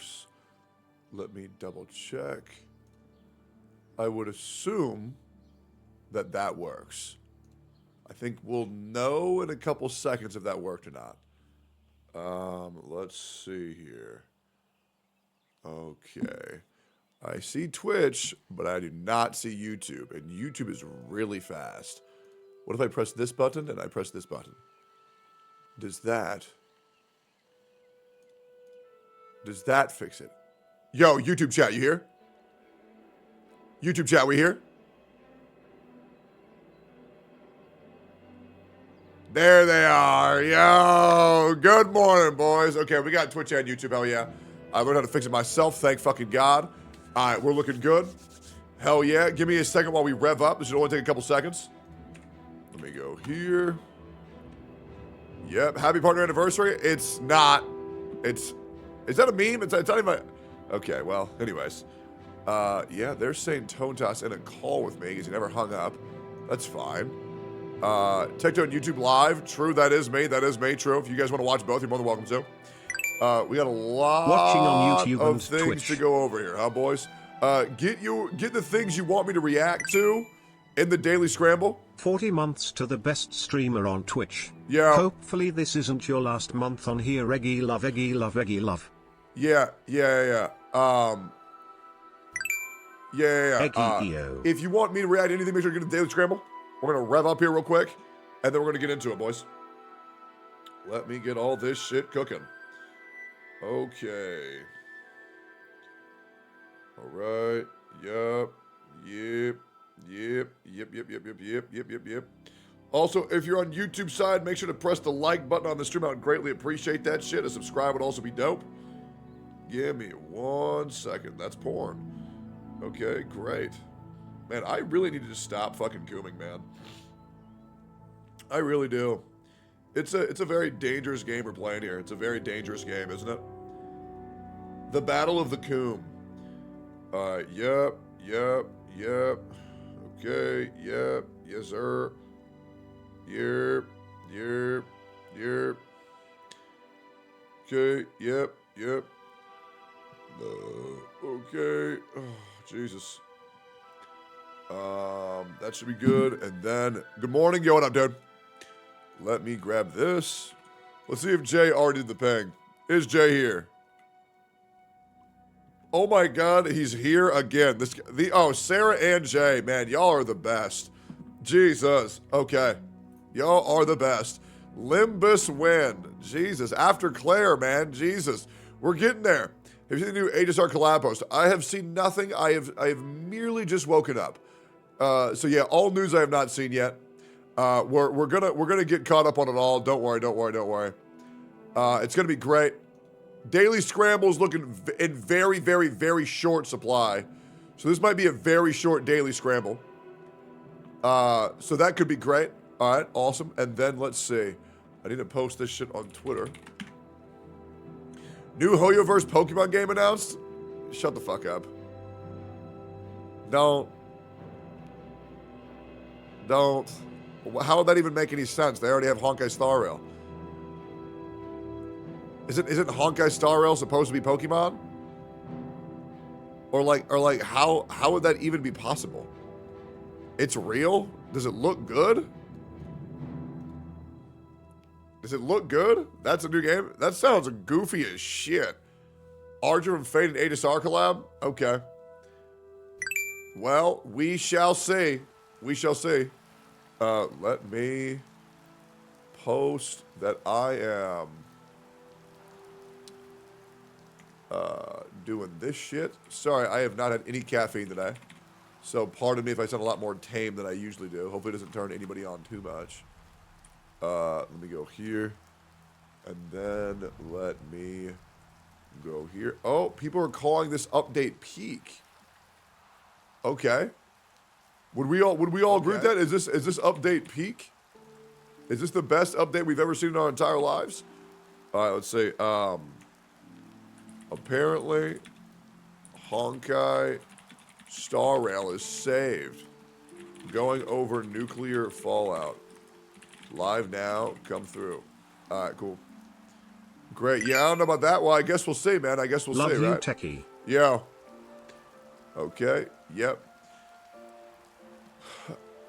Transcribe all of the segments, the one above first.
works. Let me double check. I would assume that that works. I think we'll know in a couple seconds if that worked or not. Let's see here. Okay. I see Twitch, but I do not see YouTube. And YouTube is really fast. What if I press this button and I press this button? Does that fix it? Yo, YouTube chat, you here? YouTube chat, we here? There they are. Yo, good morning, boys. Okay, we got Twitch and YouTube, hell yeah. I learned how to fix it myself, thank fucking God. All right, we're looking good. Hell yeah. Give me a second while we rev up. This should only take a couple seconds. Let me go here. Yep, happy partner anniversary. It's not. Is that a meme? It's not even. Okay, well, anyways. Yeah, they're saying Tone Toss in a call with me because he never hung up. That's fine. Tectone YouTube Live. True, that is me. That is me. True. If you guys want to watch both, you're more than welcome to. We got a lot watching on YouTube of and things Twitch to go over here, huh, boys? Get the things you want me to react to in the Daily Scramble. 40 months to the best streamer on Twitch. Yeah. Hopefully this isn't your last month on here. Eggy love, eggy love, eggy love. Yeah. Eggy-eo. If you want me to react to anything, make sure you get the Daily Scramble. We're going to rev up here real quick, and then we're going to get into it, boys. Let me get all this shit cooking. Okay. All right. Yep. Also, if you're on YouTube side, make sure to press the like button on the stream. I would greatly appreciate that shit. A subscribe would also be dope. Give me 1 second. That's porn. Okay, great. Man, I really need to just stop fucking cooming, man. I really do. It's a very dangerous game we're playing here. It's a very dangerous game, isn't it? The Battle of the Coom. Yep. Okay, yep, yes sir. Yep. Okay, yep. Okay, oh, Jesus. That should be good. And then, good morning, yo, what up, dude? Let me grab this. Let's see if Jay already did the ping. Is Jay here? Oh my God, he's here again. Sarah and Jay, man, y'all are the best. Jesus, okay. Y'all are the best. Limbus win. Jesus, after Clair, man, Jesus. We're getting there. Have you seen the new HSR collab post? I have seen nothing. I have merely just woken up. So yeah, all news I have not seen yet. We're gonna get caught up on it all. Don't worry. It's gonna be great. Daily Scramble's looking in very, very, very short supply. So this might be a very short Daily Scramble. So that could be great. All right, awesome. And then let's see. I need to post this shit on Twitter. New Hoyoverse Pokemon game announced? Shut the fuck up. Don't. How would that even make any sense? They already have Honkai Star Rail. Isn't Honkai Star Rail supposed to be Pokemon? Or like how would that even be possible? It's real? Does it look good? Does it look good? That's a new game? That sounds goofy as shit. Archer from Fate and HSR collab? Okay. Well, we shall see. We shall see. Let me post that I am doing this shit. Sorry, I have not had any caffeine today. So pardon me if I sound a lot more tame than I usually do. Hopefully it doesn't turn anybody on too much. Let me go here. And then let me go here. Oh, people are calling this update peak. Okay. Would we all agree with that? Is this update peak? Is this the best update we've ever seen in our entire lives? All right, let's see. Apparently, Honkai Star Rail is saved. Going over nuclear fallout. Live now, come through. All right, cool. Great. Yeah, I don't know about that. Well, I guess we'll see, man. I guess we'll Love see, you, right? techie. Yeah. Okay. Yep.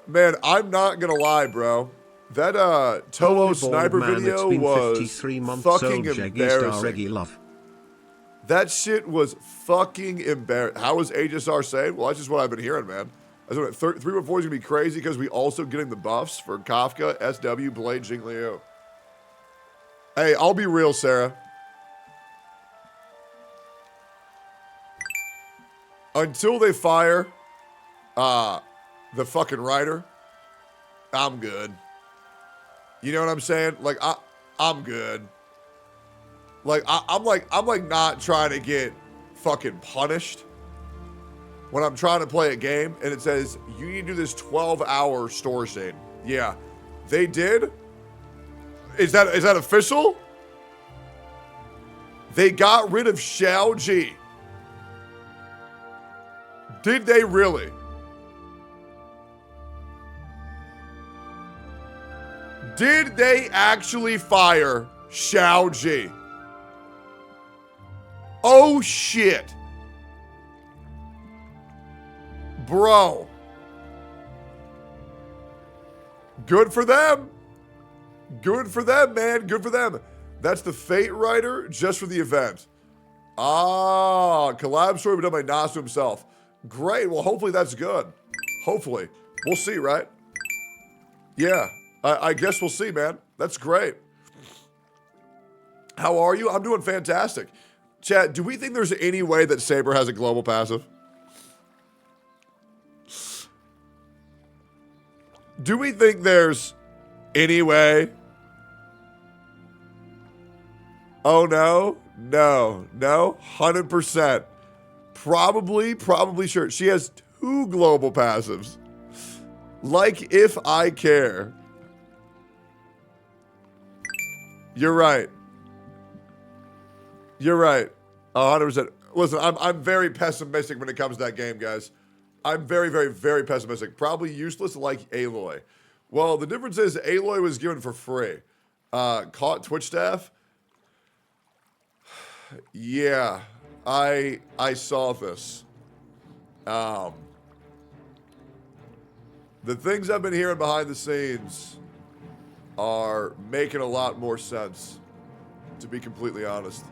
Man, I'm not gonna lie, bro. That Toho Holy sniper bald man, it's video been was 53 months fucking old. Jeggy star embarrassing. Reggie love. That shit was fucking embarrassing. How was HSR saved? Well, that's just what I've been hearing, man. That's what 314 is gonna be crazy because we also getting the buffs for Kafka, SW, Blade, Jing Liu. Hey, I'll be real, Sarah. Until they fire the fucking writer, I'm good. You know what I'm saying? Like I'm good. Like I'm like not trying to get fucking punished when I'm trying to play a game and it says you need to do this 12-hour store scene. Yeah, they did. Is that official? They got rid of Xiao Ji. Did they really? Did they actually fire Xiao Ji? Oh shit. Bro. Good for them. Good for them, man. Good for them. That's the Fate writer just for the event. Ah, collab story done by Nasu himself. Great. Well, hopefully that's good. Hopefully. We'll see, right? Yeah. I guess we'll see, man. That's great. How are you? I'm doing fantastic. Chat, do we think there's any way that Saber has a global passive? Do we think there's any way? Oh, no? No. No? 100%. Probably sure. She has 2 global passives. Like if I care. You're right. You're right. 100%. Listen, I'm very pessimistic when it comes to that game, guys. I'm very pessimistic. Probably useless like Aloy. Well, the difference is Aloy was given for free. Caught Twitch staff. Yeah, I saw this. The things I've been hearing behind the scenes are making a lot more sense, to be completely honest.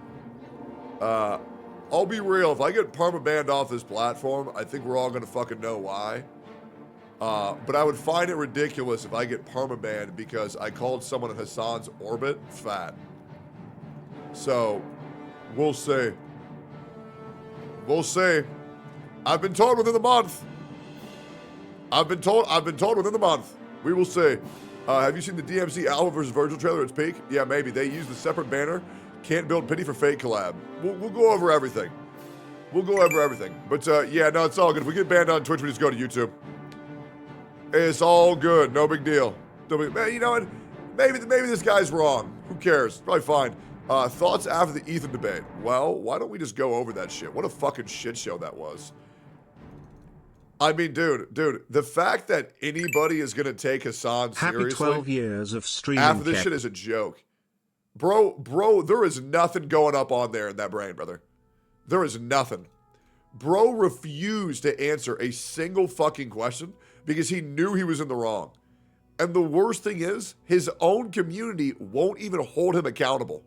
I'll be real. If I get perma-banned off this platform, I think we're all going to fucking know why. But I would find it ridiculous if I get perma-banned because I called someone in Hassan's orbit fat. So, we'll see. We'll see. I've been told within the month. I've been told within the month. We will see. Have you seen the DMC Alpha versus Virgil trailer at its peak? Yeah, maybe. They used a separate banner. Can't build pity for Fate collab. We'll go over everything. We'll go over everything. But yeah, no, it's all good. If we get banned on Twitch, we just go to YouTube. It's all good. No big deal. Man, you know what? Maybe this guy's wrong. Who cares? Probably fine. Thoughts after the Ethan debate? Well, why don't we just go over that shit? What a fucking shit show that was. I mean, dude, the fact that anybody is gonna take Hassan seriously Happy 12 years of streaming after this shit is a joke. Bro, there is nothing going up on there in that brain, brother. There is nothing. Bro refused to answer a single fucking question because he knew he was in the wrong. And the worst thing is, his own community won't even hold him accountable.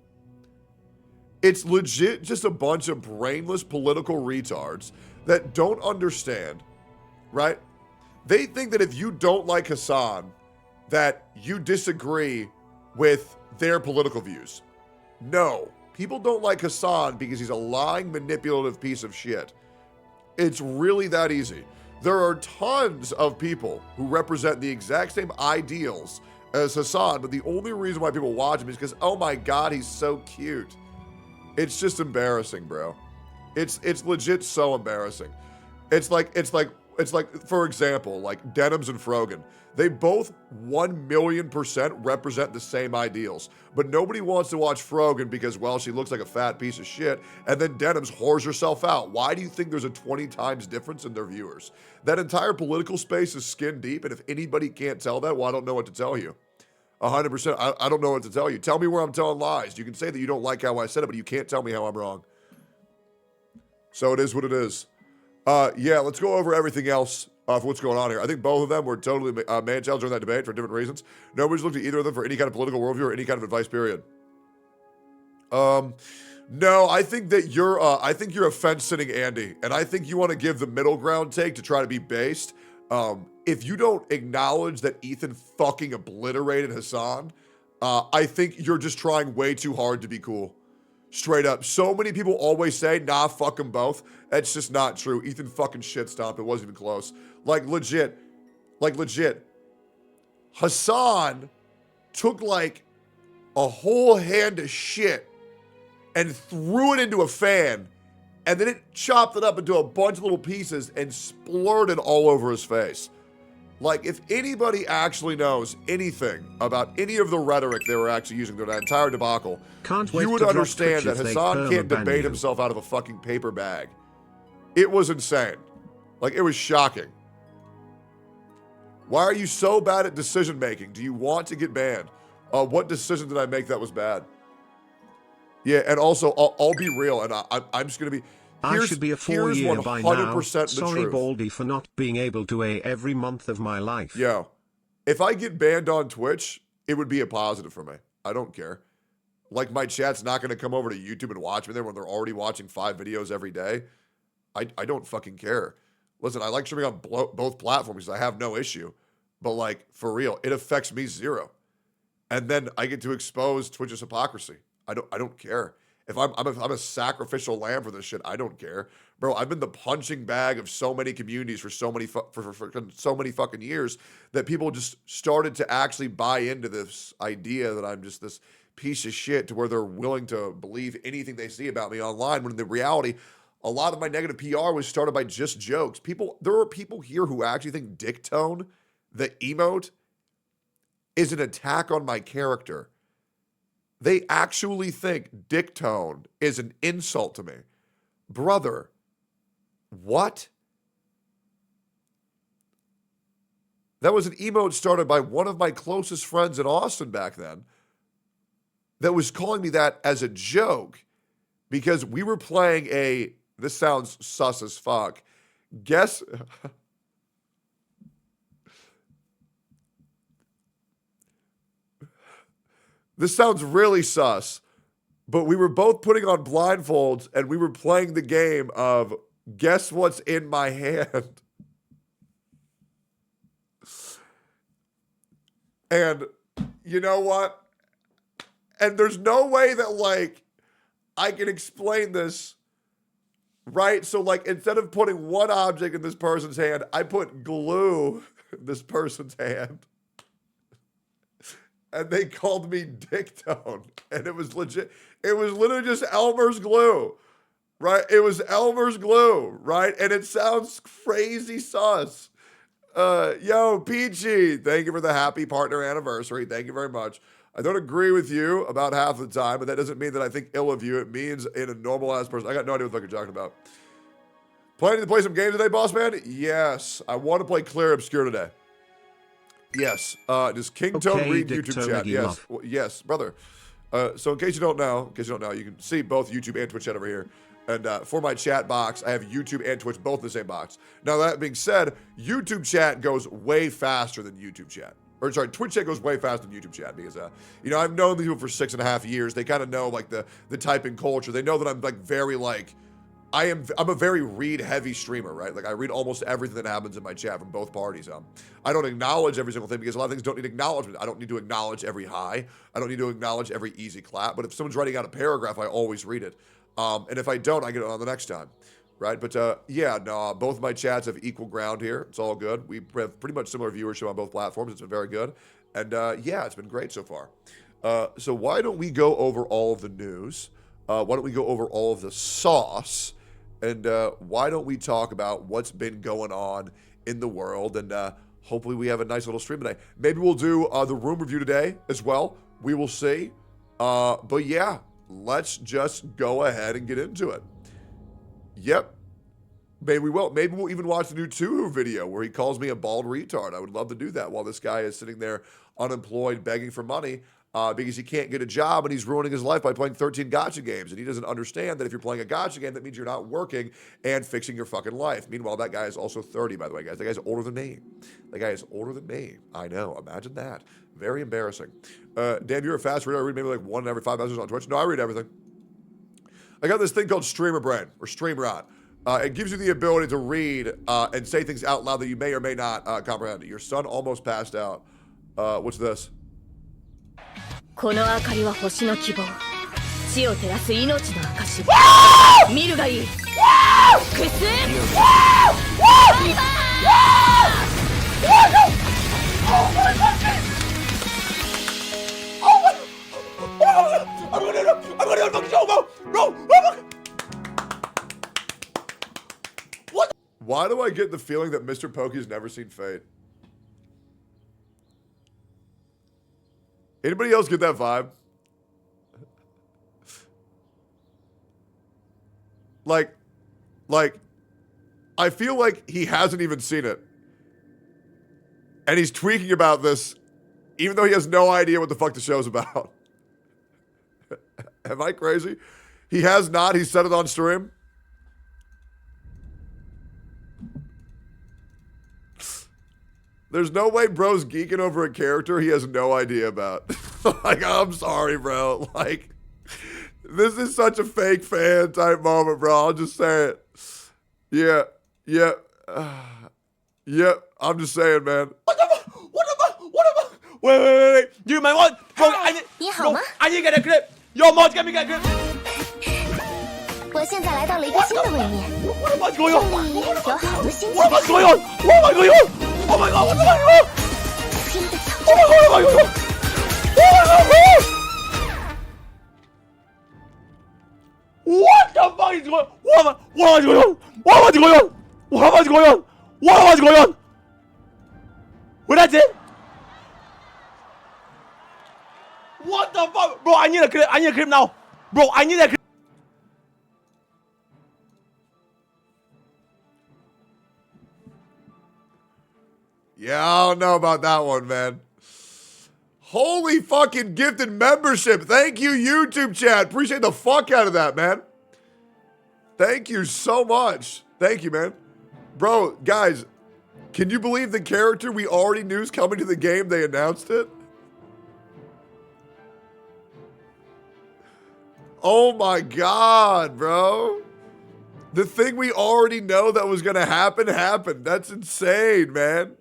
It's legit just a bunch of brainless political retards that don't understand, right? They think that if you don't like Hassan, that you disagree with their political views. No, people don't like Hassan because he's a lying, manipulative piece of shit. It's really that easy. There are tons of people who represent the exact same ideals as Hassan, but the only reason why people watch him is because, oh my God, he's so cute. It's just embarrassing, bro. It's legit so embarrassing. It's like, for example, like Denims and Frogan. They both 1,000,000% represent the same ideals. But nobody wants to watch Frogan because, well, she looks like a fat piece of shit. And then Denims whores herself out. Why do you think there's a 20 times difference in their viewers? That entire political space is skin deep. And if anybody can't tell that, well, I don't know what to tell you. 100%. I don't know what to tell you. Tell me where I'm telling lies. You can say that you don't like how I said it, but you can't tell me how I'm wrong. So it is what it is. Yeah, let's go over everything else for what's going on here. I think both of them were totally man-child during that debate for different reasons. Nobody's looked at either of them for any kind of political worldview or any kind of advice, period. No, I think that you're a fence-sitting Andy, and I think you want to give the middle ground take to try to be based. If you don't acknowledge that Ethan fucking obliterated Hassan, I think you're just trying way too hard to be cool. Straight up. So many people always say, nah, fuck them both. That's just not true. Ethan fucking shit stomped. It wasn't even close. Like, legit. Hassan took, like, a whole hand of shit and threw it into a fan, and then it chopped it up into a bunch of little pieces and splurted all over his face. Like, if anybody actually knows anything about any of the rhetoric they were actually using through that entire debacle, you would understand that Hassan can't debate himself out of a fucking paper bag. It was insane. Like, it was shocking. Why are you so bad at decision making? Do you want to get banned? What decision did I make that was bad? Yeah, and also, I'll be real, and I'm just going to be... I should be a 4-year by now. Sorry, Baldy, for not being able to A every month of my life. Yo, if I get banned on Twitch, it would be a positive for me. I don't care. Like, my chat's not going to come over to YouTube and watch me there when they're already watching 5 videos every day. I don't fucking care. Listen, I like streaming on both platforms because I have no issue. But, like, for real, it affects me zero. And then I get to expose Twitch's hypocrisy. I don't care. If I'm a sacrificial lamb for this shit, I don't care. Bro, I've been the punching bag of so many communities for so many so many fucking years that people just started to actually buy into this idea that I'm just this piece of shit to where they're willing to believe anything they see about me online, when in the reality, a lot of my negative PR was started by just jokes. There are people here who actually think Tectone, the emote, is an attack on my character. They actually think Tectone is an insult to me. Brother, what? That was an emote started by one of my closest friends in Austin back then that was calling me that as a joke because we were playing this sounds sus as fuck. Guess... This sounds really sus, but we were both putting on blindfolds and we were playing the game of guess what's in my hand. And you know what? And there's no way that, like, I can explain this, right? So, like, instead of putting one object in this person's hand, I put glue in this person's hand. And they called me Tectone. And it was legit. It was literally just Elmer's glue, right? It was Elmer's glue, right? And it sounds crazy sus. Yo, Peachy, thank you for the happy partner anniversary. Thank you very much. I don't agree with you about half the time, but that doesn't mean that I think ill of you. It means in a normal-ass person. I got no idea what the fuck you're talking about. Planning to play some games today, boss man? Yes. I want to play Clair Obscur today. Yes. Does King Tone read YouTube chat? Yes. Well, yes, brother. So in case you don't know, you can see both YouTube and Twitch chat over here. And for my chat box, I have YouTube and Twitch both in the same box. Now, that being said, YouTube chat goes way faster than YouTube chat. Or sorry, Twitch chat goes way faster than YouTube chat because, I've known these people for 6.5 years. They kind of know, like, the typing culture. They know that I'm, like, very, like, I'm a very read-heavy streamer, right? Like, I read almost everything that happens in my chat from both parties. I don't acknowledge every single thing because a lot of things don't need acknowledgement. I don't need to acknowledge every hi. I don't need to acknowledge every easy clap. But if someone's writing out a paragraph, I always read it. And if I don't, I get it on the next time, right? But yeah, no, both my chats have equal ground here. It's all good. We have pretty much similar viewership on both platforms. It's been very good. And yeah, it's been great so far. So why don't we go over all of the news? Why don't we go over all of the sauce? And why don't we talk about what's been going on in the world? And hopefully we have a nice little stream today. Maybe we'll do the room review today as well. We will see. But yeah, let's just go ahead and get into it. Yep. Maybe we will. Maybe we'll even watch the new Tuhu video where he calls me a bald retard. I would love to do that while this guy is sitting there unemployed, begging for money because he can't get a job and he's ruining his life by playing 13 gacha games. And he doesn't understand that if you're playing a gacha game, that means you're not working and fixing your fucking life. Meanwhile, that guy is also 30, by the way, guys. That guy's older than me. That guy is older than me. I know. Imagine that. Very embarrassing. Dan, you're a fast reader. I read maybe like 1 every 5 messages on Twitch. No, I read everything. I got this thing called Streamer Brain or Stream Rot. It gives you the ability to read and say things out loud that you may or may not comprehend. Your son almost passed out. What's this? この明かりは星の希望。地を照らす命の証。見るがいい。くす。バイバWhy do I get the feeling that Mr. Pokey's never seen Fate? Anybody else get that vibe? Like, I feel like he hasn't even seen it. And he's tweaking about this, even though he has no idea what the fuck the show's about. Am I crazy? He has not. He said it on stream. There's no way bro's geeking over a character he has no idea about. Like, I'm sorry, bro. Like, this is such a fake fan type moment, bro. I'll just say it. Yeah. I'm just saying, man. What the? Wait. You might want. Bro, I need to get a clip. Your mod, get me a clip. 我现在来到了一个新的位面， What am I going 这 on? 里有好多新奇 What am I 的 going on? What am I going on? Oh my god, what am I going on? 新的挑 Oh 战。 my god, what am I going on? What the fuck is going on? What am I going on? What am I going on? What am I going on? What am I going on? Wait, that's it? What the fuck? Bro, I need a clip. I need a clip now. Bro, I need a clip. Yeah, I don't know about that one, man. Holy fucking gifted membership. Thank you, YouTube chat. Appreciate the fuck out of that, man. Thank you so much. Thank you, man. Bro, guys, can you believe the character we already knew is coming to the game? They announced it. Oh my god, bro. The thing we already know that was going to happen happened. That's insane, man.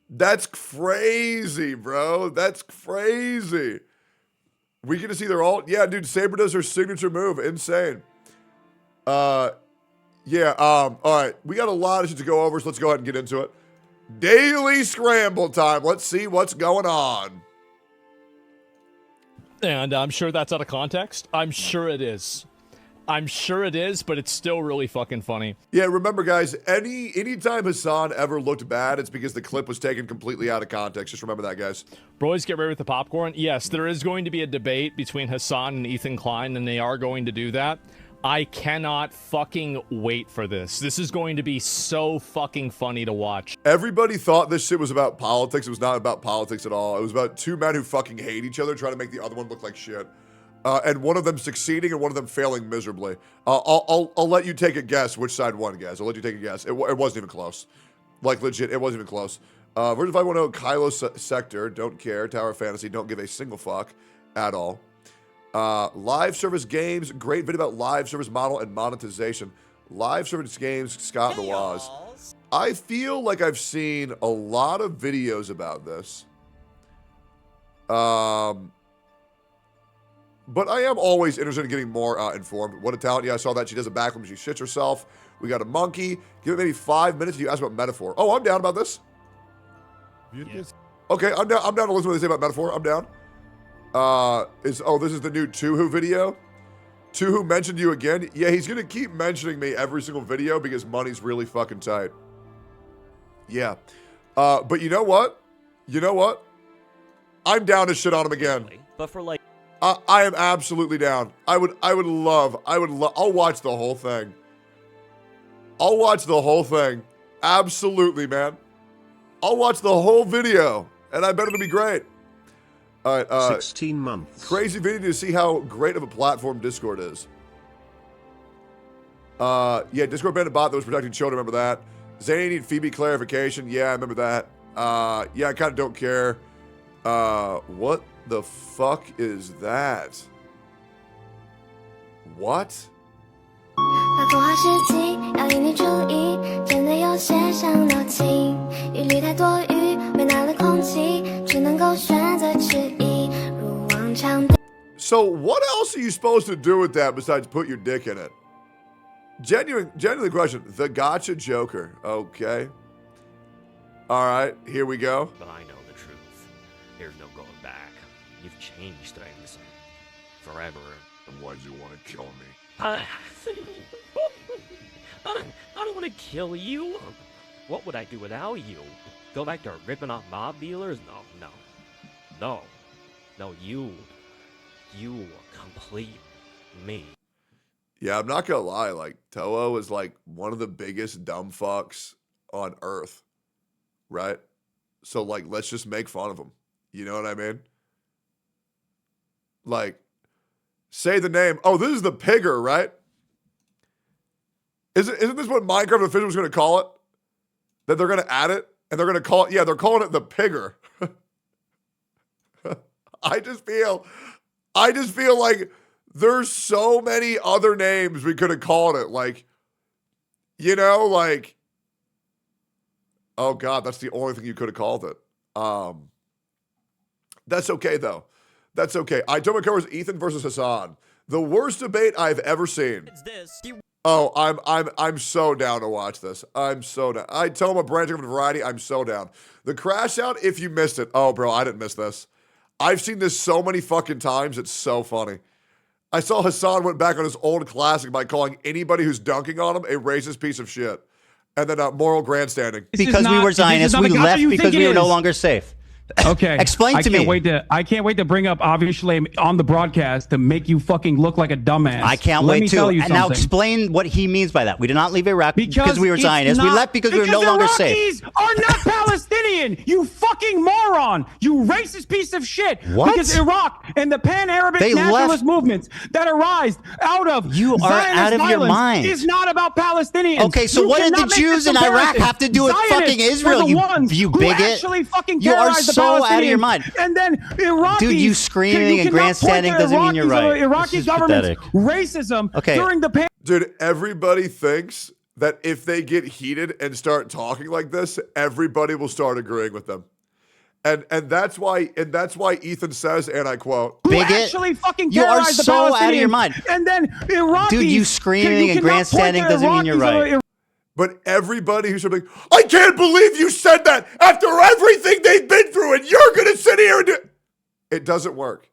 That's crazy, bro. That's crazy. We get to see their ult. Yeah, dude, Saber does her signature move. Insane. All right. We got a lot of shit to go over, so let's go ahead and get into it. Daily scramble time. Let's see what's going on. And I'm sure that's out of context. I'm sure it is. But it's still really fucking funny. Yeah, remember, guys, anytime Hassan ever looked bad, it's because the clip was taken completely out of context. Just remember that, guys. Boys, get ready with the popcorn. Yes, there is going to be a debate between Hassan and Ethan Klein, and they are going to do that. I cannot fucking wait for this. This is going to be so fucking funny to watch. Everybody thought this shit was about politics. It was not about politics at all. It was about two men who fucking hate each other trying to make the other one look like shit. And one of them succeeding and one of them failing miserably. I'll let you take a guess which side won, guys. I'll let you take a guess. It wasn't even close. Like, legit, it wasn't even close. Version 510, Kylo Sector, don't care. Tower of Fantasy, don't give a single fuck at all. Live service games, great video about live service model and monetization. Live service games, Scott Nawaz. I feel like I've seen a lot of videos about this. But I am always interested in getting more informed. What a talent. Yeah, I saw that. She does a backflip. She shits herself. We got a monkey. Give it maybe 5 minutes if you ask about Metaphor. Oh, I'm down about this. Yeah. Okay, I'm down to listen to what they say about Metaphor. I'm down. This is the new Tuhu video. Tuhu mentioned you again. Yeah, he's going to keep mentioning me every single video because money's really fucking tight. Yeah. But you know what? I'm down to shit on him again. But for like... I am absolutely down. I'll watch the whole thing. Absolutely, man. I'll watch the whole video. And I bet it'll be great. All right. 16 months. Crazy video to see how great of a platform Discord is. Yeah, Discord banned a bot that was protecting children. Remember that? Zany need Phoebe clarification. Yeah, I remember that. Yeah, I kind of don't care. What the fuck is that? What? So what else are you supposed to do with that besides put your dick in it? Genuine question. The gotcha joker. Okay. All right, here we go. But I know the truth. There's no going back. You've changed things. Forever. And why'd you want to kill me? I don't want to kill you. What would I do without you? Go back to ripping off mob dealers? No, you complete me. Yeah, I'm not gonna lie, like, Toho is like one of the biggest dumb fucks on earth, right? So, like, let's just make fun of him. You know what I mean? Like, say the name. Oh, this is the Pigger, right? Isn't this what Minecraft official was gonna call it? That they're gonna add it? And they're gonna call it, yeah, they're calling it the Pigger. I just feel like there's so many other names we could have called it. Like, you know, like, oh God, that's the only thing you could have called it. That's okay though. That's okay. Itoma covers Ethan versus Hassan. The worst debate I've ever seen. Oh, I'm so down to watch this. I'm so down. Itoma branching from variety. I'm so down. The crash out, if you missed it. Oh, bro, I didn't miss this. I've seen this so many fucking times. It's so funny. I saw Hassan went back on his old classic by calling anybody who's dunking on him a racist piece of shit. And then moral grandstanding. Because we were Zionists, we left because we were no longer safe. Okay. Explain to me. I can't wait to bring up obviously on the broadcast to make you fucking look like a dumbass. I can't wait to. And now explain what he means by that. We did not leave Iraq because we were Zionists. We left because we were no longer safe. Iraqis are not Palestinian. You fucking moron. You racist piece of shit. What? Because Iraq and the pan-Arabic nationalist movements that arise out of you are Zionist out of your mind. Is not about Palestinians. Okay, so what did the Jews in Iraq have to do with fucking Israel? You bigot. Actually fucking you are so out of your mind. And then Iraqis, dude, you screaming and grandstanding doesn't mean you're right. Iraqi government's racism during the Dude, everybody thinks that if they get heated and start talking like this, everybody will start agreeing with them. And that's why Ethan says, and I quote, bigot, actually fucking you are so out of your mind. And then Iraqis, dude, you screaming and grandstanding doesn't mean you're right. But everybody who's like, I can't believe you said that after everything they've been through, and you're going to sit here and do it. Doesn't work.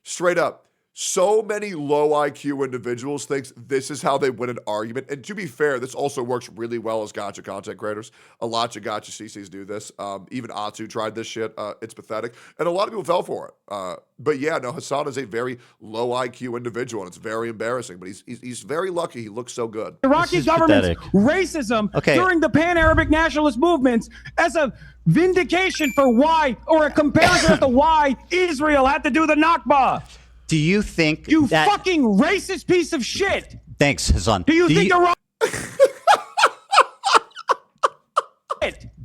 Straight up. So many low IQ individuals think this is how they win an argument. And to be fair, this also works really well as gotcha content creators. A lot of gotcha CCs do this. Even Atsu tried this shit. It's pathetic. And a lot of people fell for it. But yeah, no, Hassan is a very low IQ individual, and it's very embarrassing. But he's very lucky he looks so good. Iraqi government's racism during the pan-Arabic nationalist movements as a vindication for why, or a comparison as to why Israel had to do the Nakba. Do you think you fucking racist piece of shit? Thanks, Hassan. Do you think Iraq?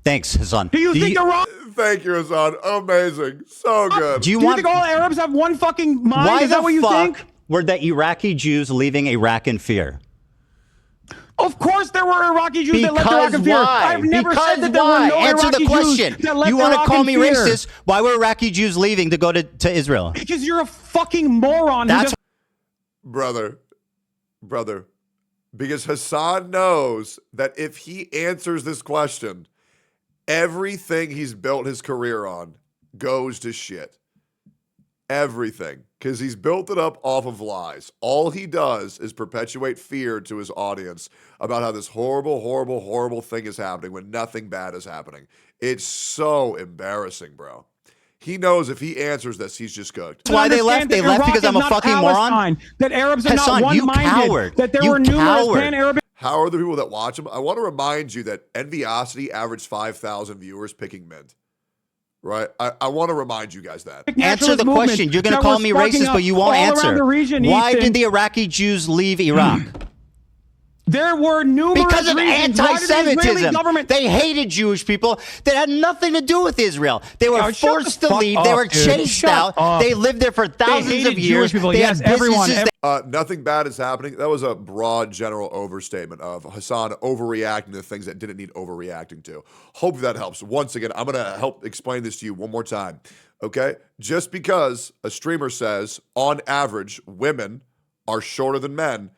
Thanks, Hassan. Do you think Iraq? Thank you, Hassan. Amazing. So good. Do you think all Arabs have one fucking mind? Why is that what you think? Were the Iraqi Jews leaving Iraq in fear? Of course there were Iraqi Jews that left Iraq in fear. I've never said that there were no Answer Iraqi the question. Jews that left you want to call me fear. racist? Why were Iraqi Jews leaving to go to Israel? Because you're a fucking moron. That's brother. Because Hassan knows that if he answers this question, everything he's built his career on goes to shit. Everything. Because he's built it up off of lies. All he does is perpetuate fear to his audience about how this horrible, horrible, horrible thing is happening when nothing bad is happening. It's so embarrassing, bro. He knows if he answers this, he's just cooked. That's why they left. They left because I'm a fucking moron. That Arabs are Hassan, not one-minded. That there were numerous pan-Arabic. How are the people that watch him? I want to remind you that Enviosity averaged 5,000 viewers picking Mint. right? I want to remind you guys that. Answer the question. You're going to call me racist, but you won't answer. Why did the Iraqi Jews leave Iraq? There were numerous because of reasons. anti-Semitism. They hated Jewish people that had nothing to do with Israel. They were forced to leave. They were chased out. They lived there for thousands of years. Jewish people. Yes, everyone. Nothing bad is happening. That was a broad, general overstatement of Hassan overreacting to things that didn't need overreacting to. Hope that helps. Once again, I'm going to help explain this to you one more time. Okay? Just because a streamer says, on average, women are shorter than men,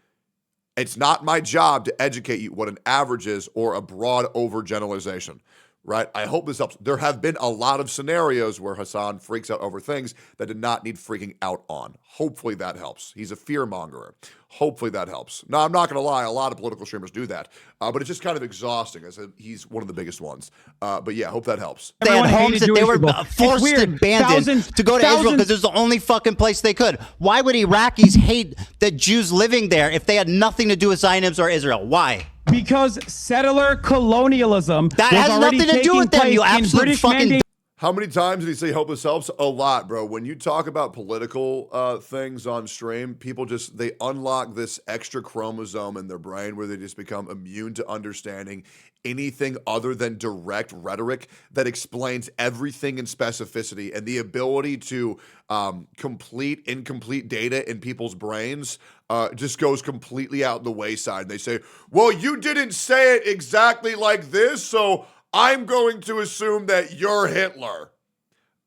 it's not my job to educate you what an average is or a broad overgeneralization, right? I hope this helps. There have been a lot of scenarios where Hassan freaks out over things that did not need freaking out on. Hopefully that helps. He's a fear mongerer. Hopefully that helps. Now, I'm not going to lie. A lot of political streamers do that, but it's just kind of exhausting as he's one of the biggest ones. But yeah, hope that helps. They had homes that they were forced and abandoned to go to Israel because it was the only fucking place they could. Why would Iraqis hate the Jews living there if they had nothing to do with Zionists or Israel? Why? Because settler colonialism that has nothing to do with them, you absolute fucking... How many times did he say hope this helps? A lot, bro. When you talk about political things on stream, people they unlock this extra chromosome in their brain where they just become immune to understanding anything other than direct rhetoric that explains everything in specificity, and the ability to complete incomplete data in people's brains just goes completely out the wayside. And they say, well, you didn't say it exactly like this, so I'm going to assume that you're Hitler.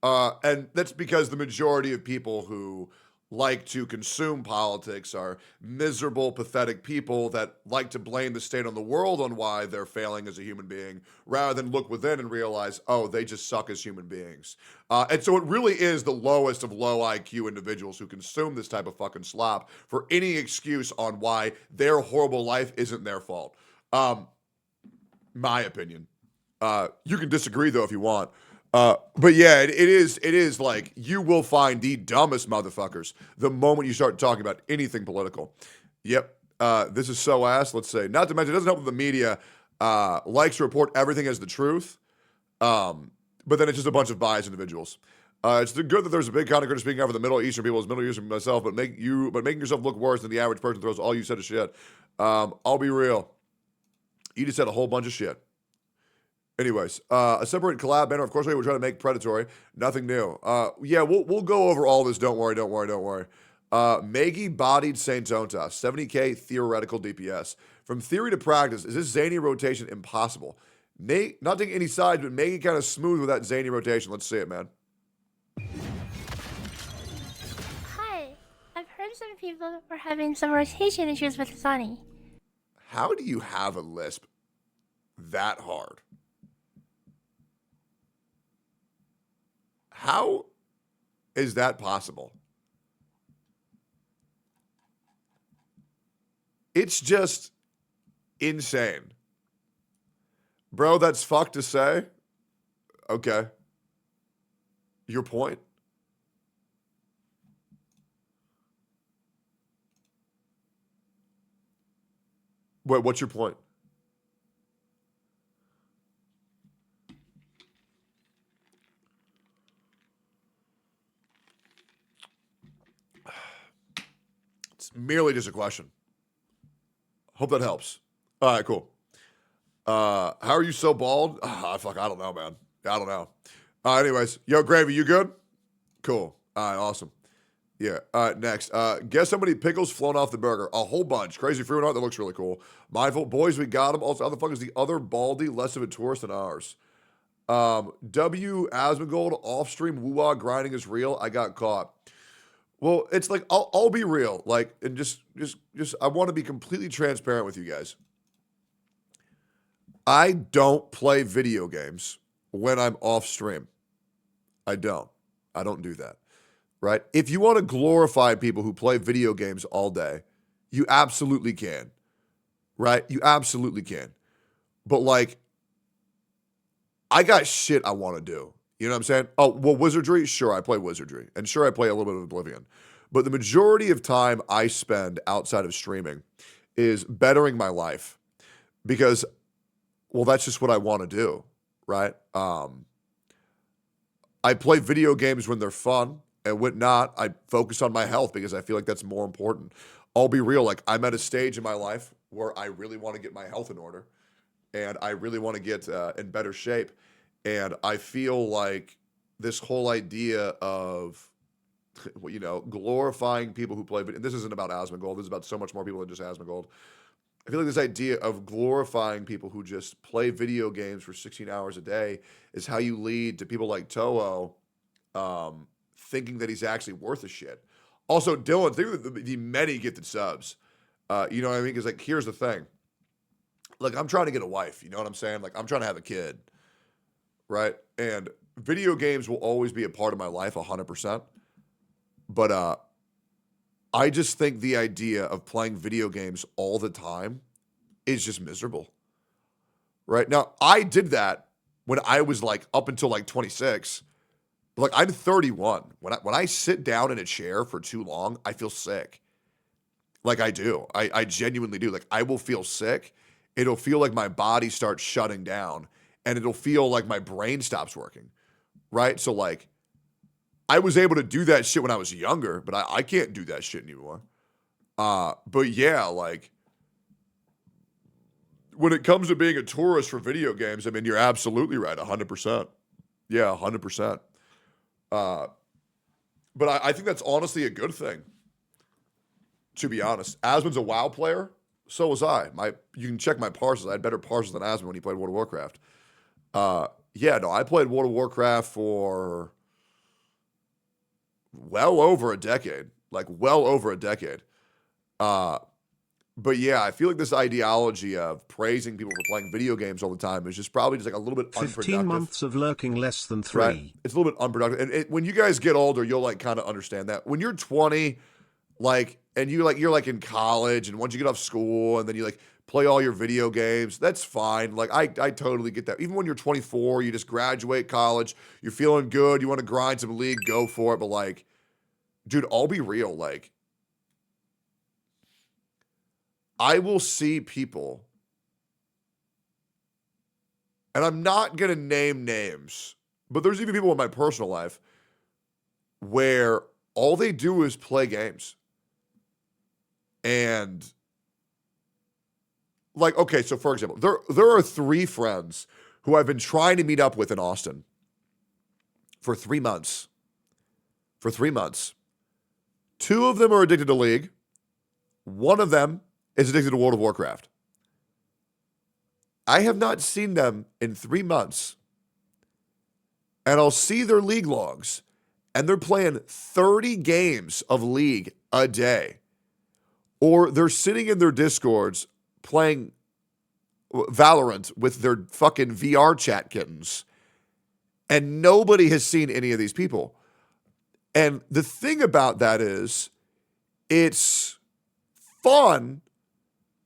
And that's because the majority of people who like to consume politics are miserable, pathetic people that like to blame the state on the world on why they're failing as a human being, rather than look within and realize, oh, they just suck as human beings. And so it really is the lowest of low IQ individuals who consume this type of fucking slop for any excuse on why their horrible life isn't their fault. My opinion. You can disagree though if you want. But yeah, it is like you will find the dumbest motherfuckers the moment you start talking about anything political. Yep. This is so ass, let's say. Not to mention, it doesn't help that the media likes to report everything as the truth. But then it's just a bunch of biased individuals. It's good that there's a big content critic speaking out for the Middle Eastern people as Middle Eastern myself, but making yourself look worse than the average person throws all you said of shit. I'll be real. You just said a whole bunch of shit. Anyways, a separate collab banner. Of course, we're trying to make predatory. Nothing new. Yeah, we'll go over all this. Don't worry. Maggie bodied Saint Tonta, 70k theoretical DPS. From theory to practice, is this zany rotation impossible? Not taking any sides, but making kind of smooth with that zany rotation. Let's see it, man. Hi, I've heard some people were having some rotation issues with Sunny. How do you have a lisp that hard? How is that possible? It's just insane. Bro, that's fucked to say. Okay. Your point? Wait, what's your point? Merely just a question. Hope that helps. All right, cool. How are you so bald? I don't know, man. I don't know. Anyways, yo, Gravy, you good? Cool. All right, awesome. Yeah. Next. Guess how many pickles flown off the burger? A whole bunch. Crazy fruit art. That looks really cool. Mindful. Boys, we got him. Also, how the fuck is the other Baldy less of a tourist than ours? W. Asmongold, off-stream woo-wah grinding is real. I got caught. Well, it's like, I'll be real. Like, and just, I want to be completely transparent with you guys. I don't play video games when I'm off stream. I don't do that. Right? If you want to glorify people who play video games all day, you absolutely can. Right? You absolutely can. But like, I got shit I want to do. You know what I'm saying? Oh, well, Wizardry? Sure, I play Wizardry. And sure, I play a little bit of Oblivion. But the majority of time I spend outside of streaming is bettering my life. Because, well, that's just what I want to do, right? I play video games when they're fun, and when not, I focus on my health because I feel like that's more important. I'll be real, like I'm at a stage in my life where I really want to get my health in order, and I really want to get in better shape. And I feel like this whole idea of, you know, glorifying people who play video, and this isn't about Asmongold, this is about so much more people than just Asmongold. I feel like this idea of glorifying people who just play video games for 16 hours a day is how you lead to people like Toho thinking that he's actually worth a shit. Also, Dylan, think of the many gifted subs. You know what I mean? Because, like, here's the thing. Like, I'm trying to get a wife. You know what I'm saying? Like, I'm trying to have a kid. Right? And video games will always be a part of my life, 100%. But I just think the idea of playing video games all the time is just miserable. Right? Now, I did that when I was, like, up until, like, 26. But, like, I'm 31. When I sit down in a chair for too long, I feel sick. Like, I do. I genuinely do. Like, I will feel sick. It'll feel like my body starts shutting down. And it'll feel like my brain stops working. Right? So, like, I was able to do that shit when I was younger, but I can't do that shit anymore. But yeah, like, when it comes to being a tourist for video games, I mean, you're absolutely right, 100%. Yeah, 100%. But I think that's honestly a good thing, to be honest. Asmon's a WoW player, so was I. You can check my parses. I had better parses than Asmon when he played World of Warcraft. Yeah, no, I played World of Warcraft for well over a decade. Like, well over a decade. But yeah, I feel like this ideology of praising people for playing video games all the time is just probably just like a little bit 15 unproductive. 15 months of lurking less than 3. Right? It's a little bit unproductive. And when you guys get older, you'll like kind of understand that. When you're 20, like, and you're like in college, and once you get off school, and then you like play all your video games, that's fine. Like, I totally get that. Even when you're 24, you just graduate college, you're feeling good, you want to grind some league, go for it. But like, dude, I'll be real. Like, I will see people, and I'm not going to name names, but there's even people in my personal life where all they do is play games. And, like, okay, so for example, there are 3 friends who I've been trying to meet up with in Austin for 3 months. For 3 months. 2 of them are addicted to League. 1 of them is addicted to World of Warcraft. I have not seen them in 3 months. And I'll see their League logs, and they're playing 30 games of League a day. Or they're sitting in their Discords playing Valorant with their fucking VR chat kittens. And nobody has seen any of these people. And the thing about that is, it's fun,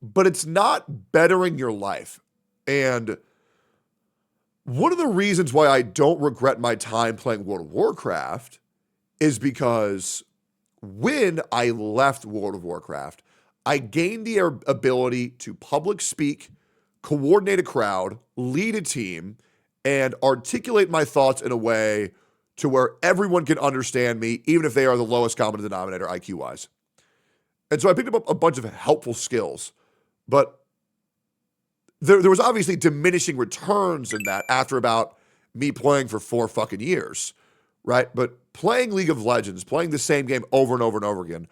but it's not bettering your life. And one of the reasons why I don't regret my time playing World of Warcraft is because when I left World of Warcraft, I gained the ability to public speak, coordinate a crowd, lead a team, and articulate my thoughts in a way to where everyone can understand me, even if they are the lowest common denominator IQ-wise. And so I picked up a bunch of helpful skills, but there was obviously diminishing returns in that after about me playing for 4 fucking years, right? But playing League of Legends, playing the same game over and over and over again,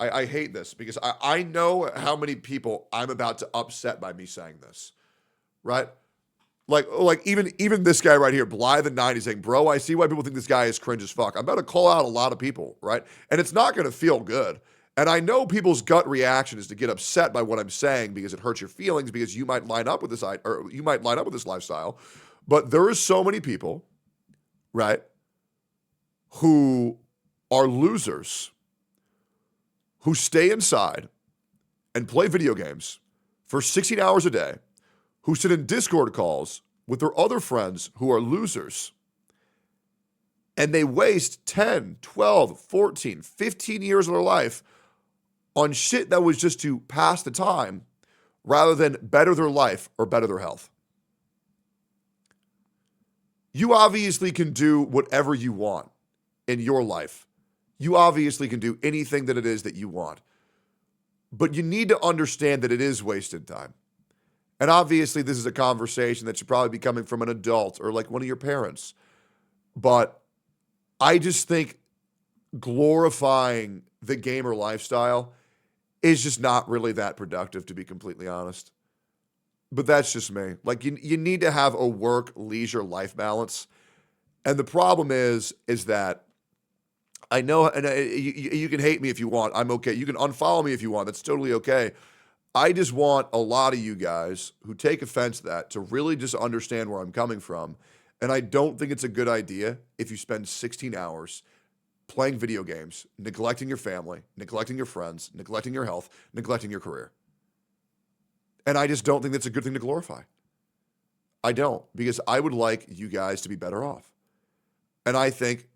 I hate this because I know how many people I'm about to upset by me saying this, right? Like even this guy right here, Blythe9, he's saying, bro, I see why people think this guy is cringe as fuck. I'm about to call out a lot of people, right? And it's not going to feel good. And I know people's gut reaction is to get upset by what I'm saying because it hurts your feelings because you might line up with this, or you might line up with this lifestyle. But there is so many people, right, who are losers, who stay inside and play video games for 16 hours a day, who sit in Discord calls with their other friends who are losers, and they waste 10, 12, 14, 15 years of their life on shit that was just to pass the time rather than better their life or better their health. You obviously can do whatever you want in your life. You obviously can do anything that it is that you want. But you need to understand that it is wasted time. And obviously, this is a conversation that should probably be coming from an adult or like one of your parents. But I just think glorifying the gamer lifestyle is just not really that productive, to be completely honest. But that's just me. Like, you need to have a work-leisure life balance. And the problem is that I know, and you can hate me if you want. I'm okay. You can unfollow me if you want. That's totally okay. I just want a lot of you guys who take offense to that to really just understand where I'm coming from. And I don't think it's a good idea if you spend 16 hours playing video games, neglecting your family, neglecting your friends, neglecting your health, neglecting your career. And I just don't think that's a good thing to glorify. I don't, because I would like you guys to be better off. And I think,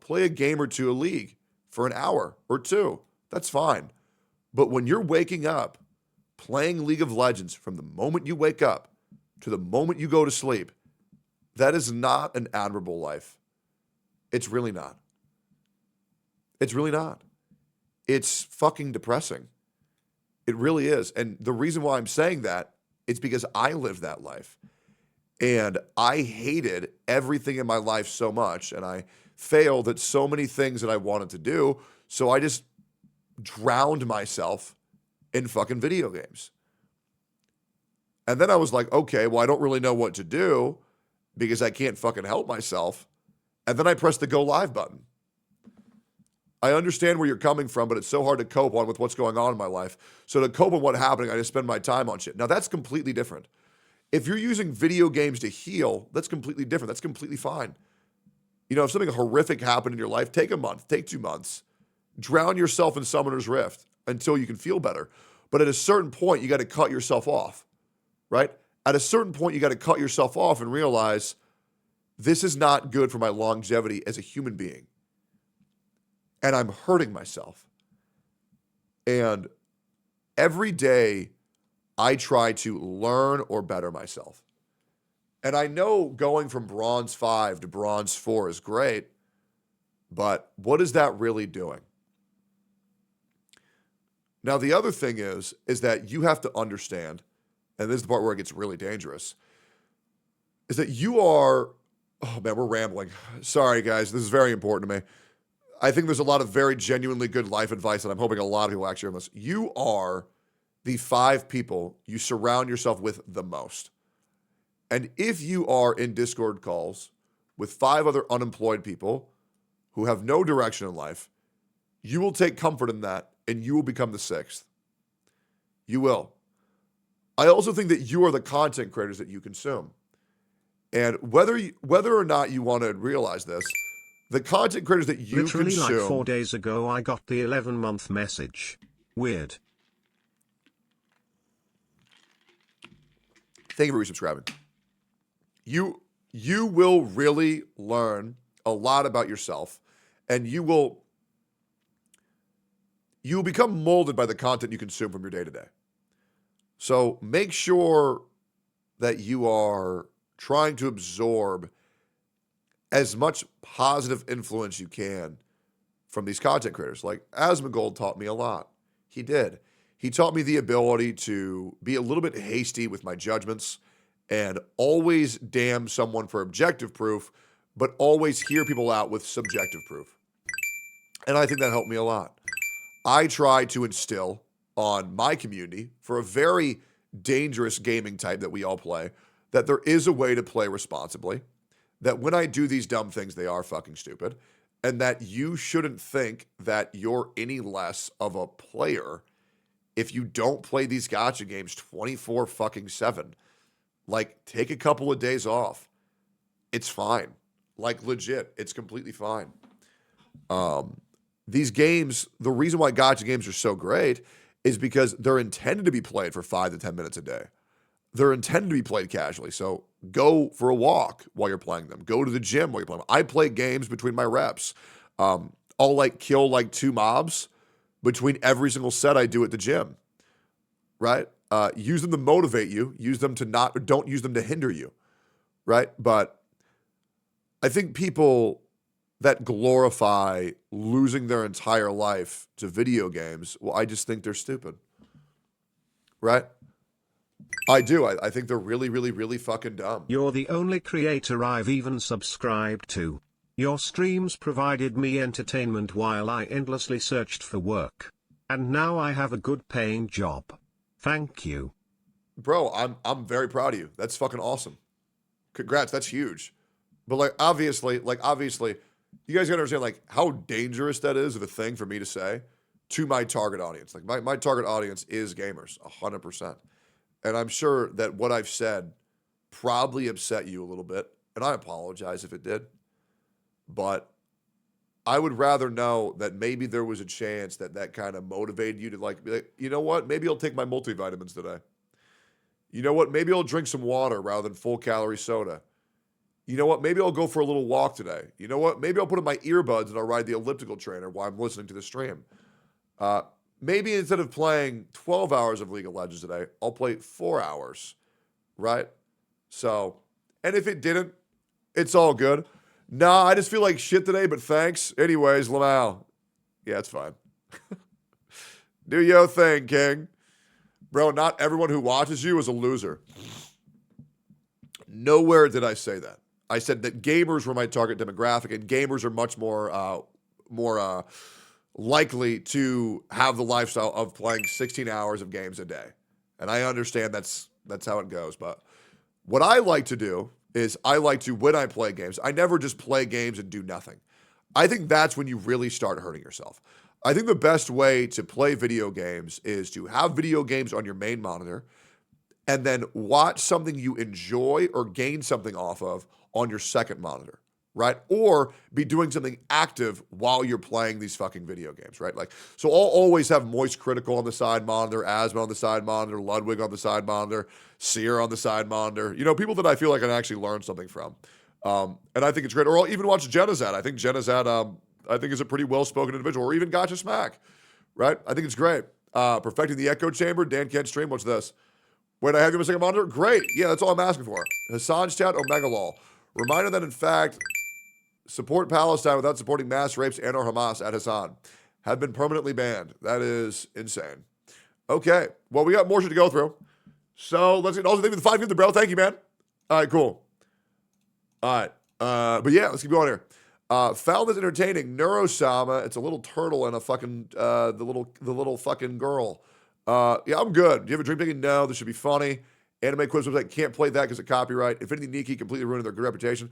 play a game or two a league for an hour or two. That's fine. But when you're waking up, playing League of Legends from the moment you wake up to the moment you go to sleep, that is not an admirable life. It's really not. It's really not. It's fucking depressing. It really is. And the reason why I'm saying that is because I lived that life. And I hated everything in my life so much. And I failed at so many things that I wanted to do. So I just drowned myself in fucking video games. And then I was like, okay, well, I don't really know what to do because I can't fucking help myself. And then I pressed the go live button. I understand where you're coming from, but it's so hard to cope on with what's going on in my life. So to cope on what's happening, I just spend my time on shit. Now that's completely different. If you're using video games to heal, that's completely different. That's completely fine. If something horrific happened in your life, take a month, take 2 months. Drown yourself in Summoner's Rift until you can feel better. But at a certain point, you got to cut yourself off, right? At a certain point, you got to cut yourself off and realize this is not good for my longevity as a human being. And I'm hurting myself. And every day, I try to learn or better myself. And I know going from bronze 5 to bronze 4 is great, but what is that really doing? Now, the other thing is that you have to understand, and this is the part where it gets really dangerous, is that you are, oh man, we're rambling. Sorry, guys, this is very important to me. I think there's a lot of very genuinely good life advice that I'm hoping a lot of people actually hear this. You are the 5 people you surround yourself with the most. And if you are in Discord calls with 5 other unemployed people who have no direction in life, you will take comfort in that and you will become the 6th. You will. I also think that you are the content creators that you consume. And whether or not you want to realize this, the content creators that you Literally consume... like 4 days ago I got the 11-month message. Weird. Thank you for resubscribing. You will really learn a lot about yourself, and you will become molded by the content you consume from your day-to-day. So make sure that you are trying to absorb as much positive influence you can from these content creators. Like Asmongold taught me a lot. He did. He taught me the ability to be a little bit hasty with my judgments and always damn someone for objective proof, but always hear people out with subjective proof. And I think that helped me a lot. I try to instill on my community, for a very dangerous gaming type that we all play, that there is a way to play responsibly, that when I do these dumb things, they are fucking stupid, and that you shouldn't think that you're any less of a player if you don't play these gacha games 24/7. Like, take a couple of days off. It's fine. Like, legit, it's completely fine. These games, the reason why gacha games are so great is because they're intended to be played for 5 to 10 minutes a day. They're intended to be played casually. So go for a walk while you're playing them. Go to the gym while you're playing them. I play games between my reps. I'll kill 2 mobs between every single set I do at the gym. Right? Use them to motivate you. Use them to don't use them to hinder you. Right? But I think people that glorify losing their entire life to video games, well, I just think they're stupid. Right? I do. I think they're really, really, really fucking dumb. You're the only creator I've even subscribed to. Your streams provided me entertainment while I endlessly searched for work. And now I have a good paying job. Thank you. Bro, I'm very proud of you. That's fucking awesome. Congrats, that's huge. But like obviously, you guys gotta understand like how dangerous that is of a thing for me to say to my target audience. Like my target audience is gamers, 100%. And I'm sure that what I've said probably upset you a little bit, and I apologize if it did. But I would rather know that maybe there was a chance that kind of motivated you to like, be like, you know what? Maybe I'll take my multivitamins today. You know what? Maybe I'll drink some water rather than full calorie soda. You know what? Maybe I'll go for a little walk today. You know what? Maybe I'll put in my earbuds and I'll ride the elliptical trainer while I'm listening to the stream. Maybe instead of playing 12 hours of League of Legends today, I'll play 4 hours, right? So, and if it didn't, it's all good. Nah, I just feel like shit today, but thanks. Anyways, Lamau. Yeah, it's fine. Do your thing, King. Bro, not everyone who watches you is a loser. Nowhere did I say that. I said that gamers were my target demographic, and gamers are much more likely to have the lifestyle of playing 16 hours of games a day. And I understand that's how it goes. But what I like to do is I like to, when I play games, I never just play games and do nothing. I think that's when you really start hurting yourself. I think the best way to play video games is to have video games on your main monitor and then watch something you enjoy or gain something off of on your second monitor, right? Or be doing something active while you're playing these fucking video games, right? Like, so I'll always have Moist Critical on the side monitor, Asthma on the side monitor, Ludwig on the side monitor, Seer on the side monitor. You know, people that I feel like I can actually learn something from. And I think it's great. Or I'll even watch Genazad. I think Genazad, I think is a pretty well-spoken individual. Or even Gotcha Smack, right? I think it's great. Perfecting the Echo Chamber, Dan Kent stream. What's this? When I have you on a second monitor? Great. Yeah, that's all I'm asking for. Hassan's chat, Omega Law. Reminder that, in fact, support Palestine without supporting mass rapes and or Hamas at Hassan have been permanently banned. That is insane. Okay. Well, we got more shit to go through. So let's get also thank you for the 5 gifted, bro. Thank you, man. All right, cool. All right. But yeah, let's keep going here. Found this entertaining. Neurosama. It's a little turtle and a fucking the little fucking girl. Yeah, I'm good. Do you have a dream thinking? No, this should be funny. Anime quiz website can't play that because of copyright. Infinity Nikki completely ruining their good reputation.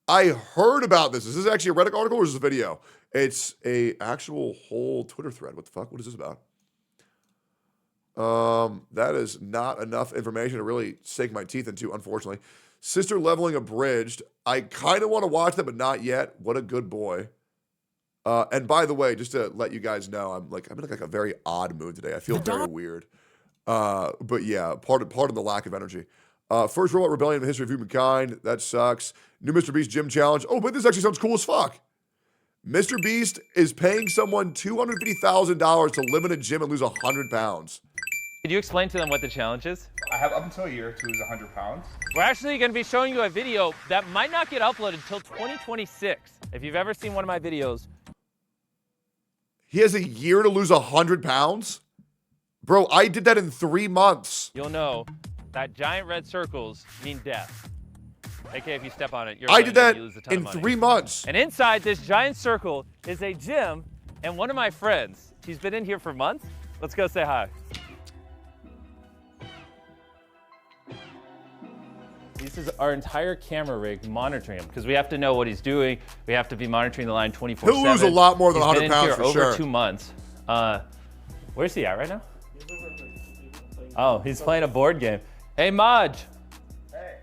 I heard about this. Is this actually a Reddit article or is this a video? It's a actual whole Twitter thread. What the fuck? What is this about? That is not enough information to really sink my teeth into, unfortunately. Sister Leveling Abridged. I kind of want to watch that, but not yet. What a good boy. And by the way, just to let you guys know, I'm in like a very odd mood today. I feel very weird. But yeah, part of the lack of energy. First Robot Rebellion in the history of humankind. That sucks. New Mr. Beast gym challenge. Oh, but this actually sounds cool as fuck. Mr. Beast is paying someone $250,000 to live in a gym and lose 100 pounds. Could you explain to them what the challenge is? I have up until a year to lose 100 pounds. We're actually going to be showing you a video that might not get uploaded until 2026. If you've ever seen one of my videos. He has a year to lose 100 pounds? Bro, I did that in 3 months. You'll know that giant red circles mean death. Okay, if you step on it, I did that in 3 months. And inside this giant circle is a gym and one of my friends. She's been in here for months. Let's go say hi. This is our entire camera rig monitoring him because we have to know what he's doing. We have to be monitoring the line 24/7. He'll lose a lot more than 100 pounds for sure. Over 2 months. Where's he at right now? Oh, he's playing a board game. Hey, Maj. Hey.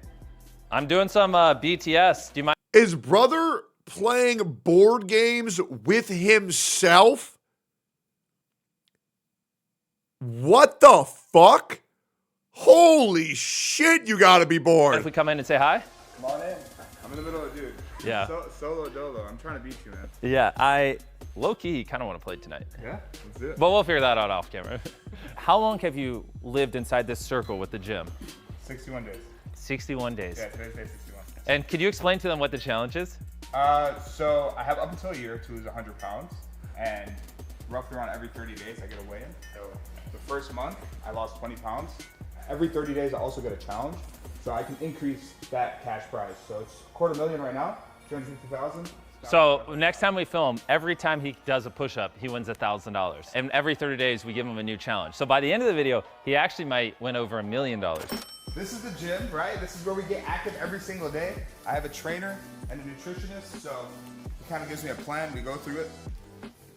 I'm doing some BTS. Do you mind? Is brother playing board games with himself? What the fuck? Holy shit, you gotta be bored. If we come in and say hi? Come on in. I'm in the middle of it, dude. Yeah. Solo dolo. I'm trying to beat you, man. Yeah, I low-key kind of want to play tonight. Yeah, let's do it. But we'll figure that out off camera. How long have you lived inside this circle with the gym? 61 days. 61 days. Yeah, today's day 61. And could you explain to them what the challenge is? So I have up until a year to lose 100 pounds, and roughly around every 30 days I get a weigh-in. So the first month I lost 20 pounds. Every 30 days I also get a challenge, so I can increase that cash prize. So it's $250,000 right now, 250,000. So next time we film, every time he does a push-up, he wins $1,000. And every 30 days, we give him a new challenge. So by the end of the video, he actually might win over $1 million. This is the gym, right? This is where we get active every single day. I have a trainer and a nutritionist, so he kind of gives me a plan. We go through it.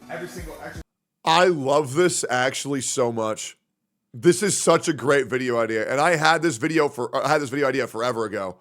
Every single exercise. I love this actually so much. This is such a great video idea, and I had this video idea forever ago.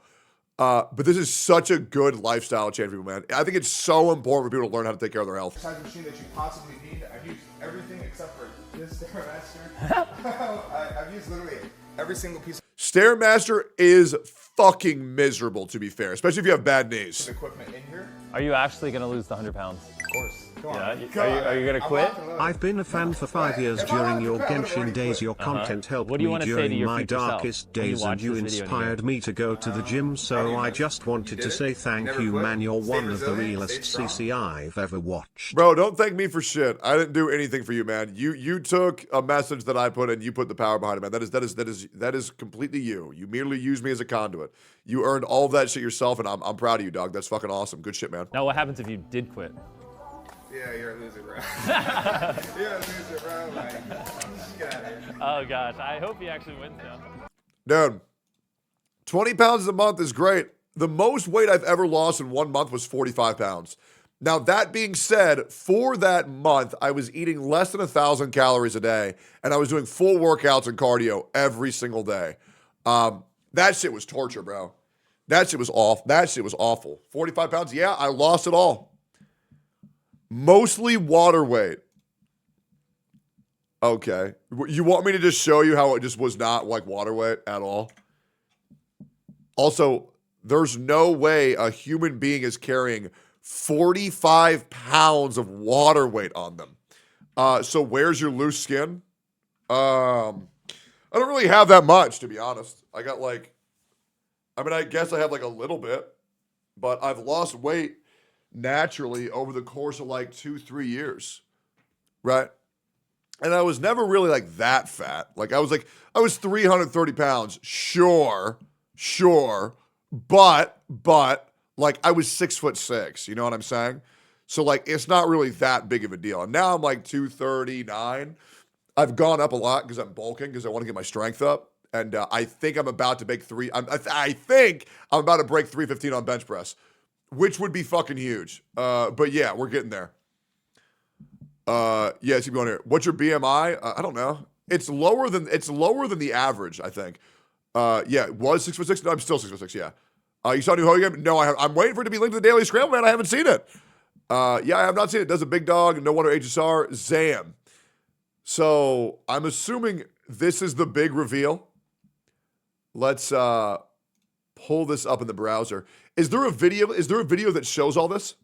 But this is such a good lifestyle change for people, man. I think it's so important for people to learn how to take care of their health. Exercise machine that you possibly need. I've used everything except for this Stairmaster. I've used literally every single piece. Stairmaster is fucking miserable, to be fair, especially if you have bad knees. Equipment in here. Are you actually going to lose the 100 pounds? Of course. Come Yeah, on. are you going to quit? I've been a fan for 5 years during your Genshin days. Your content helped What do you me want to say to during your my future self darkest when you days, watch and you this video inspired me to go to the gym, so I just wanted to say thank you, man. You're one of the realest CC I've ever watched. Bro, don't thank me for shit. I didn't do anything for you, man. You took a message that I put and you put the power behind it, man. That is completely you. You merely used me as a conduit. You earned all of that shit yourself, and I'm proud of you, dog. That's fucking awesome. Good shit, man. Now, what happens if you did quit? Yeah, you're a loser, bro. You're a loser, bro. Like, get out of here. Oh, gosh. I hope he actually wins now. Dude, 20 pounds a month is great. The most weight I've ever lost in 1 month was 45 pounds. Now, that being said, for that month, I was eating less than 1,000 calories a day, and I was doing full workouts and cardio every single day. That shit was torture, bro. That shit was off. That shit was awful. 45 pounds, yeah, I lost it all. Mostly water weight. Okay. You want me to just show you how it just was not like water weight at all? Also, there's no way a human being is carrying 45 pounds of water weight on them. So where's your loose skin? I don't really have that much, to be honest. I got like, I guess I have like a little bit, but I've lost weight naturally over the course of like 2-3 years, right? And I was never really like that fat. Like I was 330 pounds, sure, but like I was 6'6", you know what I'm saying? So like it's not really that big of a deal. And now I'm like 239. I've gone up a lot because I'm bulking because I want to get my strength up. And I think I'm about to break I think I'm about to break 315 on bench press, which would be fucking huge. But yeah, we're getting there. Yeah, keep going here. What's your BMI? I don't know. It's lower than the average, I think. Yeah, it was 6'6". No, I'm still 6'6". Yeah. You saw New Hogan? No, I'm waiting for it to be linked to the Daily Scramble, man. I haven't seen it. Yeah, I have not seen it. Does a big dog? No wonder HSR. Zam. So I'm assuming this is the big reveal. Let's pull this up in the browser. Is there a video that shows all this?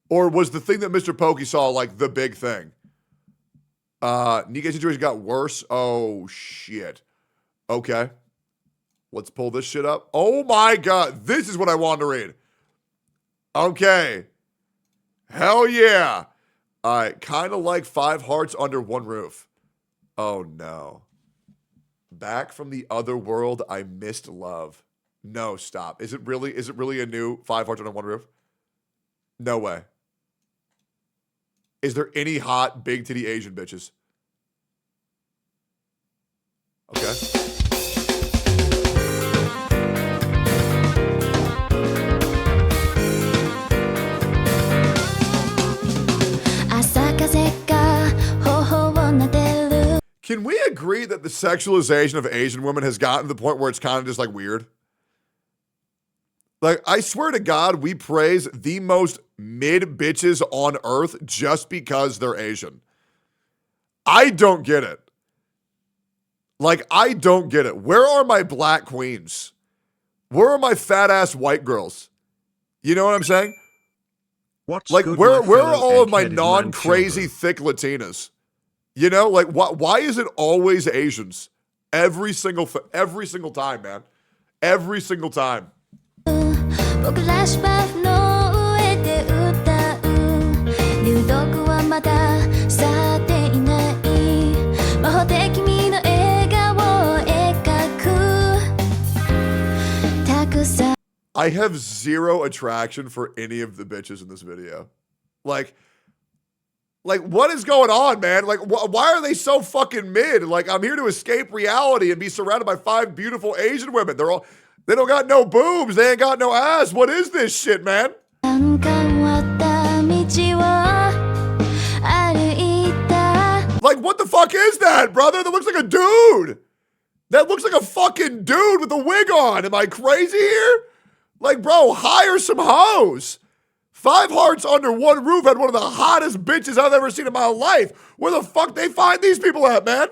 Or was the thing that Mr. Pokey saw like the big thing? Nikkei situation got worse. Oh shit. Okay. Let's pull this shit up. Oh my god. This is what I wanted to read. Okay. Hell yeah. All right. Kind of like 5 hearts under one roof. Oh no. Back from the other world, I missed love. No, stop. Is it really a new 5 hearts under one roof? No way. Is there any hot, big titty Asian bitches? Okay. Can we agree that the sexualization of Asian women has gotten to the point where it's kind of just like weird? Like, I swear to God, we praise the most mid bitches on earth just because they're Asian. I don't get it. Like, I don't get it. Where are my black queens? Where are my fat ass white girls? You know what I'm saying? What's like, good, where are all of my egg-headed non-crazy thick Latinas? You know, like why is it always Asians every single time, man? Every single time. I have zero attraction for any of the bitches in this video. Like what is going on, man? Like, why are they so fucking mid? Like, I'm here to escape reality and be surrounded by 5 beautiful Asian women. They don't got no boobs. They ain't got no ass. What is this shit, man? Like, what the fuck is that, brother? That looks like a dude. That looks like a fucking dude with a wig on. Am I crazy here? Like, bro, hire some hoes. 5 Hearts Under One Roof had one of the hottest bitches I've ever seen in my life. Where the fuck they find these people at, man?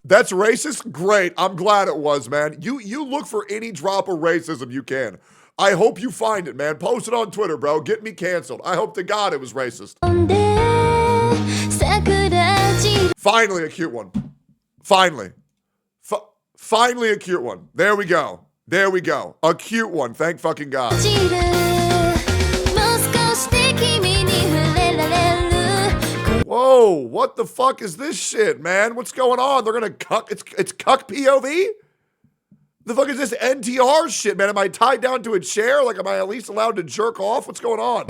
That's racist? Great. I'm glad it was, man. You look for any drop of racism you can. I hope you find it, man. Post it on Twitter, bro. Get me canceled. I hope to God it was racist. Finally a cute one. Finally. Finally a cute one. There we go. There we go. A cute one. Thank fucking God. Whoa, what the fuck is this shit, man? What's going on? They're gonna cuck. It's cuck POV? The fuck is this NTR shit, man? Am I tied down to a chair? Like, am I at least allowed to jerk off? What's going on?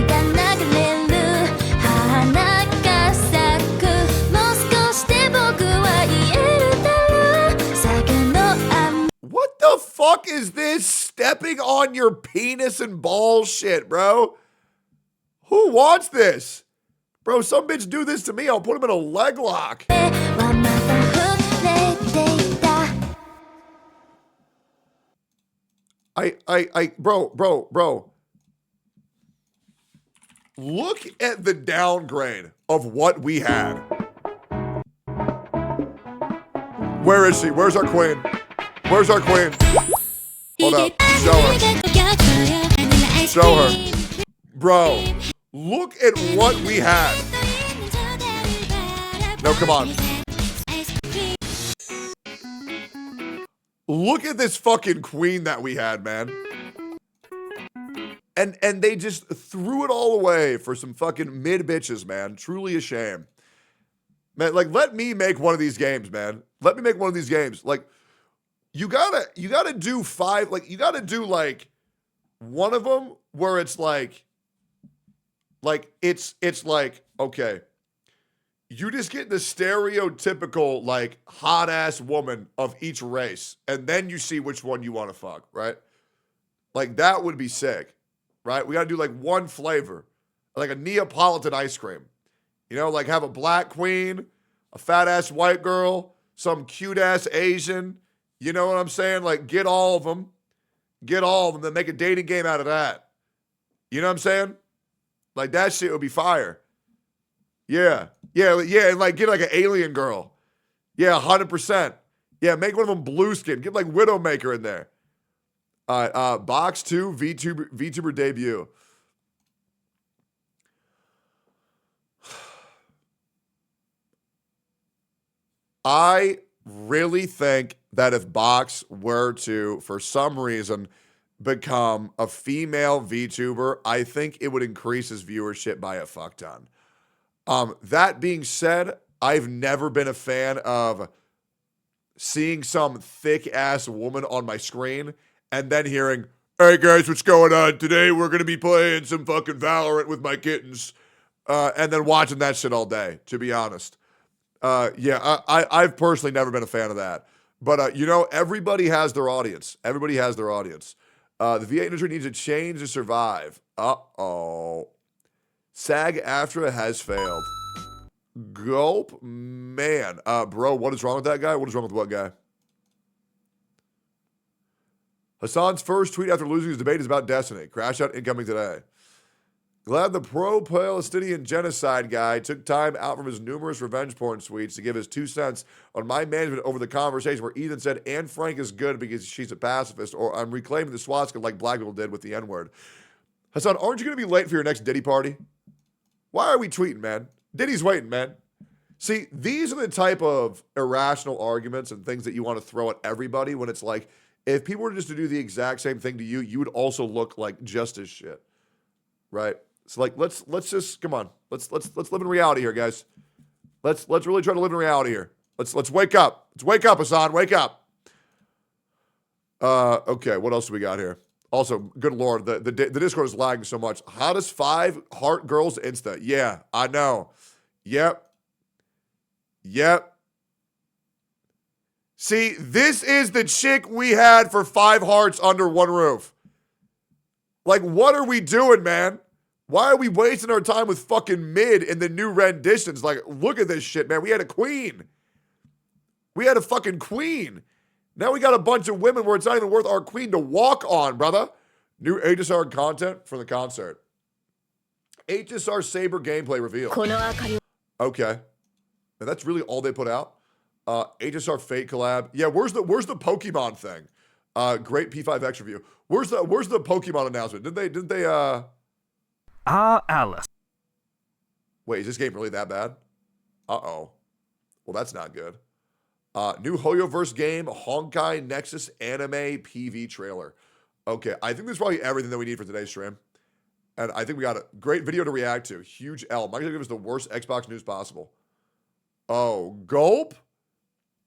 What the fuck is this stepping on your penis and balls shit, bro? Who wants this? Bro, some bitch do this to me, I'll put him in a leg lock. Bro. Look at the downgrade of what we had. Where is she? Where's our queen? Where's our queen? Hold up. Show her. Show her. Bro, look at what we had. No, come on. Look at this fucking queen that we had, man. And they just threw it all away for some fucking mid bitches, man. Truly a shame. Man, like, let me make one of these games, man. Let me make one of these games. Like, you gotta do 5, like, you gotta do, like, one of them where it's like, it's like, okay, you just get the stereotypical, like, hot-ass woman of each race, and then you see which one you want to fuck, right? Like, that would be sick, right? We got to do, like, one flavor, like a Neapolitan ice cream. You know, like, have a black queen, a fat-ass white girl, some cute-ass Asian. You know what I'm saying? Like, get all of them. Get all of them, then make a dating game out of that. You know what I'm saying? Like, that shit would be fire. Yeah, and like get like an alien girl. Yeah, 100%. Yeah, make one of them blue skin. Get like Widowmaker in there. All right, box 2 VTuber debut. I really think that if Box were to, for some reason, become a female VTuber, I think it would increase his viewership by a fuck ton. That being said, I've never been a fan of seeing some thick-ass woman on my screen and then hearing, hey guys, what's going on? Today we're going to be playing some fucking Valorant with my kittens. And then watching that shit all day, to be honest. I've personally never been a fan of that. But, you know, everybody has their audience. Everybody has their audience. The V8 industry needs a change to survive. Uh-oh. SAG-AFTRA has failed. Gulp? Man. Bro, what is wrong with that guy? What is wrong with what guy? Hassan's first tweet after losing his debate is about Destiny. Crash out incoming today. Glad the pro-Palestinian genocide guy took time out from his numerous revenge porn tweets to give his 2 cents on my management over the conversation where Ethan said Anne Frank is good because she's a pacifist, or I'm reclaiming the swastika like black people did with the N-word. Hassan, aren't you going to be late for your next Diddy party? Why are we tweeting, man? Diddy's waiting, man. See, these are the type of irrational arguments and things that you want to throw at everybody when it's like, if people were just to do the exact same thing to you, you would also look like just as shit. Right? So like let's just come on. Let's live in reality here, guys. Let's really try to live in reality here. Let's wake up. Let's wake up, Hassan. Wake up. Okay, what else do we got here? Also, good lord, the Discord is lagging so much. Hottest 5 heart girls Insta. Yeah, I know. Yep. See, this is the chick we had for 5 hearts under one roof. Like, what are we doing, man? Why are we wasting our time with fucking mid in the new renditions? Like, look at this shit, man. We had a queen. We had a fucking queen. Now we got a bunch of women where it's not even worth our queen to walk on, brother. New HSR content for the concert. HSR Saber gameplay reveal. Okay. And that's really all they put out. HSR Fate collab. Yeah, where's the Pokemon thing? Great P5X review. Where's the Pokemon announcement? Didn't they Alice. Wait, is this game really that bad? Uh-oh. Well, that's not good. New Hoyoverse game, Honkai Nexus anime PV trailer. Okay, I think that's probably everything that we need for today's stream. And I think we got a great video to react to. Huge L. Microsoft gave us the worst Xbox news possible. Oh, gulp?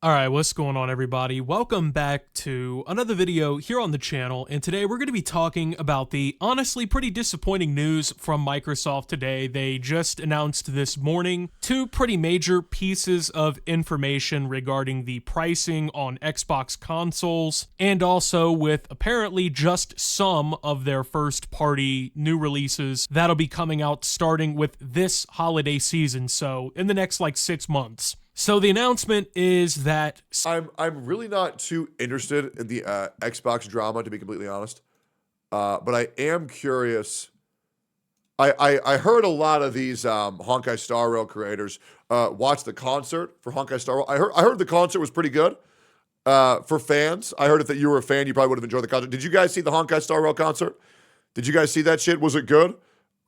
All right, what's going on, everybody? Welcome back to another video here on the channel, and today we're going to be talking about the honestly pretty disappointing news from Microsoft today. They just announced this morning 2 pretty major pieces of information regarding the pricing on Xbox consoles, and also with apparently just some of their first-party new releases that'll be coming out starting with this holiday season, so in the next like 6 months. So the announcement is that I'm really not too interested in the Xbox drama, to be completely honest. But I am curious. I heard a lot of these Honkai Star Rail creators watch the concert for Honkai Star Rail. I heard the concert was pretty good for fans. I heard if that you were a fan, you probably would have enjoyed the concert. Did you guys see the Honkai Star Rail concert? Did you guys see that shit? Was it good?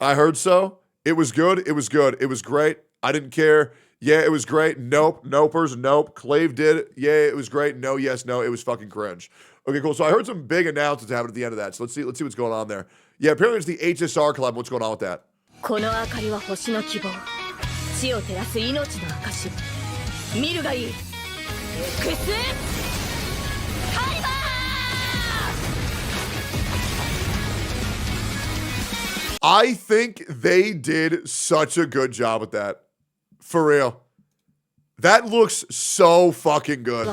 I heard so. It was good. It was good. It was great. I didn't care. Yeah, it was great. Nope. Nopers. Nope. Clave did it. Yeah, it was great. No, yes, no. It was fucking cringe. Okay, cool. So I heard some big announcements happen at the end of that. So let's see what's going on there. Yeah, apparently it's the HSR collab. What's going on with that? I think they did such a good job with that. For real. That looks so fucking good. I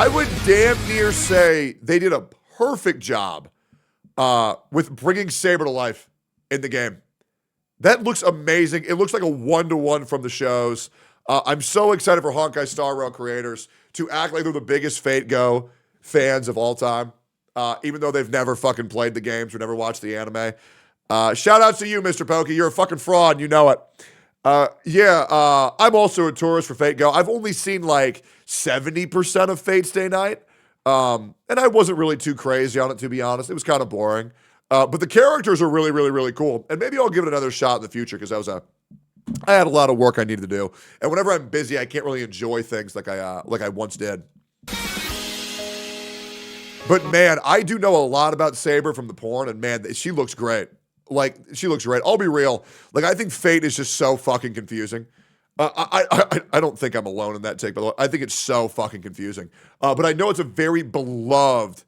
would damn near say they did a perfect job with bringing Saber to life in the game. That looks amazing. It looks like a 1-to-1 from the shows. I'm so excited for Honkai Star Rail creators to act like they're the biggest Fate Go fans of all time, even though they've never fucking played the games or never watched the anime. Shout out to you, Mr. Pokey. You're a fucking fraud, and you know it. I'm also a tourist for Fate Go. I've only seen like 70% of Fate Stay Night, and I wasn't really too crazy on it, to be honest. It was kind of boring. But the characters are really, really, really cool. And maybe I'll give it another shot in the future because I had a lot of work I needed to do. And whenever I'm busy, I can't really enjoy things like I once did. But man, I do know a lot about Saber from the porn, and man, she looks great. Like, she looks great. I'll be real. Like, I think Fate is just so fucking confusing. I don't think I'm alone in that take, by the way. I think it's so fucking confusing. But I know it's a very beloved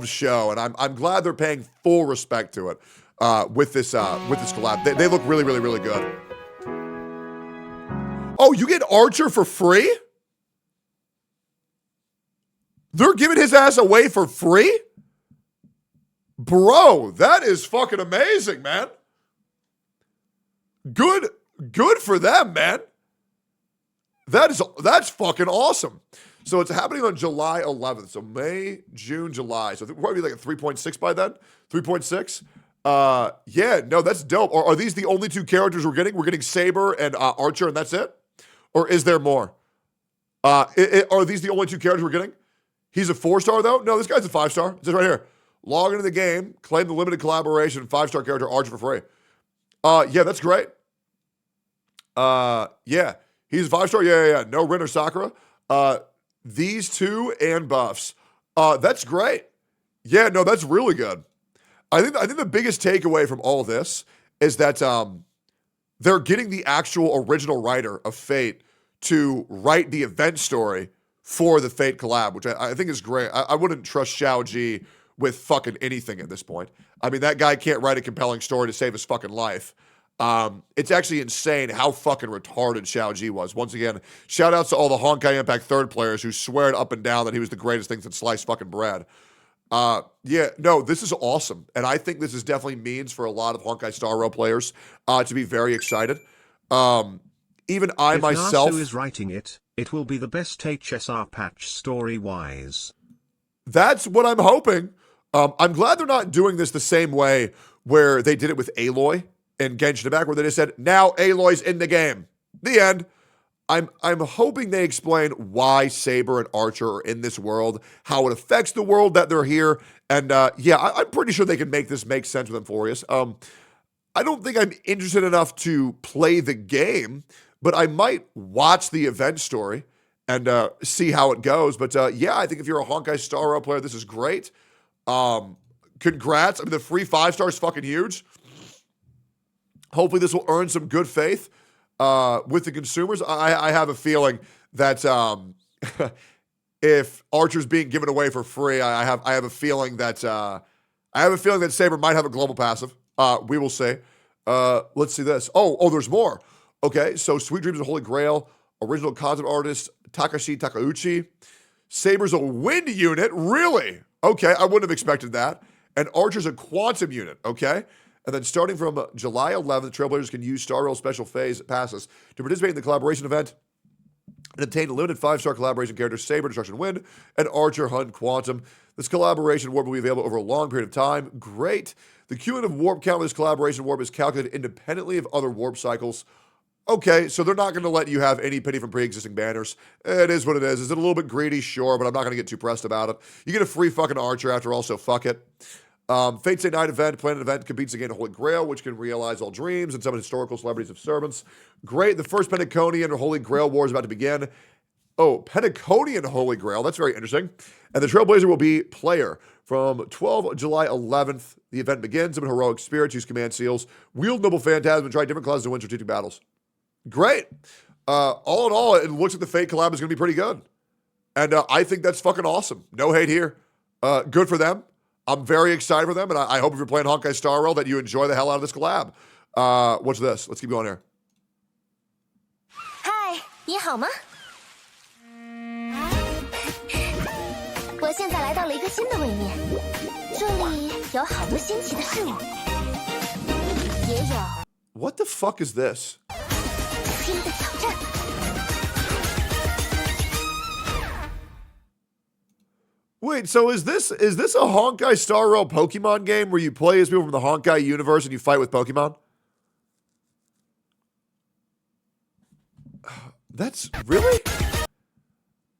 show, and I'm glad they're paying full respect to it with this collab. They look really, really, really good. Oh, you get Archer for free? They're giving his ass away for free? Bro, that is fucking amazing, man. Good for them, man. That's fucking awesome. So it's happening on July 11th. So May, June, July. So probably like a 3.6 by then. 3.6. Yeah, no, that's dope. Are these the only 2 characters we're getting? We're getting Saber and Archer, and that's it? Or is there more? Are these the only 2 characters we're getting? He's a 4-star, though? No, this guy's a 5-star. It's just right here. Log into the game, claim the limited collaboration, 5-star character Archer for free. Yeah, that's great. Yeah, he's a 5-star. Yeah. No Rin or Sakura. These two and buffs. That's great. Yeah, no, that's really good. I think the biggest takeaway from all of this is that they're getting the actual original writer of Fate to write the event story for the Fate collab, which I think is great. I wouldn't trust Xiao Ji with fucking anything at this point. I mean, that guy can't write a compelling story to save his fucking life. It's actually insane how fucking retarded Xiao Ji was. Once again, shout outs to all the Honkai Impact third players who swear up and down that he was the greatest thing since sliced fucking bread. Yeah, no, this is awesome. And I think this is definitely means for a lot of Honkai Star Rail players to be very excited. Even I if myself... Nasu is writing it, it will be the best HSR patch story-wise. That's what I'm hoping. I'm glad they're not doing this the same way where they did it with Aloy and Genshin Impact, where they just said, now Aloy's in the game. The end. I'm hoping they explain why Saber and Archer are in this world, how it affects the world that they're here, and yeah, I'm pretty sure they can make this make sense with Amphorius. I don't think I'm interested enough to play the game, but I might watch the event story and see how it goes. But yeah, I think if you're a Honkai Star Rail player, this is great. Congrats. I mean, the free 5-star is fucking huge. Hopefully this will earn some good faith with the consumers. I have a feeling that if Archer's being given away for free, I have a feeling that Saber might have a global passive. We will see. Let's see this. Oh, there's more. Okay, so Sweet Dreams of Holy Grail, original concept artist Takashi Takeuchi. Saber's a wind unit, really? Okay, I wouldn't have expected that. And Archer's a quantum unit, okay? And then starting from July 11th, Trailblazers can use Star Rail special phase passes to participate in the collaboration event and obtain a limited 5-star collaboration character, Saber, Destruction Wind, and Archer, Hunt, Quantum. This collaboration warp will be available over a long period of time. Great. The cumulative warp count of this collaboration warp is calculated independently of other warp cycles. Okay, so they're not going to let you have any pity from pre-existing banners. It is what it is. Is it a little bit greedy? Sure, but I'm not going to get too pressed about it. You get a free fucking Archer after all, so fuck it. Fate's Day Night event, Planet event competes against Holy Grail, which can realize all dreams and summon historical celebrities of servants. Great. The first Pentaconian or Holy Grail War is about to begin. Oh, Pentaconian Holy Grail. That's very interesting. And the Trailblazer will be player. From July 11th, the event begins. Summon heroic spirits, use command seals, wield noble phantasm, and try different classes to win strategic battles. Great. All in all, it looks like the Fate collab is going to be pretty good. And I think that's fucking awesome. No hate here. Good for them. I'm very excited for them, and I hope if you're playing Honkai Star Rail that you enjoy the hell out of this collab. What's this? Let's keep going here. Hi, 你好吗？我现在来到了一个新的位面，这里有好多新奇的事物，也有 What the fuck is this? 新的挑战。 Wait, so is this a Honkai Star Rail Pokemon game where you play as people from the Honkai universe and you fight with Pokemon? That's really?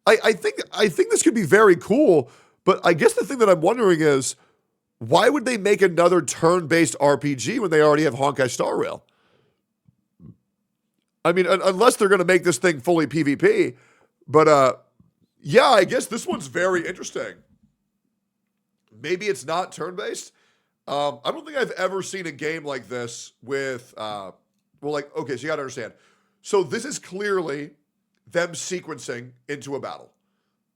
I think this could be very cool, but I guess the thing that I'm wondering is why would they make another turn-based RPG when they already have Honkai Star Rail? I mean, unless they're going to make this thing fully PvP, but yeah, I guess this one's very interesting. Maybe it's not turn-based. I don't think I've ever seen a game like this with, well, like, okay, so you got to understand. So this is clearly them sequencing into a battle,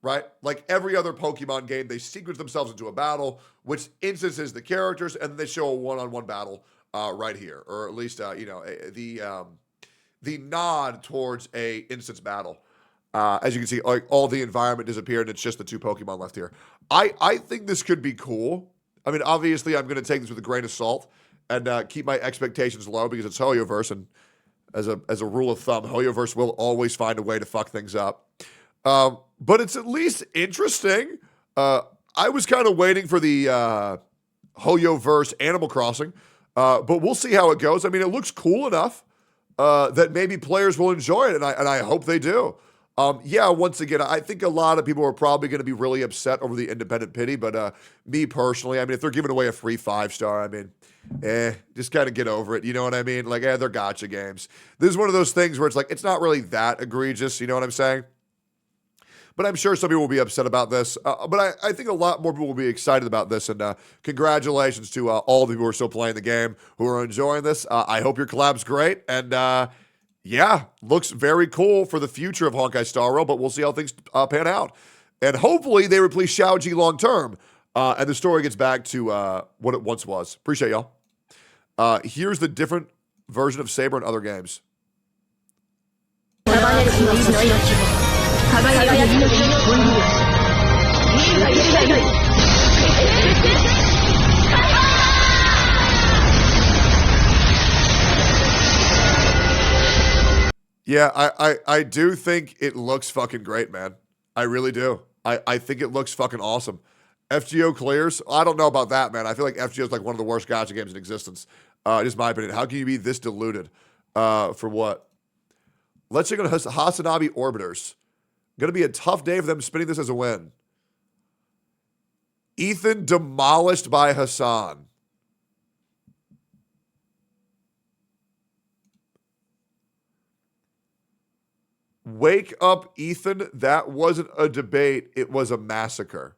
right? Like every other Pokemon game, they sequence themselves into a battle, which instances the characters, and they show a one-on-one battle right here, or at least, you know, the nod towards a instance battle. As you can see, like all the environment disappeared, and it's just the two Pokemon left here. I think this could be cool. I mean, obviously, I'm going to take this with a grain of salt and keep my expectations low because it's Hoyoverse, and as a rule of thumb, Hoyoverse will always find a way to fuck things up. But it's at least interesting. I was kind of waiting for the Hoyoverse Animal Crossing, but we'll see how it goes. I mean, it looks cool enough that maybe players will enjoy it, and I hope they do. Yeah, once again, I think a lot of people are probably going to be really upset over the independent pity, but me personally, I mean, if they're giving away a free 5-star, I mean, just kind of get over it. You know what I mean? Like, they're gotcha games. This is one of those things where it's like, it's not really that egregious. You know what I'm saying? But I'm sure some people will be upset about this. But I think a lot more people will be excited about this. And congratulations to all the people who are still playing the game, who are enjoying this. I hope your collab's great. And yeah, looks very cool for the future of Honkai Star Rail, but we'll see how things pan out. And hopefully they replace Xiaoji long term. And the story gets back to what it once was. Appreciate y'all. Here's the different version of Saber in other games. Yeah, I do think it looks fucking great, man. I really do. I think it looks fucking awesome. FGO clears? I don't know about that, man. I feel like FGO is like one of the worst gacha games in existence. Just my opinion. How can you be this diluted? For what? Let's check on Hasanabi Orbiters. Gonna be a tough day for them spinning this as a win. Ethan demolished by Hassan. Wake up, Ethan. That wasn't a debate. It was a massacre.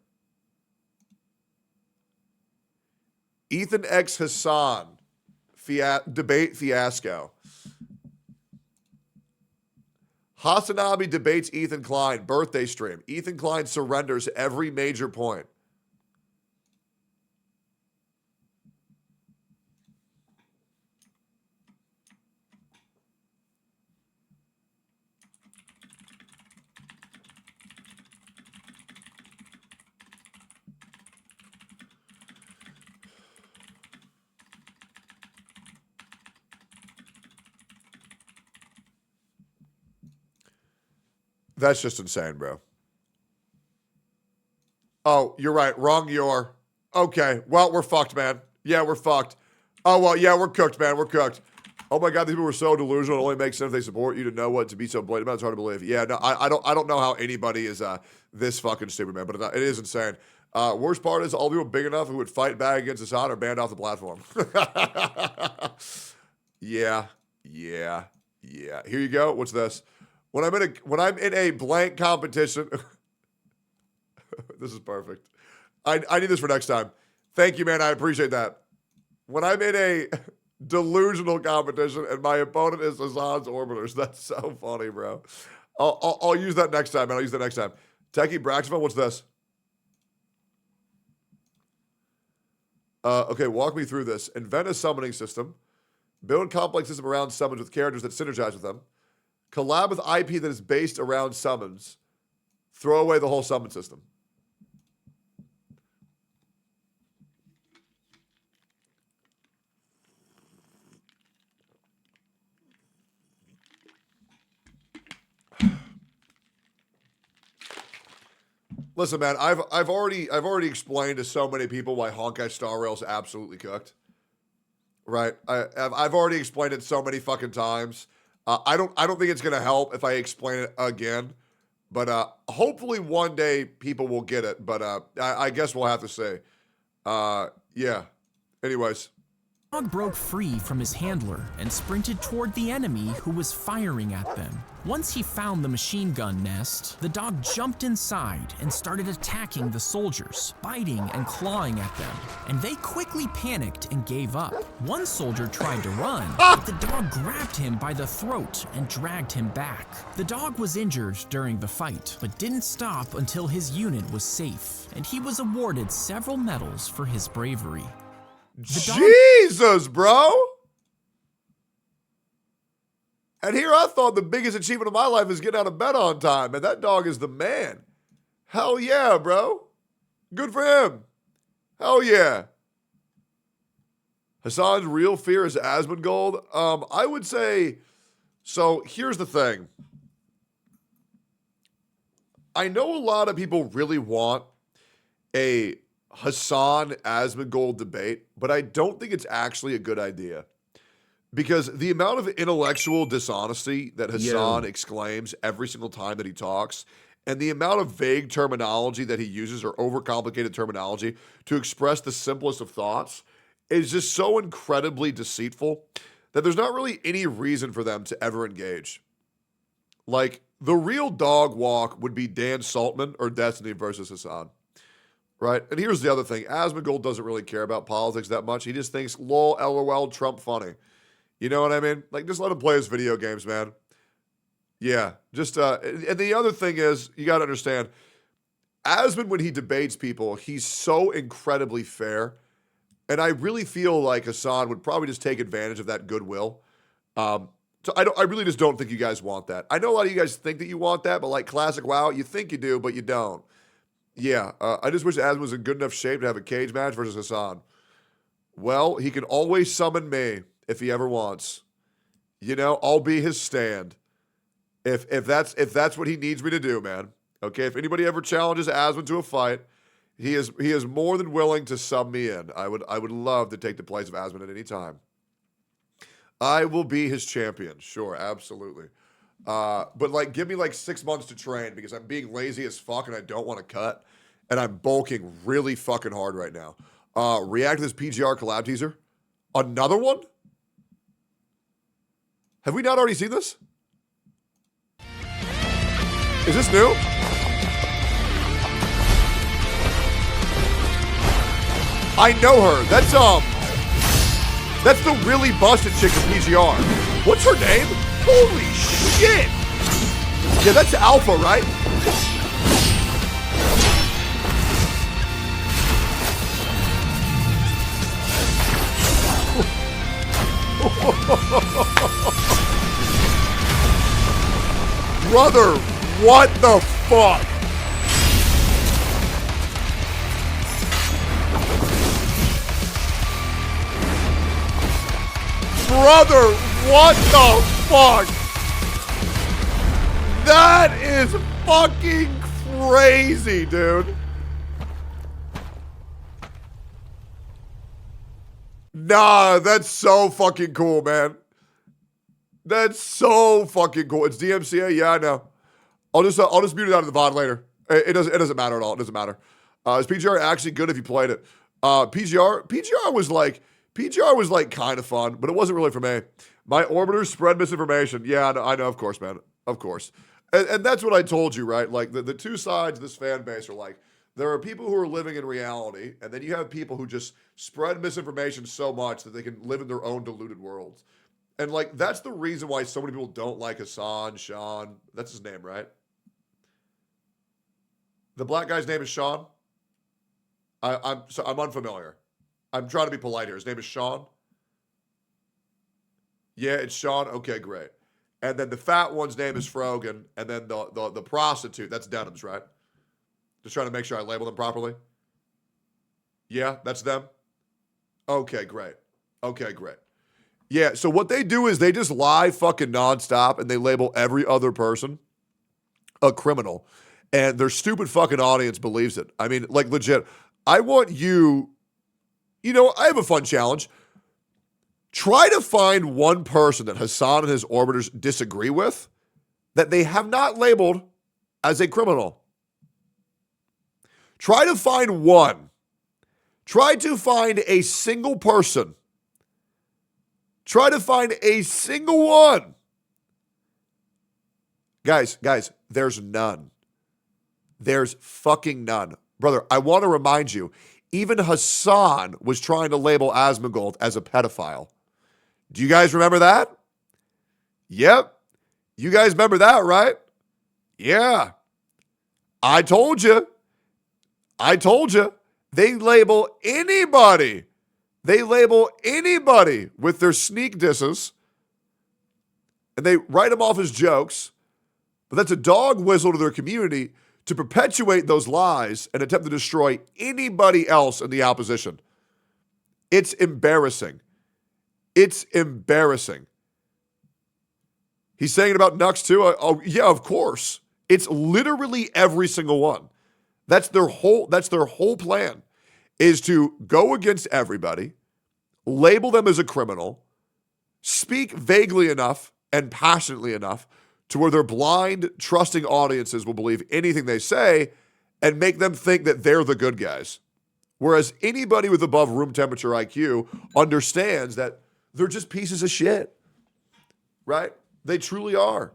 Ethan X Hassan. Debate fiasco. Hasanabi debates Ethan Klein. Birthday stream. Ethan Klein surrenders every major point. That's just insane, bro. Oh, you're right. Wrong your. Okay. Well, we're fucked, man. Yeah, we're fucked. Oh, well, yeah, we're cooked, man. We're cooked. Oh my God, these people were so delusional. It only makes sense if they support you to know what to be so blatant about. It's hard to believe. Yeah, no, I don't know how anybody is this fucking stupid, man. But it is insane. Worst part is all people big enough who would fight back against Assad are banned off the platform. Yeah. Here you go. What's this? When I'm in a blank competition, this is perfect. I need this for next time. Thank you, man. I appreciate that. When I'm in a delusional competition and my opponent is Hassan's Orbiters, that's so funny, bro. I'll use that next time, man. I'll use that next time. Techie Braxville, what's this? Okay, walk me through this. Invent a summoning system. Build a complex system around summons with characters that synergize with them. Collab with IP that is based around summons. Throw away the whole summon system. Listen, man, I've already explained to so many people why Honkai Star Rail is absolutely cooked. Right? I've already explained it so many fucking times. I don't think it's gonna help if I explain it again, but hopefully one day people will get it. But I guess we'll have to see. Yeah. Anyways. The dog broke free from his handler and sprinted toward the enemy who was firing at them. Once he found the machine gun nest, the dog jumped inside and started attacking the soldiers, biting and clawing at them, and they quickly panicked and gave up. One soldier tried to run, but the dog grabbed him by the throat and dragged him back. The dog was injured during the fight, but didn't stop until his unit was safe, and he was awarded several medals for his bravery. Jesus, bro. And here I thought the biggest achievement of my life is getting out of bed on time, and that dog is the man. Hell yeah, bro. Good for him. Hell yeah. Hassan's real fear is Asmongold. I would say, so here's the thing. I know a lot of people really want a Hassan Asmongold debate, but I don't think it's actually a good idea. Because the amount of intellectual dishonesty that Hassan exclaims every single time that he talks, and the amount of vague terminology that he uses or overcomplicated terminology to express the simplest of thoughts is just so incredibly deceitful that there's not really any reason for them to ever engage. Like, the real dog walk would be Dan Saltman or Destiny versus Hassan. Right? And here's the other thing. Asmongold doesn't really care about politics that much. He just thinks, lol, LOL, Trump funny. You know what I mean? Like, just let him play his video games, man. Yeah. Just, and the other thing is, you got to understand, Asmon, when he debates people, he's so incredibly fair. And I really feel like Hassan would probably just take advantage of that goodwill. So I really just don't think you guys want that. I know a lot of you guys think that you want that, but like Classic WoW, you think you do, but you don't. Yeah, I just wish Asmon was in good enough shape to have a cage match versus Hassan. Well, he can always summon me if he ever wants. You know, I'll be his stand. If that's what he needs me to do, man. Okay, if anybody ever challenges Asmon to a fight, he is more than willing to sub me in. I would love to take the place of Asmon at any time. I will be his champion. Sure, absolutely. But like, give me like 6 months to train because I'm being lazy as fuck and I don't want to cut. And I'm bulking really fucking hard right now. React to this PGR collab teaser. Another one? Have we not already seen this? Is this new? I know her. That's the really busted chick from PGR. What's her name? Holy shit! Yeah, that's Alpha, right? Brother, what the fuck? Brother, what the fuck? That is fucking crazy, dude. Nah, that's so fucking cool, man. That's so fucking cool. It's DMCA, yeah, I know. I'll just mute it out of the VOD later. It doesn't matter at all. It doesn't matter. Is PGR actually good if you played it? PGR was like kind of fun, but it wasn't really for me. My orbiters spread misinformation. Yeah, I know, of course, man. Of course. And that's what I told you, right? Like, the two sides of this fan base are like, there are people who are living in reality, and then you have people who just spread misinformation so much that they can live in their own deluded worlds. And, like, that's the reason why so many people don't like Hassan, Sean. That's his name, right? The black guy's name is Sean? I'm unfamiliar. I'm trying to be polite here. His name is Sean? Yeah, it's Sean? Okay, great. And then the fat one's name is Frogan, and then the prostitute, that's Denims, right? Just trying to make sure I label them properly. Yeah, that's them? Okay, great. Okay, great. Yeah, so what they do is they just lie fucking nonstop, and they label every other person a criminal. And their stupid fucking audience believes it. I mean, like, legit. I want you... You know, I have a fun challenge. Try to find one person that Hassan and his orbiters disagree with that they have not labeled as a criminal. Try to find one. Try to find a single person. Try to find a single one. Guys, there's none. There's fucking none. Brother, I want to remind you, even Hassan was trying to label Asmongold as a pedophile. Do you guys remember that? Yep. You guys remember that, right? Yeah. I told you. They label anybody. They label anybody with their sneak disses, and they write them off as jokes, but that's a dog whistle to their community to perpetuate those lies and attempt to destroy anybody else in the opposition. It's embarrassing. It's embarrassing. He's saying it about Nux too? Oh, yeah, of course. It's literally every single one. That's their whole plan, is to go against everybody, label them as a criminal, speak vaguely enough and passionately enough to where their blind, trusting audiences will believe anything they say and make them think that they're the good guys. Whereas anybody with above room temperature IQ understands that they're just pieces of shit, right? They truly are.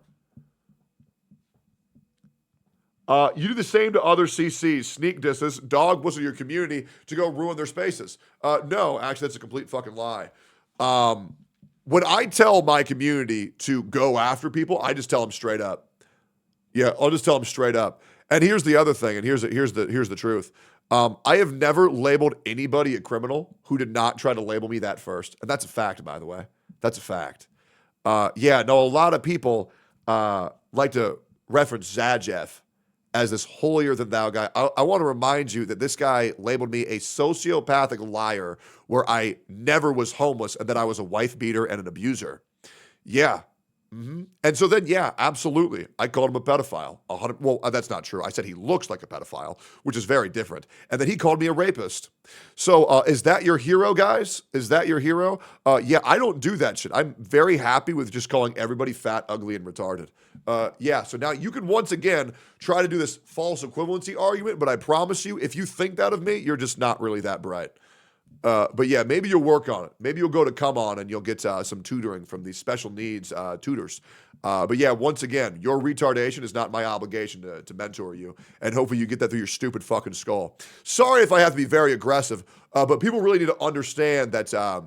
You do the same to other CCs, sneak disses, dog whistle your community to go ruin their spaces. No, actually, that's a complete fucking lie. When I tell my community to go after people, I just tell them straight up. Yeah, I'll just tell them straight up. And here's the other thing, and here's the truth. I have never labeled anybody a criminal who did not try to label me that first. And that's a fact, by the way. That's a fact. Yeah, no, a lot of people like to reference Zajev as this holier-than-thou guy. I want to remind you that this guy labeled me a sociopathic liar where I never was homeless and that I was a wife beater and an abuser. Yeah. Mm-hmm. And so then, yeah, absolutely. I called him a pedophile. Well, that's not true. I said he looks like a pedophile, which is very different. And then he called me a rapist. So is that your hero, guys? Is that your hero? Yeah, I don't do that shit. I'm very happy with just calling everybody fat, ugly, and retarded. Yeah, so now you can once again try to do this false equivalency argument, but I promise you, if you think that of me, you're just not really that bright. But yeah, maybe you'll work on it. Maybe you'll go to Come On and you'll get some tutoring from these special needs tutors. But yeah, once again, your retardation is not my obligation to mentor you. And hopefully you get that through your stupid fucking skull. Sorry if I have to be very aggressive, but people really need to understand that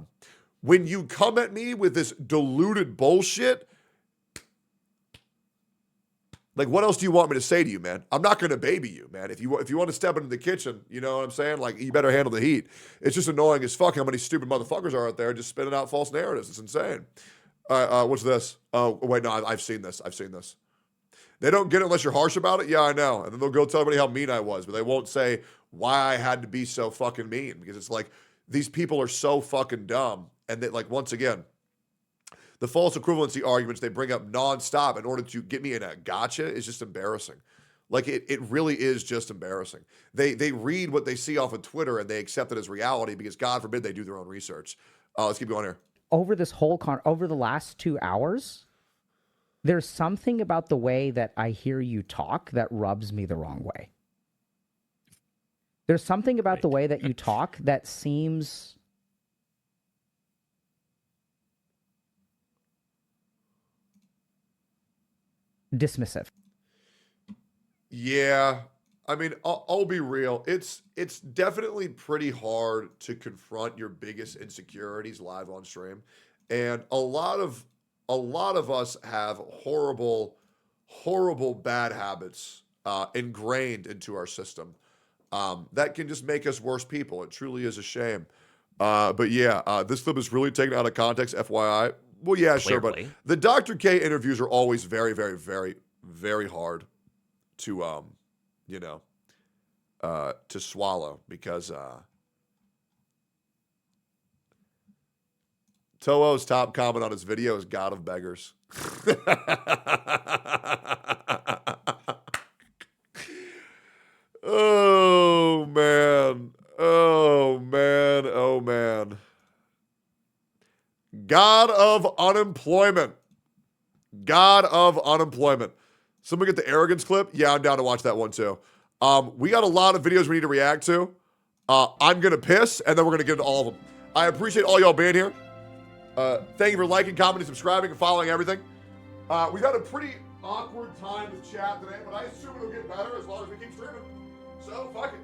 when you come at me with this diluted bullshit, like, what else do you want me to say to you, man? I'm not going to baby you, man. If you want to step into the kitchen, you know what I'm saying? Like, you better handle the heat. It's just annoying as fuck how many stupid motherfuckers are out there just spinning out false narratives. It's insane. What's this? Oh, wait, no, I've seen this. I've seen this. They don't get it unless you're harsh about it? Yeah, I know. And then they'll go tell everybody how mean I was, but they won't say why I had to be so fucking mean. Because it's like, these people are so fucking dumb. And that, like, once again, the false equivalency arguments they bring up nonstop in order to get me in a gotcha is just embarrassing. Like, it really is just embarrassing. They read what they see off of Twitter and they accept it as reality because, God forbid, they do their own research. Let's keep going here. Over this whole over the last 2 hours, there's something about the way that I hear you talk that rubs me the wrong way. There's something about the way that you talk that seems dismissive. Yeah, I mean, I'll be real. It's definitely pretty hard to confront your biggest insecurities live on stream, and a lot of us have horrible bad habits ingrained into our system that can just make us worse people. It truly is a shame. But yeah, this clip is really taken out of context, FYI. Well, yeah, sure, but the Dr. K interviews are always very, very, very, very hard to, to swallow because Toho's top comment on his video is God of Beggars. Oh, man. Oh, man. Oh, man. God of unemployment. God of unemployment. Someone get the arrogance clip? Yeah, I'm down to watch that one too. We got a lot of videos we need to react to. I'm going to piss, and then we're going to get into all of them. I appreciate all y'all being here. Thank you for liking, commenting, subscribing, and following everything. We got a pretty awkward time with chat today, but I assume it'll get better as long as we keep streaming. So, fuck it.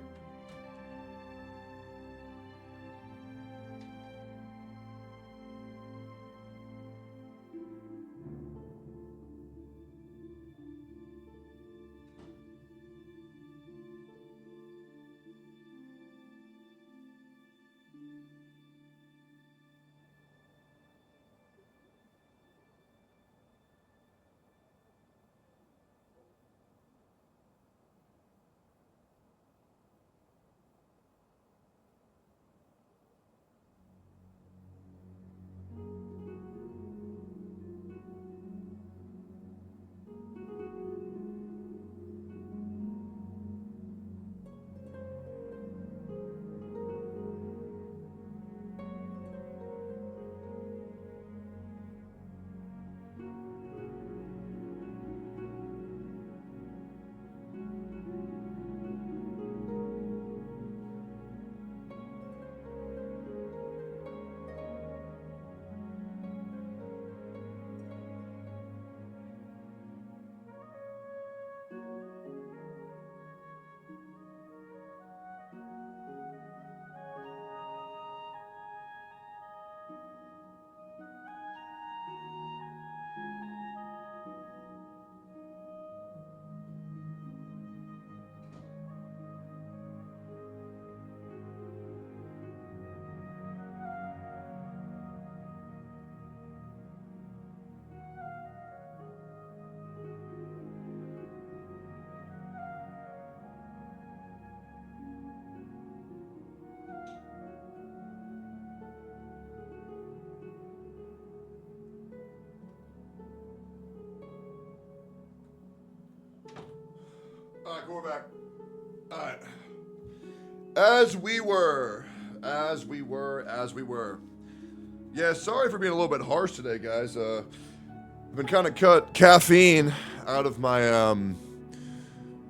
cool, we're back. All right. As we were. Yeah, sorry for being a little bit harsh today, guys. I've been kind of cut caffeine out of my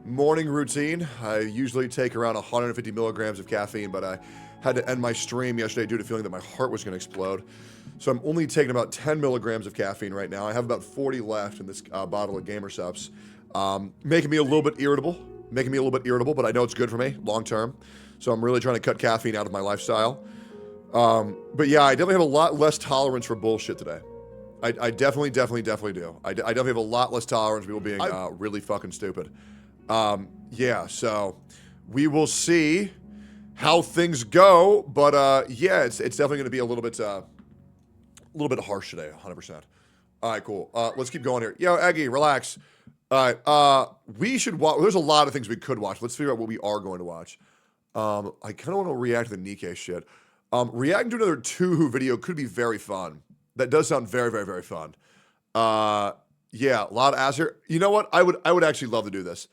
morning routine. I usually take around 150 milligrams of caffeine, but I had to end my stream yesterday due to feeling that my heart was going to explode. So I'm only taking about 10 milligrams of caffeine right now. I have about 40 left in this bottle of Gamer Subs. Making me a little bit irritable, but I know it's good for me long term. So I'm really trying to cut caffeine out of my lifestyle. But yeah, I definitely have a lot less tolerance for bullshit today. I definitely do. I definitely have a lot less tolerance for people being really fucking stupid. Yeah, so we will see how things go. But yeah, it's definitely going to be a little bit harsh today, 100%. All right, cool. Let's keep going here. Yo, Eggy, relax. All right, we should watch. There's a lot of things we could watch. Let's figure out what we are going to watch. I kind of want to react to the Nikkei shit. Reacting to another Tuhu video could be very fun. That does sound very, very, very fun. Yeah, a lot of ass here. You know what? I would actually love to do this.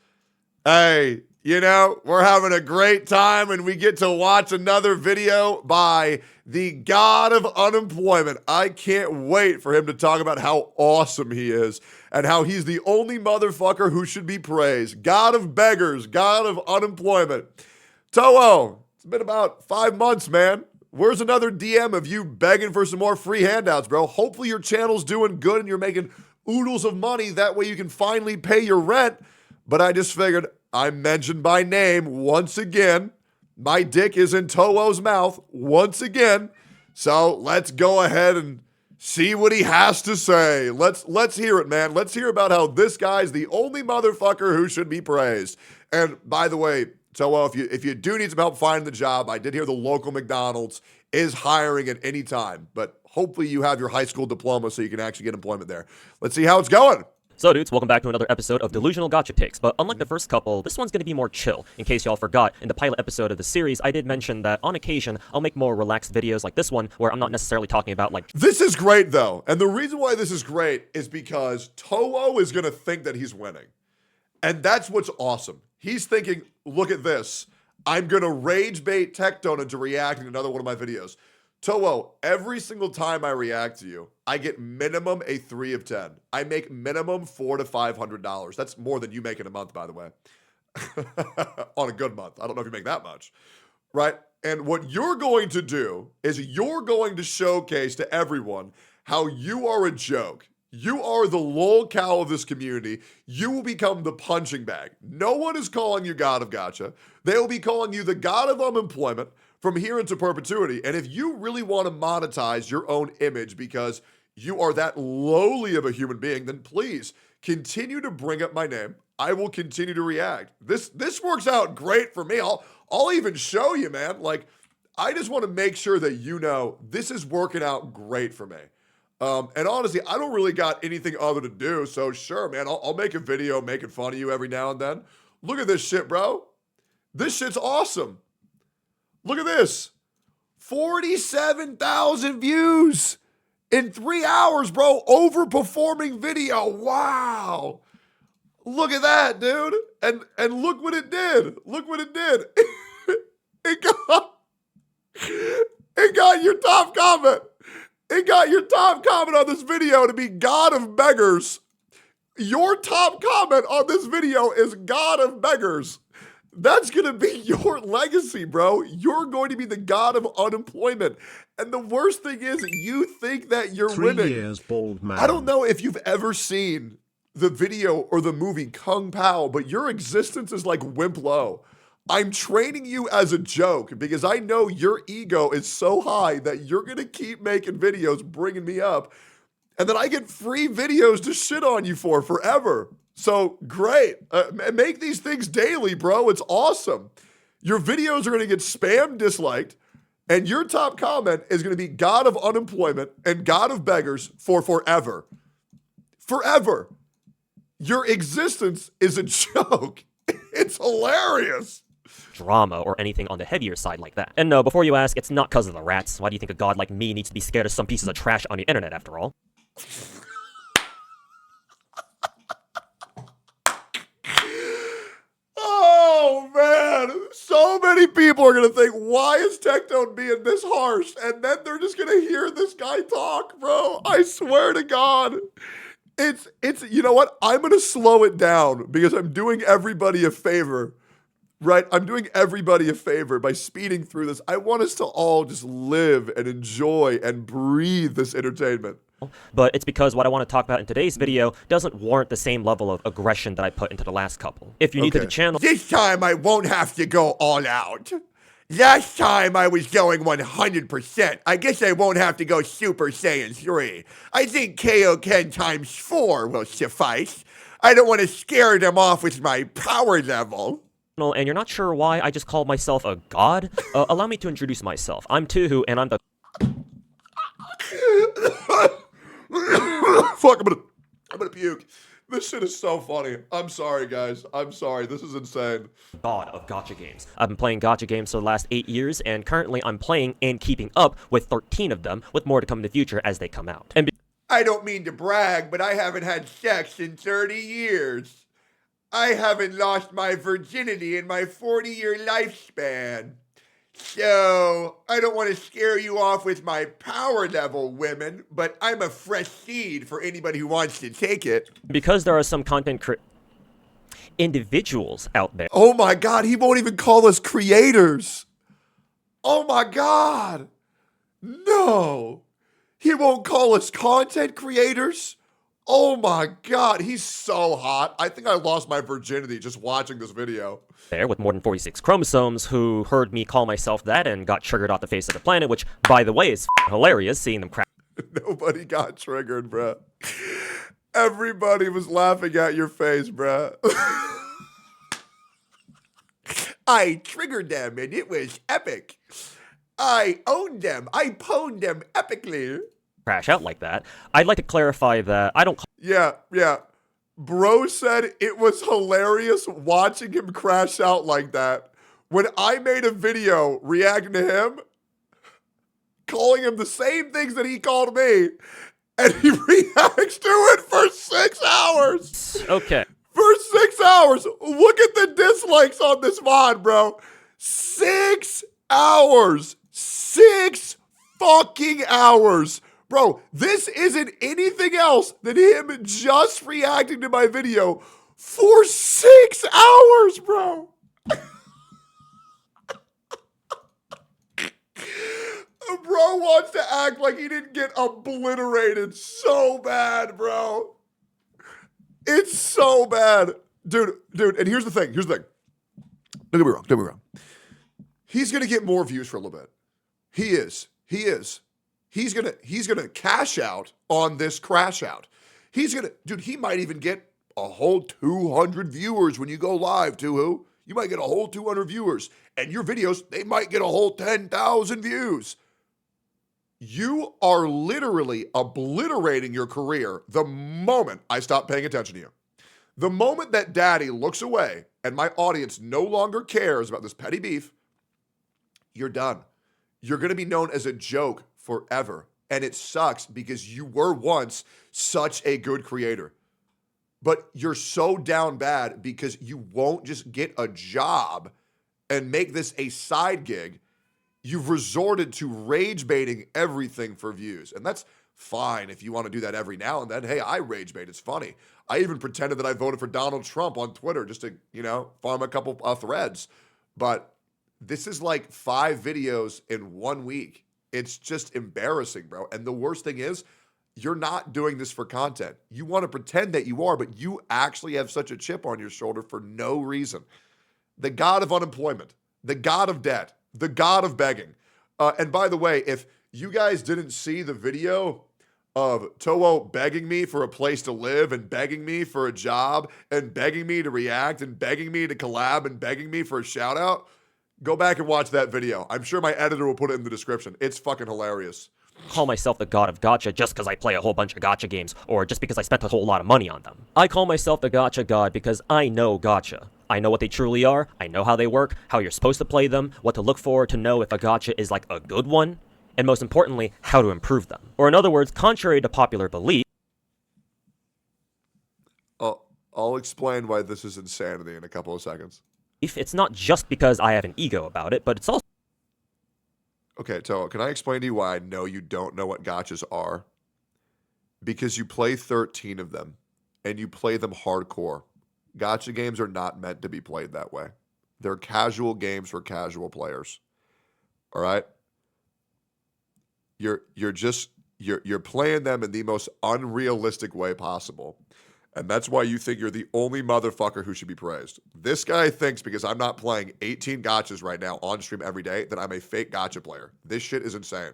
Hey, you know, we're having a great time and we get to watch another video by the God of Unemployment. I can't wait for him to talk about how awesome he is and how he's the only motherfucker who should be praised. God of beggars, God of unemployment. Toho, it's been about 5 months, man. Where's another DM of you begging for some more free handouts, bro? Hopefully your channel's doing good and you're making oodles of money. That way you can finally pay your rent. But I just figured I'm mentioned by name once again. My dick is in Towo's mouth once again. So let's go ahead and see what he has to say. Let's hear it, man. Let's hear about how this guy's the only motherfucker who should be praised. And by the way, Toho, if you do need some help finding the job, I did hear the local McDonald's is hiring at any time. But hopefully you have your high school diploma so you can actually get employment there. Let's see how it's going. So dudes, welcome back to another episode of Delusional Gotcha Takes, but unlike the first couple, this one's going to be more chill. In case y'all forgot, in the pilot episode of the series, I did mention that on occasion, I'll make more relaxed videos like this one, where I'm not necessarily talking about like... This is great though, and the reason why this is great is because Toho is going to think that he's winning. And that's what's awesome. He's thinking, look at this, I'm going to rage bait Tectone into reacting to another one of my videos. Toho, every single time I react to you, I get minimum a 3 of 10. I make minimum $400 to $500. That's more than you make in a month, by the way. On a good month. I don't know if you make that much. Right? And what you're going to do is you're going to showcase to everyone how you are a joke. You are the lol cow of this community. You will become the punching bag. No one is calling you God of Gotcha. They will be calling you the God of Unemployment from here into perpetuity. And if you really want to monetize your own image because you are that lowly of a human being, then please continue to bring up my name. I will continue to react. This works out great for me. I'll even show you, man. Like, I just want to make sure that you know this is working out great for me. And honestly, I don't really got anything other to do. So sure, man, I'll make a video making fun of you every now and then. Look at this shit, bro. This shit's awesome. Look at this. 47,000 views in 3 hours, bro. Overperforming video. Wow. Look at that, dude. And look what it did. Look what it did. It got your top comment. It got your top comment on this video to be God of Beggars. Your top comment on this video is God of Beggars. That's going to be your legacy, bro. You're going to be the God of unemployment. And the worst thing is you think that you're 3 winning. years, bald man. I don't know if you've ever seen the video or the movie Kung Pao, but your existence is like Wimp Low. I'm training you as a joke because I know your ego is so high that you're going to keep making videos bringing me up. And then I get free videos to shit on you for forever. So great. Make these things daily, bro. It's awesome. Your videos are going to get spam disliked. And your top comment is going to be God of Unemployment and God of Beggars for forever. Forever. Your existence is a joke. It's hilarious. Drama or anything on the heavier side like that. And no, before you ask, it's not because of the rats. Why do you think a god like me needs to be scared of some pieces of trash on the internet after all? man, so many people are gonna think, why is Tectone being this harsh? And then they're just gonna hear this guy talk, bro. I swear to God. It's you know what? I'm gonna slow it down because I'm doing everybody a favor. Right? I'm doing everybody a favor by speeding through this. I want us to all just live and enjoy and breathe this entertainment. But it's because what I want to talk about in today's video doesn't warrant the same level of aggression that I put into the last couple. If you're new to the channel... This time I won't have to go all out. Last time I was going 100%. I guess I won't have to go Super Saiyan 3. I think Kaioken times 4 will suffice. I don't want to scare them off with my power level. And you're not sure why I just called myself a god? Allow me to introduce myself. I'm Tuhu, and I'm the... Fuck, I'm gonna puke. This shit is so funny. I'm sorry, guys. I'm sorry. This is insane. God of gacha games. I've been playing gacha games for the last 8 years, and currently I'm playing and keeping up with 13 of them, with more to come in the future as they come out. And I don't mean to brag, but I haven't had sex in 30 years. I haven't lost my virginity in my 40-year lifespan. So, I don't want to scare you off with my power level, women, but I'm a fresh seed for anybody who wants to take it. Because there are some content individuals out there. Oh my God, he won't even call us creators. Oh my God. No. He won't call us content creators. Oh my God, he's so hot. I think I lost my virginity just watching this video. There with more than 46 chromosomes who heard me call myself that and got triggered off the face of the planet, which, by the way, is hilarious seeing them crack. Nobody got triggered, bruh. Everybody was laughing at your face, bruh. I triggered them and it was epic. I owned them. I pwned them epically. Crash out like that. I'd like to clarify that I don't... Yeah. Bro said it was hilarious watching him crash out like that. When I made a video reacting to him, calling him the same things that he called me, and he reacts to it for 6 hours. Okay. For 6 hours. Look at the dislikes on this VOD, bro. 6 hours. 6 fucking hours. Bro, this isn't anything else than him just reacting to my video for 6 hours, bro. Bro wants to act like he didn't get obliterated so bad, bro. It's so bad. Dude, and here's the thing. Don't get me wrong. He's going to get more views for a little bit. He is. He's gonna cash out on this crash out. Dude, he might even get a whole 200 viewers when you go live, Tuhu. You might get a whole 200 viewers. And your videos, they might get a whole 10,000 views. You are literally obliterating your career the moment I stop paying attention to you. The moment that daddy looks away and my audience no longer cares about this petty beef, you're done. You're gonna be known as a joke forever. And it sucks because you were once such a good creator. But you're so down bad because you won't just get a job and make this a side gig. You've resorted to rage baiting everything for views. And that's fine if you want to do that every now and then. Hey, I rage bait. It's funny. I even pretended that I voted for Donald Trump on Twitter just to, farm a couple threads. But this is like 5 videos in 1 week. It's just embarrassing, bro. And the worst thing is, you're not doing this for content. You want to pretend that you are, but you actually have such a chip on your shoulder for no reason. The god of unemployment, the god of debt, the god of begging. And by the way, if you guys didn't see the video of Toho begging me for a place to live and begging me for a job and begging me to react and begging me to collab and begging me for a shout out, go back and watch that video. I'm sure my editor will put it in the description. It's fucking hilarious. Call myself the god of gacha just because I play a whole bunch of gacha games, or just because I spent a whole lot of money on them. I call myself the gacha god because I know gacha. I know what they truly are, I know how they work, how you're supposed to play them, what to look for to know if a gacha is like a good one, and most importantly, how to improve them. Or in other words, contrary to popular belief... I'll explain why this is insanity in a couple of seconds. It's not just because I have an ego about it, but it's also... Okay, Toa, can I explain to you why I know you don't know what gachas are? Because you play 13 of them, and you play them hardcore. Gacha games are not meant to be played that way. They're casual games for casual players. All right? You're playing them in the most unrealistic way possible. And that's why you think you're the only motherfucker who should be praised. This guy thinks because I'm not playing 18 gachas right now on stream every day that I'm a fake gacha player. This shit is insane.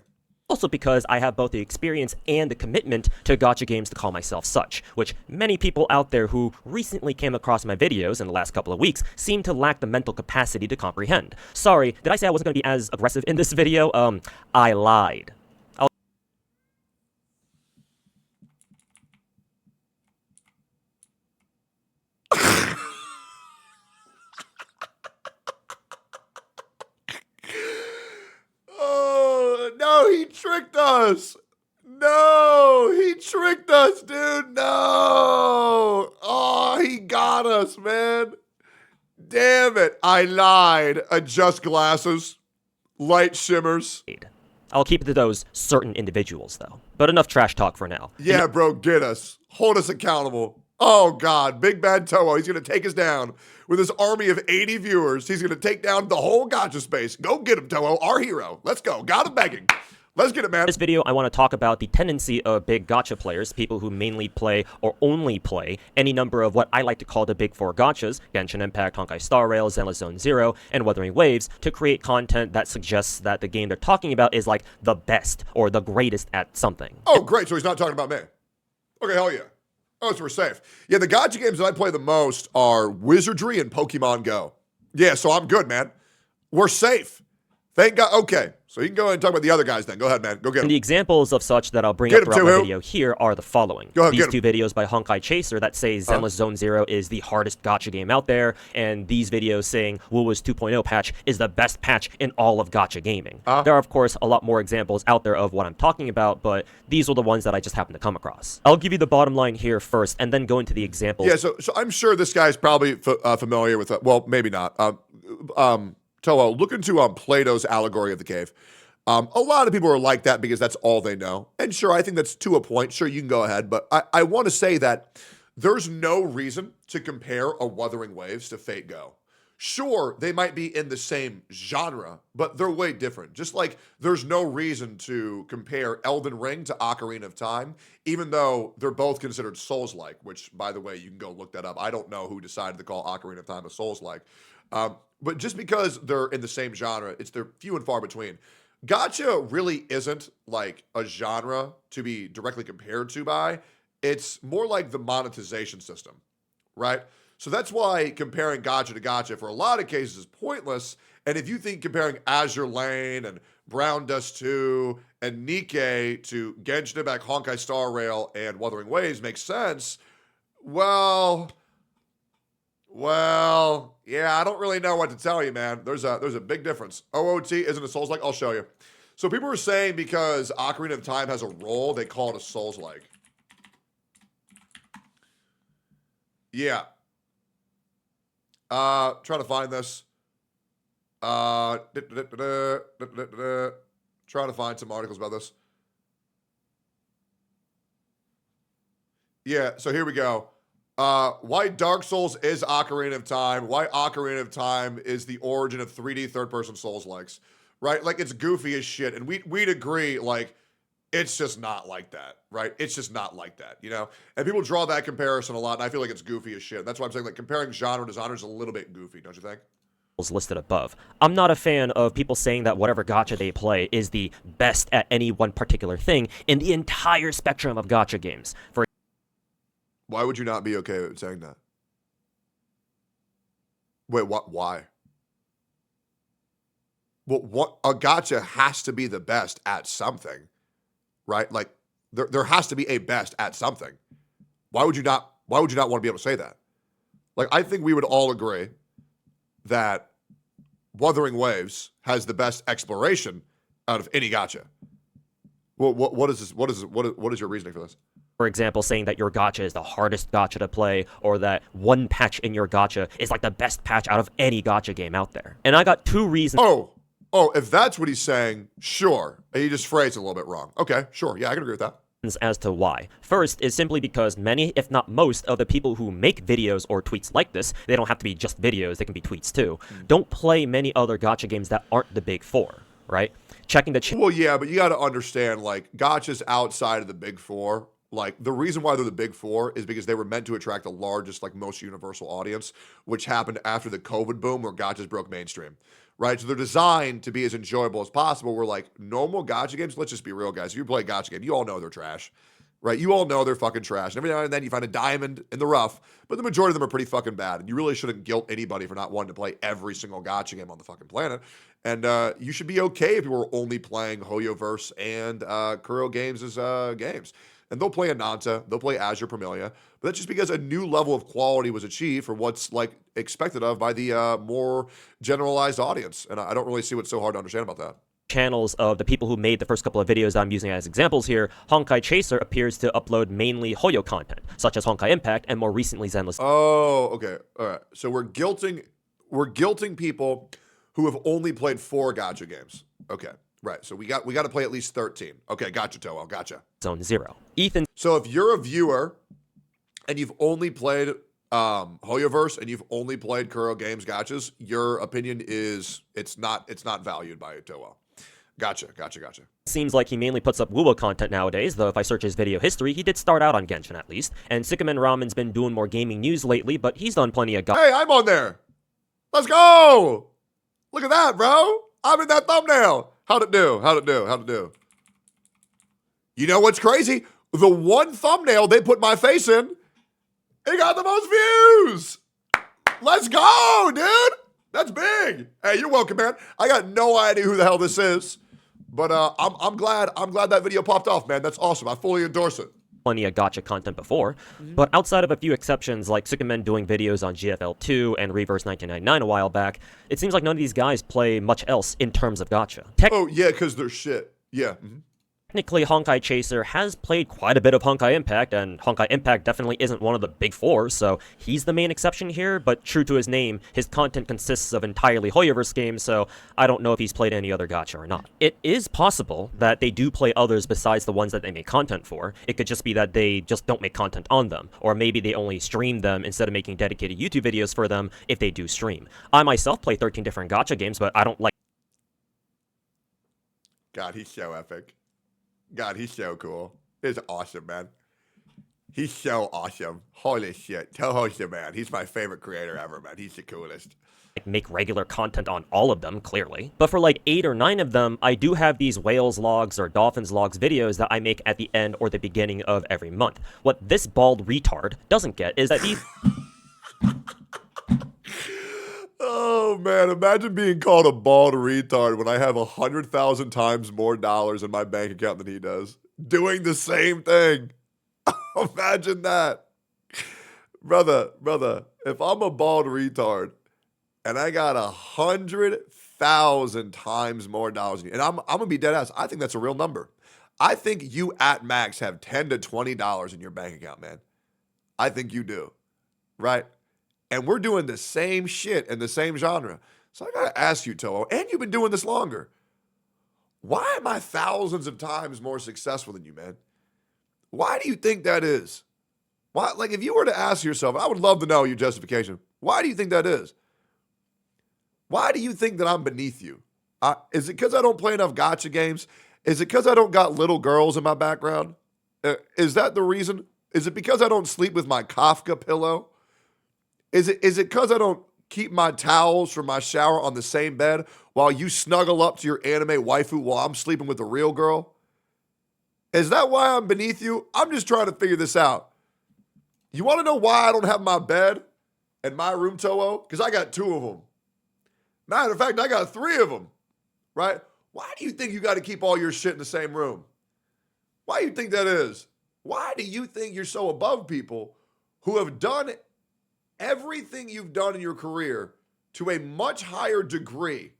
Also because I have both the experience and the commitment to gacha games to call myself such, which many people out there who recently came across my videos in the last couple of weeks seem to lack the mental capacity to comprehend. Sorry, did I say I wasn't going to be as aggressive in this video? I lied. Oh, no, he tricked us. No, he tricked us, dude. No. Oh, he got us, man. Damn it. I lied. Adjust glasses. Light shimmers. I'll keep it to those certain individuals, though. But enough trash talk for now. Yeah, bro, get us. Hold us accountable. Oh, God. Big Bad Toho. He's going to take us down with his army of 80 viewers. He's going to take down the whole gacha space. Go get him, Toho. Our hero. Let's go. Got him begging. Let's get it, man. In this video, I want to talk about the tendency of big gacha players, people who mainly play or only play any number of what I like to call the big four gachas, Genshin Impact, Honkai Star Rail, Zenless Zone Zero, and Wuthering Waves, to create content that suggests that the game they're talking about is like the best or the greatest at something. Oh, great. So he's not talking about me. Okay, hell yeah. Oh, so we're safe. Yeah, the gacha games that I play the most are Wizardry and Pokemon Go. Yeah, so I'm good, man. We're safe. Thank God. Okay, so you can go ahead and talk about the other guys then. Go ahead, man. Go get them. And the examples of such that I'll bring up throughout my video here are the following. Go ahead, these two videos by Honkai Chaser that say Zenless Zone Zero is the hardest gacha game out there, and these videos saying Wuwa's 2.0 patch is the best patch in all of gacha gaming. There are, of course, a lot more examples out there of what I'm talking about, but these are the ones that I just happened to come across. I'll give you the bottom line here first, and then go into the examples. Yeah, so I'm sure this guy's probably familiar with, well, maybe not. Toho, look into Plato's Allegory of the Cave. A lot of people are like that because that's all they know. And sure, I think that's to a point. Sure, you can go ahead. But I want to say that there's no reason to compare a Wuthering Waves to Fate Go. Sure, they might be in the same genre, but they're way different. Just like there's no reason to compare Elden Ring to Ocarina of Time, even though they're both considered Souls-like, which, by the way, you can go look that up. I don't know who decided to call Ocarina of Time a Souls-like. But just because they're in the same genre, they're few and far between. Gacha really isn't like a genre to be directly compared to by. It's more like the monetization system, right? So that's why comparing gacha to gacha for a lot of cases is pointless. And if you think comparing Azure Lane and Brown Dust 2 and Nikke to Genshin Impact, Honkai Star Rail, and Wuthering Waves makes sense, well, yeah, I don't really know what to tell you, man. There's a big difference. OOT isn't a Souls-like. I'll show you. So people are saying because Ocarina of Time has a role, they call it a Souls-like. Yeah. Trying to find this. Trying to find some articles about this. Yeah, so here we go. Why Dark Souls is Ocarina of Time, why Ocarina of Time is the origin of 3D third-person Souls-likes, right? Like, it's goofy as shit, and we'd agree, like, it's just not like that, right? It's just not like that, you know? And people draw that comparison a lot, and I feel like it's goofy as shit. That's why I'm saying, like, comparing genre to genre is a little bit goofy, don't you think? Listed above. I'm not a fan of people saying that whatever gacha they play is the best at any one particular thing in the entire spectrum of gacha games. Why would you not be okay with saying that? Wait, what? Why? Well, what a gacha has to be the best at something, right? Like there has to be a best at something. Why would you not want to be able to say that? Like, I think we would all agree that Wuthering Waves has the best exploration out of any gacha. Well, what is this? What is your reasoning for this? For example, saying that your gacha is the hardest gacha to play, or that one patch in your gacha is like the best patch out of any gacha game out there. And I got 2 reasons. Oh, if that's what he's saying, sure. He just phrased it a little bit wrong. Okay, sure. Yeah, I can agree with that. As to why. First is simply because many, if not most, of the people who make videos or tweets like this, they don't have to be just videos, they can be tweets too, don't play many other gacha games that aren't the big 4, right? Checking the Well, yeah, but you got to understand, like, gachas outside of the big 4, like, the reason why they're the big 4 is because they were meant to attract the largest, like, most universal audience, which happened after the COVID boom where gachas broke mainstream, right? So they're designed to be as enjoyable as possible. We're like, normal gacha games, let's just be real, guys. If you play a gacha game, you all know they're trash, right? You all know they're fucking trash. And every now and then you find a diamond in the rough, but the majority of them are pretty fucking bad. And you really shouldn't guilt anybody for not wanting to play every single gacha game on the fucking planet. And you should be okay if you were only playing Hoyoverse and Kuro Games as games. And they'll play Ananta, they'll play Azure Premilia, but that's just because a new level of quality was achieved for what's like expected of by the more generalized audience. And I don't really see what's so hard to understand about that. Channels of the people who made the first couple of videos that I'm using as examples here, Honkai Chaser appears to upload mainly Hoyo content, such as Honkai Impact and more recently Zenless. Oh, okay. All right. So we're guilting people who have only played 4 gacha games. Okay. Right, so we got to play at least 13. Okay, gotcha, Toel, gotcha. Zone 0. Ethan. So if you're a viewer and you've only played Hoyoverse and you've only played Kuro Games gachas, your opinion is it's not valued by Toel. Gotcha. Seems like he mainly puts up Wuwa content nowadays, though if I search his video history, he did start out on Genshin at least. And Sykamen Ramen's been doing more gaming news lately, but he's done plenty of Hey, I'm on there. Let's go. Look at that, bro. I'm in that thumbnail. How'd it do? You know what's crazy? The one thumbnail they put my face in, it got the most views. Let's go, dude. That's big. Hey, you're welcome, man. I got no idea who the hell this is, but I'm glad that video popped off, man. That's awesome. I fully endorse it. Plenty of gacha content before, but outside of a few exceptions like Sykamen doing videos on GFL2 and Reverse 1999 a while back, it seems like none of these guys play much else in terms of gacha. Oh yeah, because they're shit. Yeah. Technically, Honkai Chaser has played quite a bit of Honkai Impact, and Honkai Impact definitely isn't one of the big 4, so he's the main exception here, but true to his name, his content consists of entirely Hoyoverse games, so I don't know if he's played any other gacha or not. It is possible that they do play others besides the ones that they make content for. It could just be that they just don't make content on them, or maybe they only stream them instead of making dedicated YouTube videos for them if they do stream. I myself play 13 different gacha games, but I don't like... God, he's so epic. God, he's so cool. He's awesome, man. He's so awesome. Holy shit. Toho's the man. He's my favorite creator ever, man. He's the coolest. Make regular content on all of them, clearly. But for like 8 or 9 of them, I do have these whales logs or dolphins logs videos that I make at the end or the beginning of every month. What this bald retard doesn't get is that these... Oh, man, imagine being called a bald retard when I have 100,000 times more dollars in my bank account than he does. Doing the same thing. Imagine that. Brother, if I'm a bald retard and I got 100,000 times more dollars, and I'm going to be dead ass, I think that's a real number. I think you at max have $10 to $20 in your bank account, man. I think you do, right? And we're doing the same shit in the same genre. So I gotta ask you, Toho, and you've been doing this longer. Why am I thousands of times more successful than you, man? Why do you think that is? Why, like, if you were to ask yourself, I would love to know your justification. Why do you think that is? Why do you think that I'm beneath you? Is it because I don't play enough gacha games? Is it because I don't got little girls in my background? Is that the reason? Is it because I don't sleep with my Kafka pillow? Is it because I don't keep my towels from my shower on the same bed while you snuggle up to your anime waifu while I'm sleeping with a real girl? Is that why I'm beneath you? I'm just trying to figure this out. You want to know why I don't have my bed in my room, Toho? Because I got 2 of them. Matter of fact, I got 3 of them, right? Why do you think you got to keep all your shit in the same room? Why do you think that is? Why do you think you're so above people who have done everything you've done in your career to a much higher degree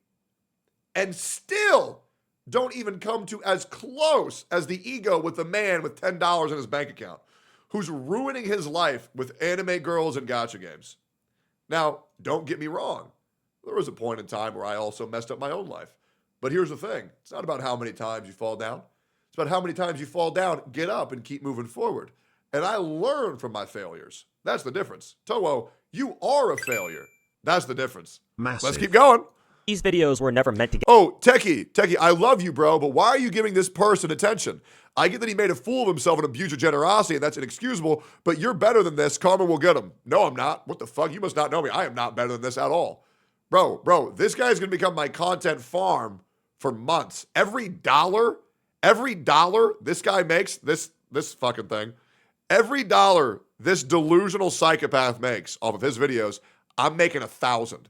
and still don't even come to as close as the ego with the man with $10 in his bank account who's ruining his life with anime girls and gacha games. Now, don't get me wrong. There was a point in time where I also messed up my own life. But here's the thing. It's not about how many times you fall down. It's about how many times you fall down, get up, and keep moving forward. And I learn from my failures. That's the difference. Toho, you are a failure. That's the difference. Massive. Let's keep going. These videos were never meant to get— Oh, Techie, I love you, bro, but why are you giving this person attention? I get that he made a fool of himself and abused your generosity, and that's inexcusable, but you're better than this. Karma will get him. No, I'm not. What the fuck? You must not know me. I am not better than this at all. Bro, this guy's going to become my content farm for months. Every dollar this guy makes, this fucking thing, every dollar this delusional psychopath makes off of his videos, I'm making 1,000,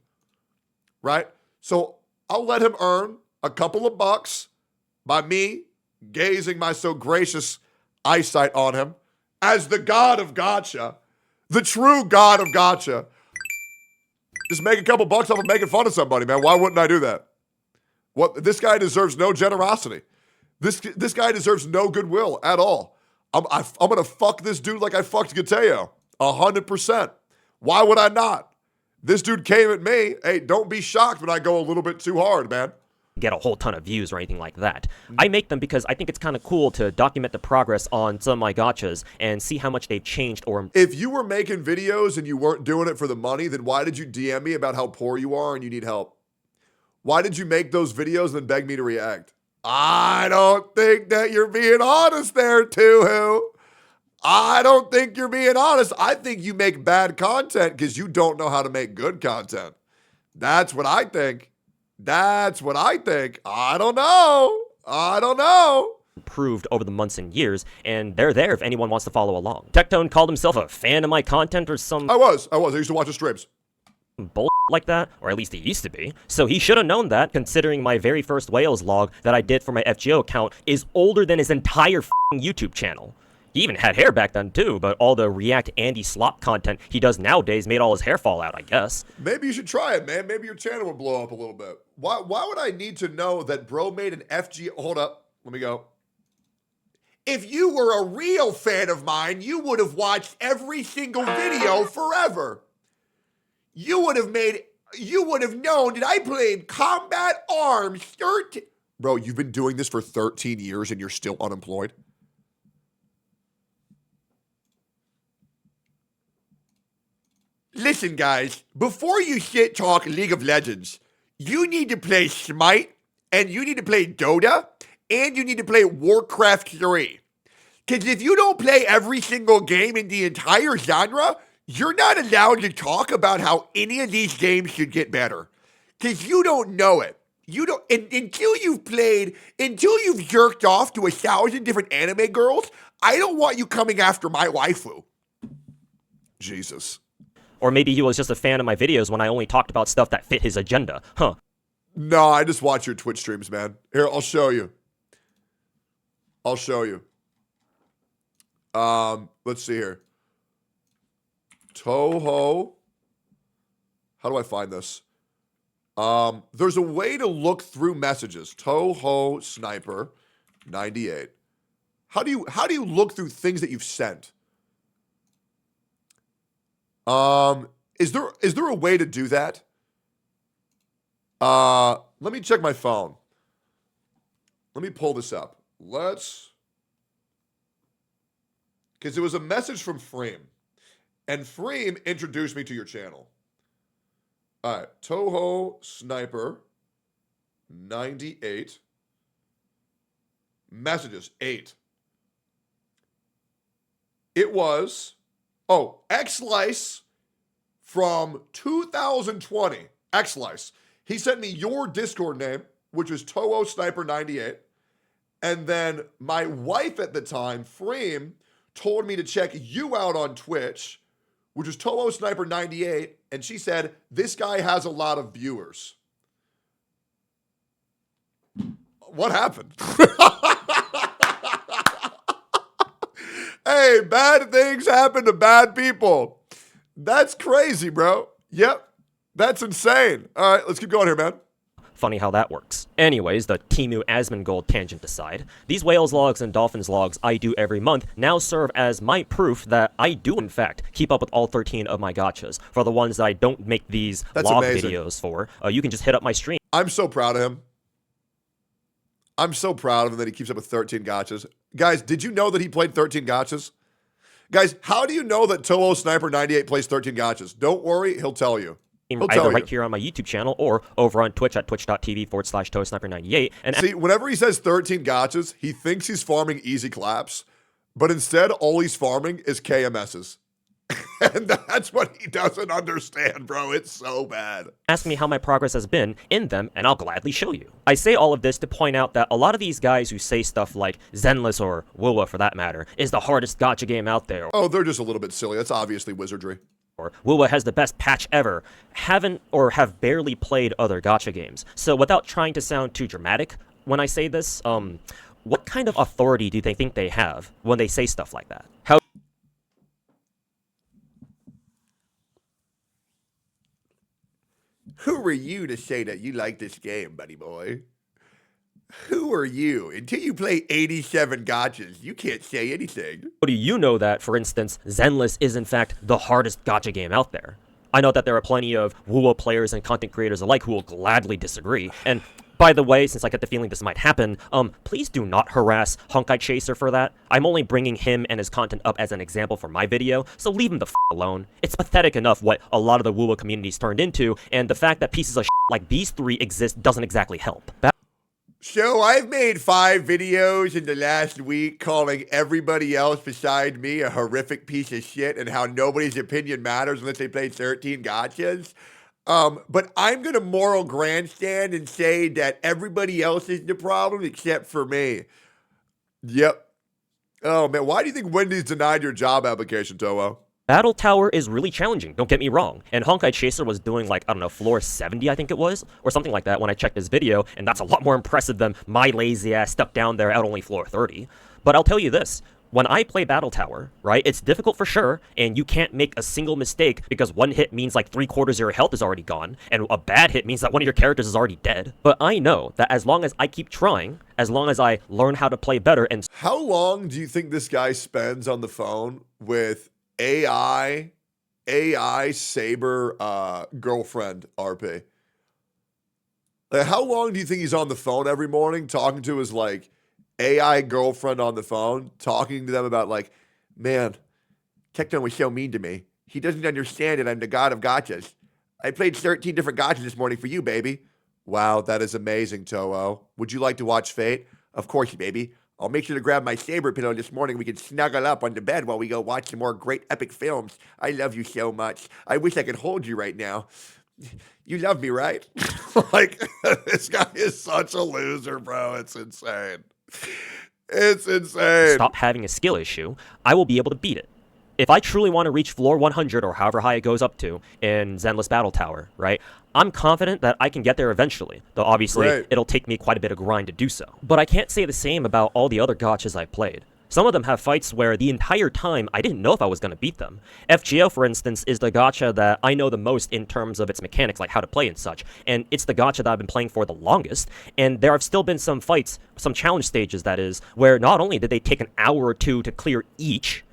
right? So I'll let him earn a couple of bucks by me gazing my so gracious eyesight on him as the god of gotcha, the true god of gotcha. Just make a couple bucks off of making fun of somebody, man. Why wouldn't I do that? What? This guy deserves no generosity. This guy deserves no goodwill at all. I'm gonna fuck this dude like I fucked Gateo, 100%. Why would I not? This dude came at me. Hey, don't be shocked when I go a little bit too hard, man. Get a whole ton of views or anything like that. I make them because I think it's kind of cool to document the progress on some of my gachas and see how much they've changed or— If you were making videos and you weren't doing it for the money, then why did you DM me about how poor you are and you need help? Why did you make those videos and then beg me to react? I don't think that you're being honest there, Tuhu. I don't think you're being honest. I think you make bad content because you don't know how to make good content. That's what I think. I don't know. Improved over the months and years, and they're there if anyone wants to follow along. Tectone called himself a fan of my content or some— I was. I used to watch his streams. Bull like that, or at least he used to be. So he should have known that, considering my very first Wales log that I did for my FGO account is older than his entire YouTube channel. He even had hair back then too, but all the React Andy slop content he does nowadays made all his hair fall out, I guess. Maybe you should try it, man. Maybe your channel would blow up a little bit. Why would I need to know that bro made an FG? Hold up. Let me go. If you were a real fan of mine, you would have watched every single video forever. You would have known that I played Combat Arms 13. Bro, you've been doing this for 13 years and you're still unemployed? Listen, guys, before you shit talk League of Legends, you need to play Smite, and you need to play Dota, and you need to play Warcraft 3. Because if you don't play every single game in the entire genre, you're not allowed to talk about how any of these games should get better. Because you don't know it. You don't, until you've jerked off to 1,000 different anime girls, I don't want you coming after my waifu. Jesus. Or maybe he was just a fan of my videos when I only talked about stuff that fit his agenda, huh? No, I just watch your Twitch streams, man. Here, I'll show you. Let's see here. Toho. How do I find this? There's a way to look through messages. Toho Sniper 98. How do you look through things that you've sent? Is there a way to do that? Let me check my phone. Let me pull this up. Because it was a message from Freem. And Freem introduced me to your channel. All right. Toho Sniper 98. Messages 8. It was, Xlice from 2020. Xlice. He sent me your Discord name, which was Toho Sniper 98. And then my wife at the time, Freem, told me to check you out on Twitch, which was Toho Sniper 98. And she said, this guy has a lot of viewers. What happened? Hey, bad things happen to bad people. That's crazy, bro. Yep. That's insane. All right, let's keep going here, man. Funny how that works. Anyways, the Timu Asmongold tangent aside, these Whales logs and Dolphins logs I do every month now serve as my proof that I do in fact keep up with all 13 of my gachas. For the ones that I don't make these log videos for, you can just hit up my stream. I'm so proud of him. I'm so proud of him that he keeps up with 13 gachas. Guys, did you know that he played 13 gachas? Guys, how do you know that Toho Sniper 98 plays 13 gachas? Don't worry, he'll tell you. Either right here on my YouTube channel or over on Twitch at twitch.tv/TohoSniper98. And see, whenever he says 13 gachas, he thinks he's farming easy claps, but instead all he's farming is KMSs. And that's what he doesn't understand, bro. It's so bad. Ask me how my progress has been in them, and I'll gladly show you. I say all of this to point out that a lot of these guys who say stuff like Zenless or Wuwa, for that matter, is the hardest gacha game out there. Oh, they're just a little bit silly. That's obviously wizardry. Or Wuwa has the best patch ever, haven't or have barely played other gacha games. So without trying to sound too dramatic when I say this, what kind of authority do they think they have when they say stuff like that? Who are you to say that you like this game, buddy boy? Who are you? Until you play 87 gachas, you can't say anything. How do you know that, for instance, Zenless is in fact the hardest gacha game out there? I know that there are plenty of Wuwa players and content creators alike who will gladly disagree. And by the way, since I get the feeling this might happen, please do not harass Honkai Chaser for that. I'm only bringing him and his content up as an example for my video, so leave him the f alone. It's pathetic enough what a lot of the Wuwa community's turned into, and the fact that pieces of shit like these three exist doesn't exactly help. So I've made 5 videos in the last week calling everybody else beside me a horrific piece of shit and how nobody's opinion matters unless they play 13 gachas. But I'm going to moral grandstand and say that everybody else is the problem except for me. Yep. Oh, man. Why do you think Wendy's denied your job application, Toho? Battle Tower is really challenging, don't get me wrong. And Honkai Chaser was doing like, I don't know, floor 70, I think it was, or something like that when I checked his video, and that's a lot more impressive than my lazy ass stuck down there at only floor 30. But I'll tell you this. When I play Battle Tower, right, it's difficult for sure, and you can't make a single mistake because one hit means like 3/4 of your health is already gone, and a bad hit means that one of your characters is already dead. But I know that as long as I keep trying, as long as I learn how to play better and... How long do you think this guy spends on the phone with AI Saber girlfriend RP? Like, how long do you think he's on the phone every morning talking to his, like, AI girlfriend on the phone, talking to them about like, man, Tectone was so mean to me. He doesn't understand that I'm the god of gachas. I played 13 different gachas this morning for you, baby. Wow, that is amazing, Toho. Would you like to watch Fate? Of course, baby. I'll make sure to grab my saber pillow this morning. We can snuggle up on the bed while we go watch some more great epic films. I love you so much. I wish I could hold you right now. You love me, right? Like, this guy is such a loser, bro. It's insane. It's insane. Stop having a skill issue, I will be able to beat it. If I truly want to reach floor 100 or however high it goes up to in Zenless Battle Tower, right, I'm confident that I can get there eventually, though obviously it'll take me quite a bit of grind to do so. But I can't say the same about all the other gachas I've played. Some of them have fights where the entire time I didn't know if I was going to beat them. FGO, for instance, is the gacha that I know the most in terms of its mechanics, like how to play and such. And it's the gacha that I've been playing for the longest. And there have still been some fights, some challenge stages that is, where not only did they take an hour or two to clear each,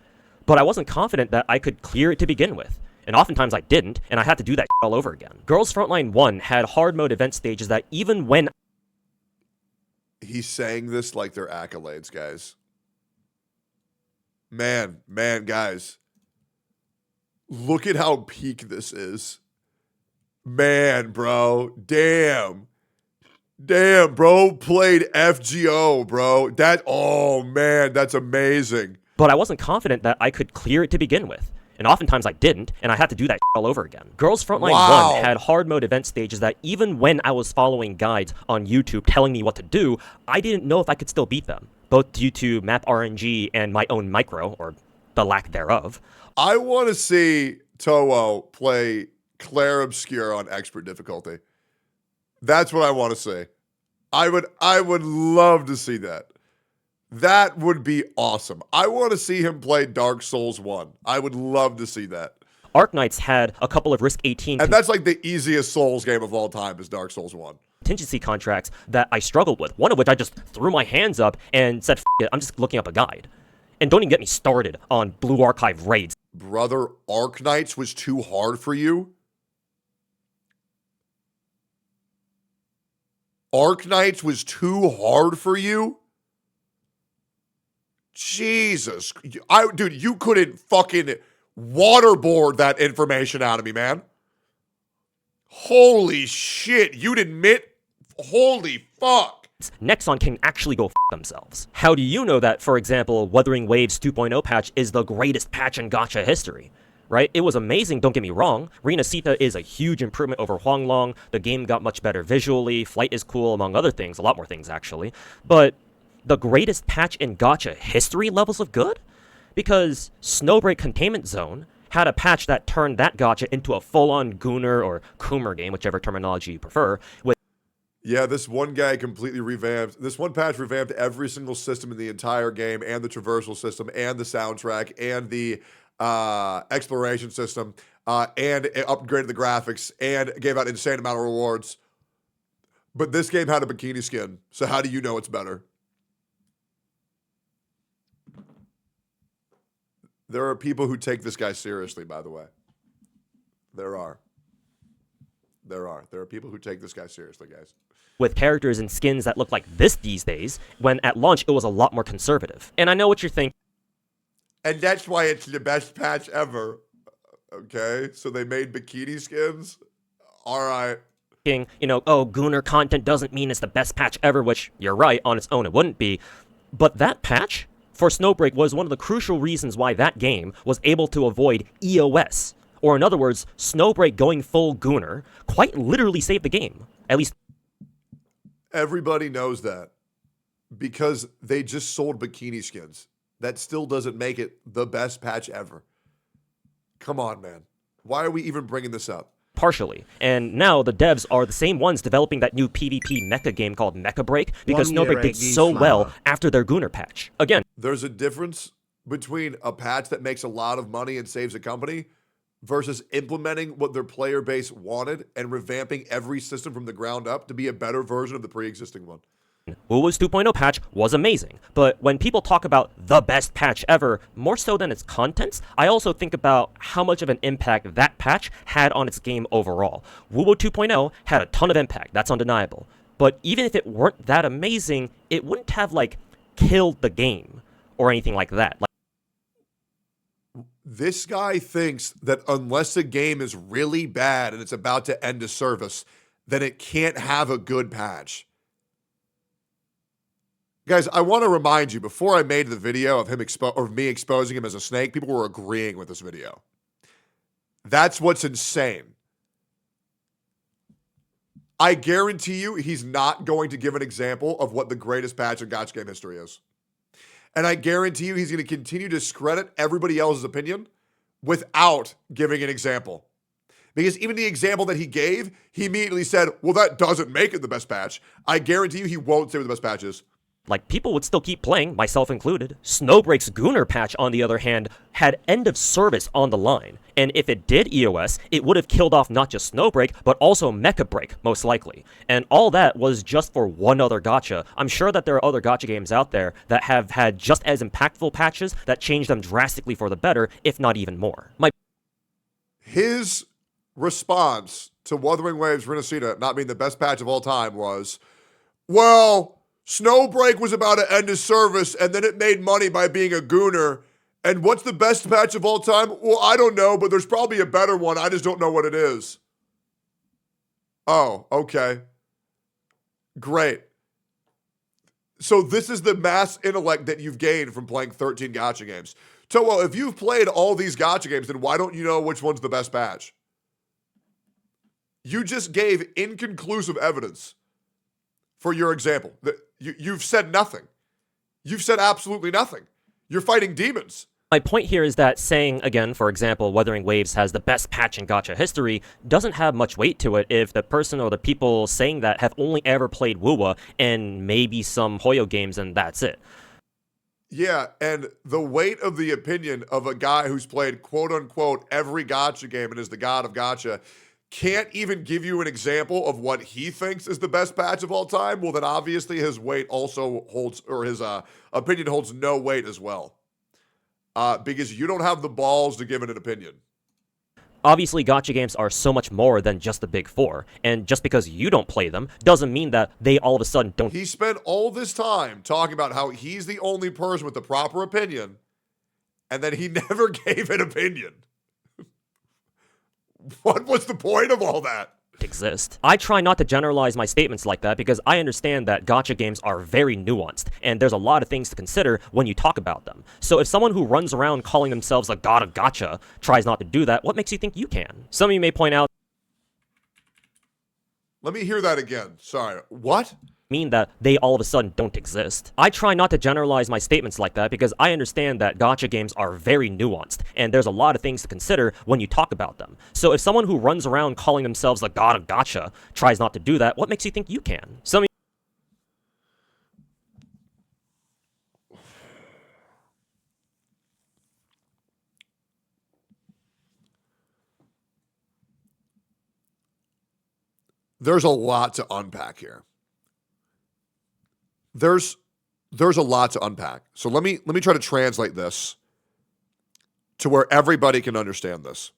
but I wasn't confident that I could clear it to begin with. And oftentimes I didn't, and I had to do that all over again. Girls Frontline 1 had hard mode event stages that even when... He's saying this like they're accolades, guys. Man, guys. Look at how peak this is. Man, bro. Damn, bro. Played FGO, bro. Oh, man, that's amazing. But I wasn't confident that I could clear it to begin with. And oftentimes I didn't, and I had to do that all over again. Girls Frontline 1 had hard mode event stages that even when I was following guides on YouTube telling me what to do, I didn't know if I could still beat them, both due to map RNG and my own micro, or the lack thereof. I want to see Toho play Clair Obscur on expert difficulty. That's what I want to see. I would love to see that. That would be awesome. I want to see him play Dark Souls 1. I would love to see that. Arknights had a couple of Risk 18... And that's like the easiest Souls game of all time is Dark Souls 1. contingency contracts that I struggled with, one of which I just threw my hands up and said, F it, I'm just looking up a guide. And don't even get me started on Blue Archive raids. Brother, Arknights was too hard for you? Arknights was too hard for you? Jesus. Dude, you couldn't fucking waterboard that information out of me, man. Holy shit. You'd admit? Holy fuck. Nexon can actually go f themselves. How do you know that, for example, Wuthering Waves 2.0 patch is the greatest patch in gacha history? Right? It was amazing, don't get me wrong. Renacita is a huge improvement over Huanglong. The game got much better visually. Flight is cool, among other things. A lot more things, actually. But the greatest patch in gacha history levels of good? Because Snowbreak Containment Zone had a patch that turned that gacha into a full-on Gooner or Coomer game, whichever terminology you prefer, with yeah, this one guy completely revamped. This one patch revamped every single system in the entire game, and the traversal system, and the soundtrack, and the exploration system, and it upgraded the graphics, and gave out insane amount of rewards. But this game had a bikini skin, so how do you know it's better? There are people who take this guy seriously, by the way. There are people who take this guy seriously, guys. With characters and skins that look like this these days, when at launch it was a lot more conservative. And I know what you're thinking. And that's why it's the best patch ever. Okay? So they made bikini skins? Alright. You know, oh, Gooner content doesn't mean it's the best patch ever, which you're right, on its own it wouldn't be. But that patch for Snowbreak was one of the crucial reasons why that game was able to avoid EOS. Or in other words, Snowbreak going full Gooner quite literally saved the game. At least everybody knows that. Because they just sold bikini skins. That still doesn't make it the best patch ever. Come on, man. Why are we even bringing this up? Partially. And now the devs are the same ones developing that new PvP mecha game called Mecha Break because Snowbreak did so well after their Gooner patch. Again, there's a difference between a patch that makes a lot of money and saves a company versus implementing what their player base wanted and revamping every system from the ground up to be a better version of the pre-existing one. WoW's 2.0 patch was amazing, but when people talk about the best patch ever, more so than its contents, I also think about how much of an impact that patch had on its game overall. WoW 2.0 had a ton of impact, that's undeniable. But even if it weren't that amazing, it wouldn't have, like, killed the game or anything like that. This guy thinks that unless a game is really bad and it's about to end a service, then it can't have a good patch. Guys, I want to remind you, before I made the video of him me exposing him as a snake, people were agreeing with this video. That's what's insane. I guarantee you he's not going to give an example of what the greatest patch in gacha game history is. And I guarantee you he's going to continue to discredit everybody else's opinion without giving an example. Because even the example that he gave, he immediately said, well, that doesn't make it the best patch. I guarantee you he won't say what the best patch is. Like, people would still keep playing, myself included. Snowbreak's Gooner patch, on the other hand, had end of service on the line. And if it did EOS, it would have killed off not just Snowbreak, but also Mecha Break, most likely. And all that was just for one other gacha. I'm sure that there are other gacha games out there that have had just as impactful patches that changed them drastically for the better, if not even more. His response to Wuthering Waves Renacita not being the best patch of all time was, well, Snowbreak was about to end his service, and then it made money by being a Gooner. And what's the best patch of all time? Well, I don't know, but there's probably a better one. I just don't know what it is. Oh, okay. Great. So this is the mass intellect that you've gained from playing 13 gacha games. So, well, if you've played all these gacha games, then why don't you know which one's the best patch? You just gave inconclusive evidence for your example. You've said nothing. You've said absolutely nothing. You're fighting demons. My point here is that saying, again, for example, Wuthering Waves has the best patch in gacha history doesn't have much weight to it if the person or the people saying that have only ever played WoWa and maybe some Hoyo games and that's it. Yeah, and the weight of the opinion of a guy who's played quote-unquote every gacha game and is the god of gacha can't even give you an example of what he thinks is the best patch of all time, well, then obviously his weight also holds, or his opinion holds no weight as well. Because you don't have the balls to give it an opinion. Obviously, gacha games are so much more than just the big four, and just because you don't play them doesn't mean that they all of a sudden don't. He spent all this time talking about how he's the only person with the proper opinion, and then he never gave an opinion. What was the point of all that? Exist. I try not to generalize my statements like that because I understand that gacha games are very nuanced, and there's a lot of things to consider when you talk about them. So if someone who runs around calling themselves a god of gacha tries not to do that, what makes you think you can? Some of you may point out... Let me hear that again. Sorry. What? Mean that they all of a sudden don't exist. I try not to generalize my statements like that because I understand that gacha games are very nuanced, and there's a lot of things to consider when you talk about them. So if someone who runs around calling themselves a god of gacha tries not to do that, what makes you think you can? There's a lot to unpack here. There's a lot to unpack. So let me try to translate this to where everybody can understand this.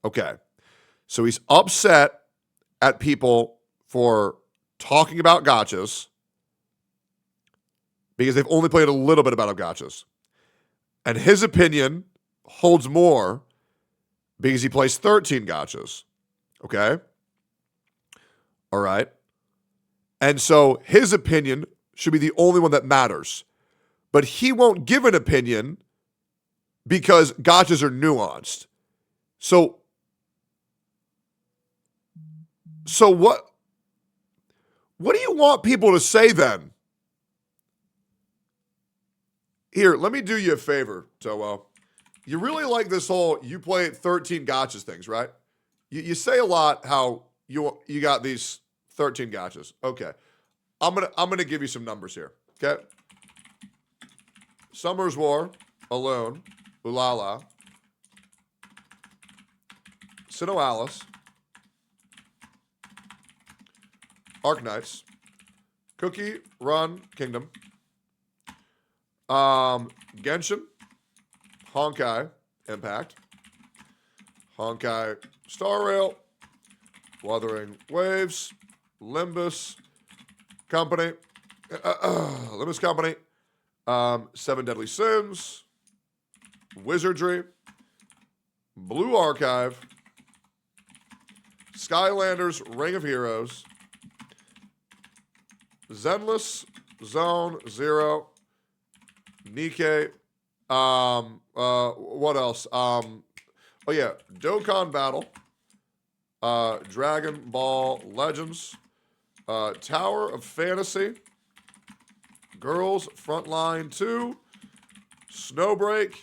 Okay. So he's upset at people for talking about gachas because they've only played a little bit about gachas. And his opinion holds more because he plays 13 gachas. Okay? All right. And so his opinion should be the only one that matters. But he won't give an opinion because gachas are nuanced. So what do you want people to say then? Here, let me do you a favor, Towo. You really like this whole you play 13 gachas things, right? You say a lot how you got these 13 gachas. Okay. I'm gonna give you some numbers here. Okay. Summer's War, Alone, Ulala, Sinnoh Alice, Arknights, Cookie Run Kingdom, Genshin, Honkai Impact, Honkai Star Rail, Wuthering Waves, Limbus Company, Limbus Company, Seven Deadly Sins, Wizardry, Blue Archive, Skylanders Ring of Heroes, Zenless Zone Zero, Nikkei, what else? Oh yeah, Dokkan Battle, Dragon Ball Legends, Tower of Fantasy, Girls Frontline 2, Snowbreak,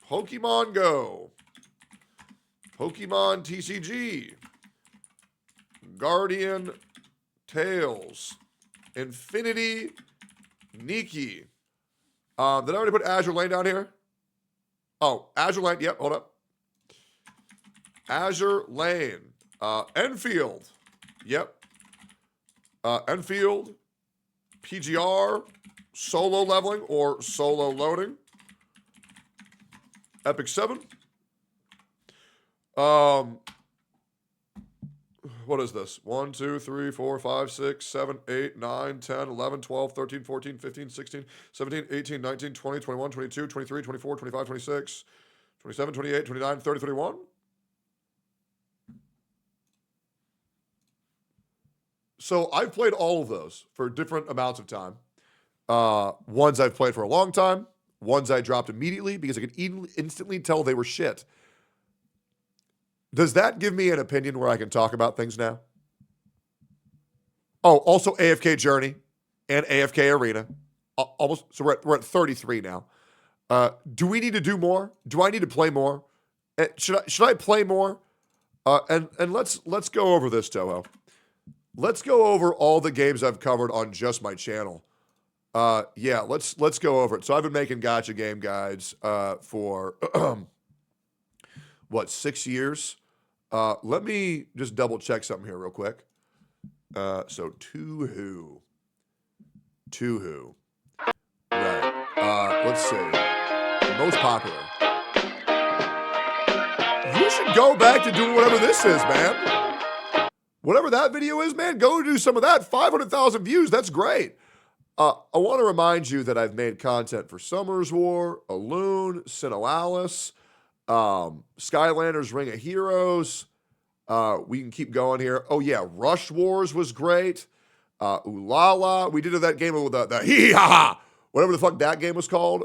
Pokemon Go, Pokemon TCG, Guardian Tales, Infinity Nikki. Did I already put Azure Lane down here? Oh, Azure Lane. Yep, hold up. Azure Lane. Enfield. Yep. Enfield. PGR. Solo leveling or solo loading. Epic 7. What is this? 1, 2, 3, 4, 5, 6, 7, 8, 9, 10, 11, 12, 13, 14, 15, 16, 17, 18, 19, 20, 21, 22, 23, 24, 25, 26, 27, 28, 29, 30, 31. So I've played all of those for different amounts of time. Ones I've played for a long time. Ones I dropped immediately because I could instantly tell they were shit. Does that give me an opinion where I can talk about things now? Oh, also AFK Journey and AFK Arena. Almost. So we're at 33 now. Do we need to do more? Do I need to play more? Should I play more? And let's go over this, Toho. Let's go over all the games I've covered on just my channel. Yeah, let's go over it. So I've been making gacha game guides for what, 6 years? Let me just double check something here real quick. So to who? Right. Let's see. Most popular. You should go back to doing whatever this is, man. Whatever that video is, man, go do some of that. 500,000 views, that's great. I want to remind you that I've made content for Summer's War, Alune, Sinoalis, Skylanders Ring of Heroes. We can keep going here. Oh, yeah, Rush Wars was great. Ooh La La. We did that game with the hee-ha-ha, whatever the fuck that game was called.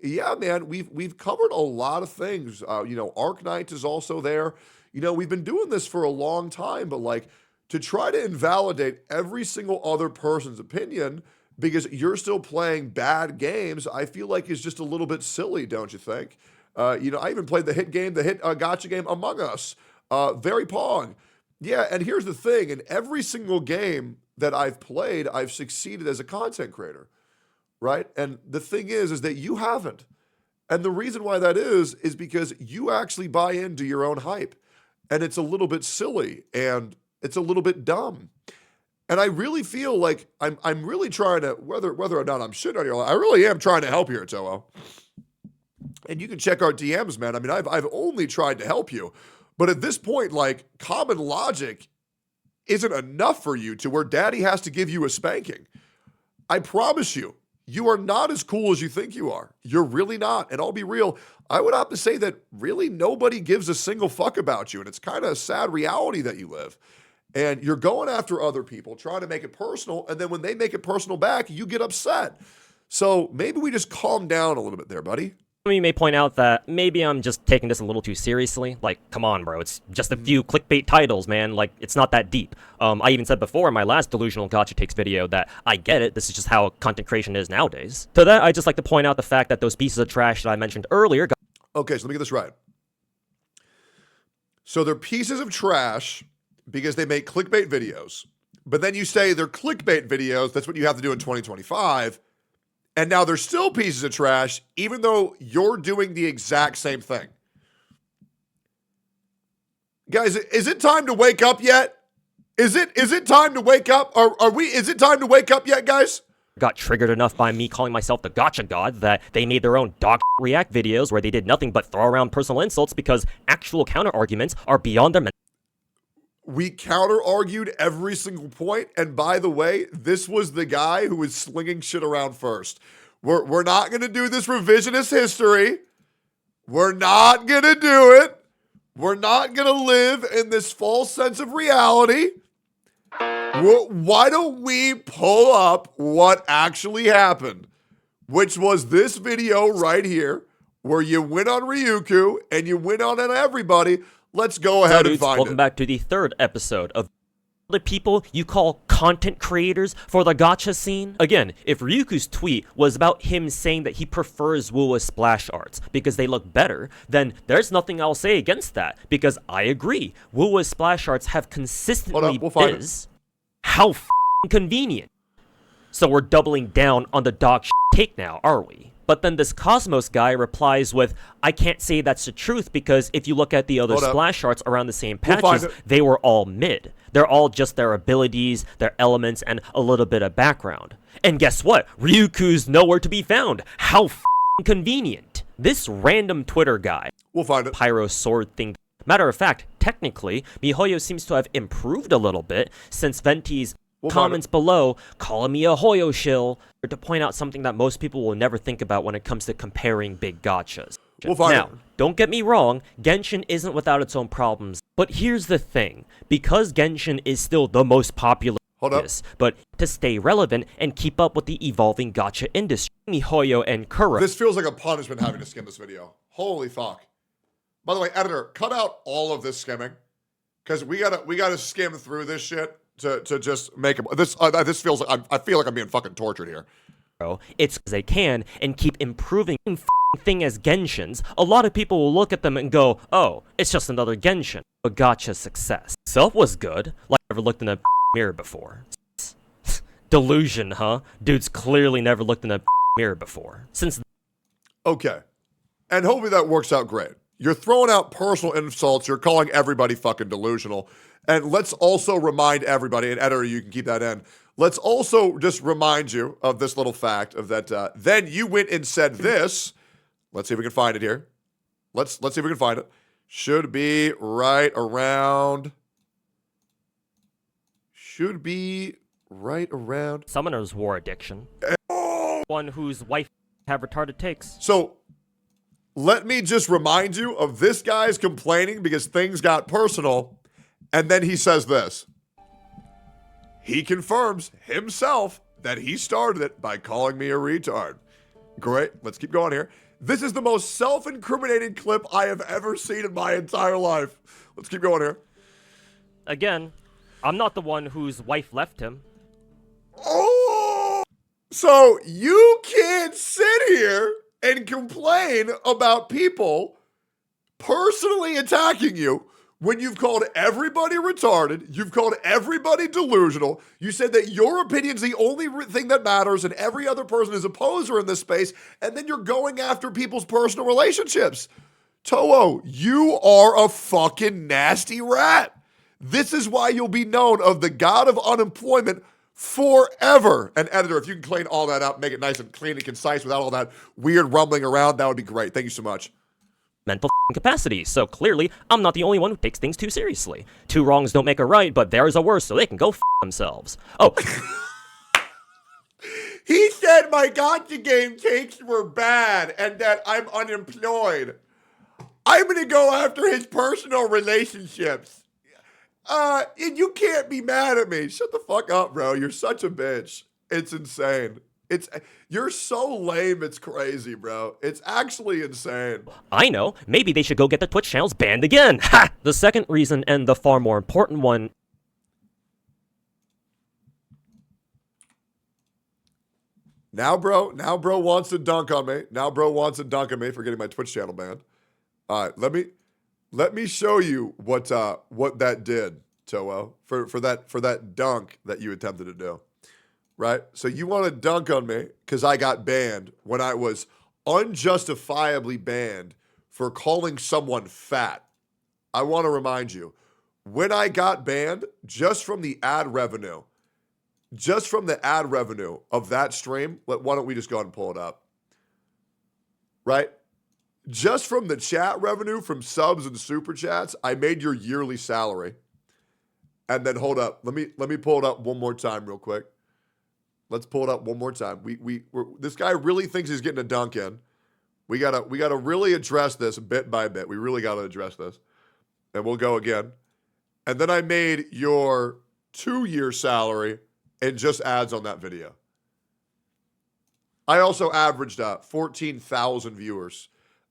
Yeah, man, we've covered a lot of things. Arc Knight is also there. We've been doing this for a long time, but like to try to invalidate every single other person's opinion because you're still playing bad games, I feel like is just a little bit silly, don't you think? I even played the hit gacha game Among Us. Very Pong. Yeah, and here's the thing. In every single game that I've played, I've succeeded as a content creator, right? And the thing is that you haven't. And the reason why that is because you actually buy into your own hype. And it's a little bit silly and it's a little bit dumb. And I really feel like I'm really trying to, whether or not I'm shitting on your life, I really am trying to help here, Toho. And you can check our DMs, man. I mean, I've only tried to help you. But at this point, like, common logic isn't enough for you to where daddy has to give you a spanking. I promise you, you are not as cool as you think you are. You're really not. And I'll be real, I would have to say that really nobody gives a single fuck about you. And it's kind of a sad reality that you live. And you're going after other people, trying to make it personal. And then when they make it personal back, you get upset. So maybe we just calm down a little bit there, buddy. You may point out that maybe I'm just taking this a little too seriously. Like, come on, bro. It's just a few clickbait titles, man. Like, it's not that deep. I even said before in my last Delusional Gotcha Takes video that I get it. This is just how content creation is nowadays. To that, I'd just like to point out the fact that those pieces of trash that I mentioned earlier... Okay, so let me get this right. So they're pieces of trash because they make clickbait videos. But then you say they're clickbait videos. That's what you have to do in 2025. And now they're still pieces of trash, even though you're doing the exact same thing. Guys, is it time to wake up yet? Is it time to wake up? Is it time to wake up yet, guys? Got triggered enough by me calling myself the Gotcha God that they made their own dog react videos where they did nothing but throw around personal insults because actual counter arguments are beyond their... We counter-argued every single point, and by the way, this was the guy who was slinging shit around first. We're not going to do this revisionist history. We're not going to do it. We're not going to live in this false sense of reality. Why don't we pull up what actually happened, which was this video right here, where you went on Ryuku and you went on everybody. Let's go ahead and find it. Welcome back to the third episode of the people you call content creators for the gacha scene. Again, if Ryuku's tweet was about him saying that he prefers Wua's splash arts because they look better, then there's nothing I'll say against that, because I agree. Wua's splash arts have consistently is how convenient. So we're doubling down on the dog take now, are we? But then this Cosmos guy replies with, I can't say that's the truth because if you look at the other splash arts around the same patches, they were all mid. They're all just their abilities, their elements, and a little bit of background. And guess what? Ryuku's nowhere to be found. How convenient. This random Twitter guy. We'll find it. Pyro sword thing. Matter of fact, technically, MiHoYo seems to have improved a little bit since Venti's comments below calling me a Hoyo shill, or to point out something that most people will never think about when it comes to comparing big gachas. Now, don't get me wrong, Genshin isn't without its own problems, but here's the thing, because Genshin is still the most popular but to stay relevant and keep up with the evolving gacha industry, MiHoYo and Kuro. This feels like a punishment having to skim this video. Holy fuck. By the way, editor, cut out all of this skimming, because we gotta skim through this shit to just make it. This feels like I feel like I'm being fucking tortured here. It's because they can and keep improving thing as Genshins. A lot of people will look at them and go, "Oh, it's just another Genshin." A gacha success. Self was good. Like I never looked in a mirror before. Delusion, huh? Dude's clearly never looked in a mirror before. Since okay, and hopefully that works out great. You're throwing out personal insults. You're calling everybody fucking delusional. And let's also remind everybody, and editor, you can keep that in. Let's also just remind you of this little fact of that. Then you went and said this. Let's see if we can find it here. Let's see if we can find it. Should be right around. Should be right around. Summoner's War addiction. One whose wife have retarded takes. So let me just remind you of this guy's complaining because things got personal. And then he says this. He confirms himself that he started it by calling me a retard. Great. Let's keep going here. This is the most self-incriminating clip I have ever seen in my entire life. Let's keep going here. Again, I'm not the one whose wife left him. Oh! So you can't sit here and complain about people personally attacking you when you've called everybody retarded, you've called everybody delusional, you said that your opinion's the only thing that matters and every other person is a poser in this space, and then you're going after people's personal relationships. Toho, you are a fucking nasty rat. This is why you'll be known of the god of unemployment forever. And editor, if you can clean all that up, make it nice and clean and concise without all that weird rumbling around, that would be great. Thank you so much. Mental capacity, so clearly I'm not the only one who takes things too seriously. Two wrongs don't make a right, but theirs are worse, so they can go themselves. Oh. He said my gotcha game takes were bad and that I'm unemployed. I'm gonna go after his personal relationships. And you can't be mad at me. Shut the fuck up, bro. You're such a bitch. It's insane. You're so lame, it's crazy, bro. It's actually insane. I know. Maybe they should go get the Twitch channels banned again. Ha! The second reason, and the far more important one... Now bro wants to dunk on me. Now bro wants to dunk on me for getting my Twitch channel banned. All right, let me show you what that did, Toho, for that dunk that you attempted to do. Right? So you want to dunk on me because I got banned when I was unjustifiably banned for calling someone fat. I want to remind you, when I got banned, just from the ad revenue of that stream, why don't we just go ahead and pull it up? Right? Just from the chat revenue from subs and super chats, I made your yearly salary. And then hold up, let me pull it up one more time real quick. Let's pull it up one more time. This guy really thinks he's getting a dunk in. We gotta really address this bit by bit. We really gotta address this. And we'll go again. And then I made your 2-year salary and just ads on that video. I also averaged 14,000 viewers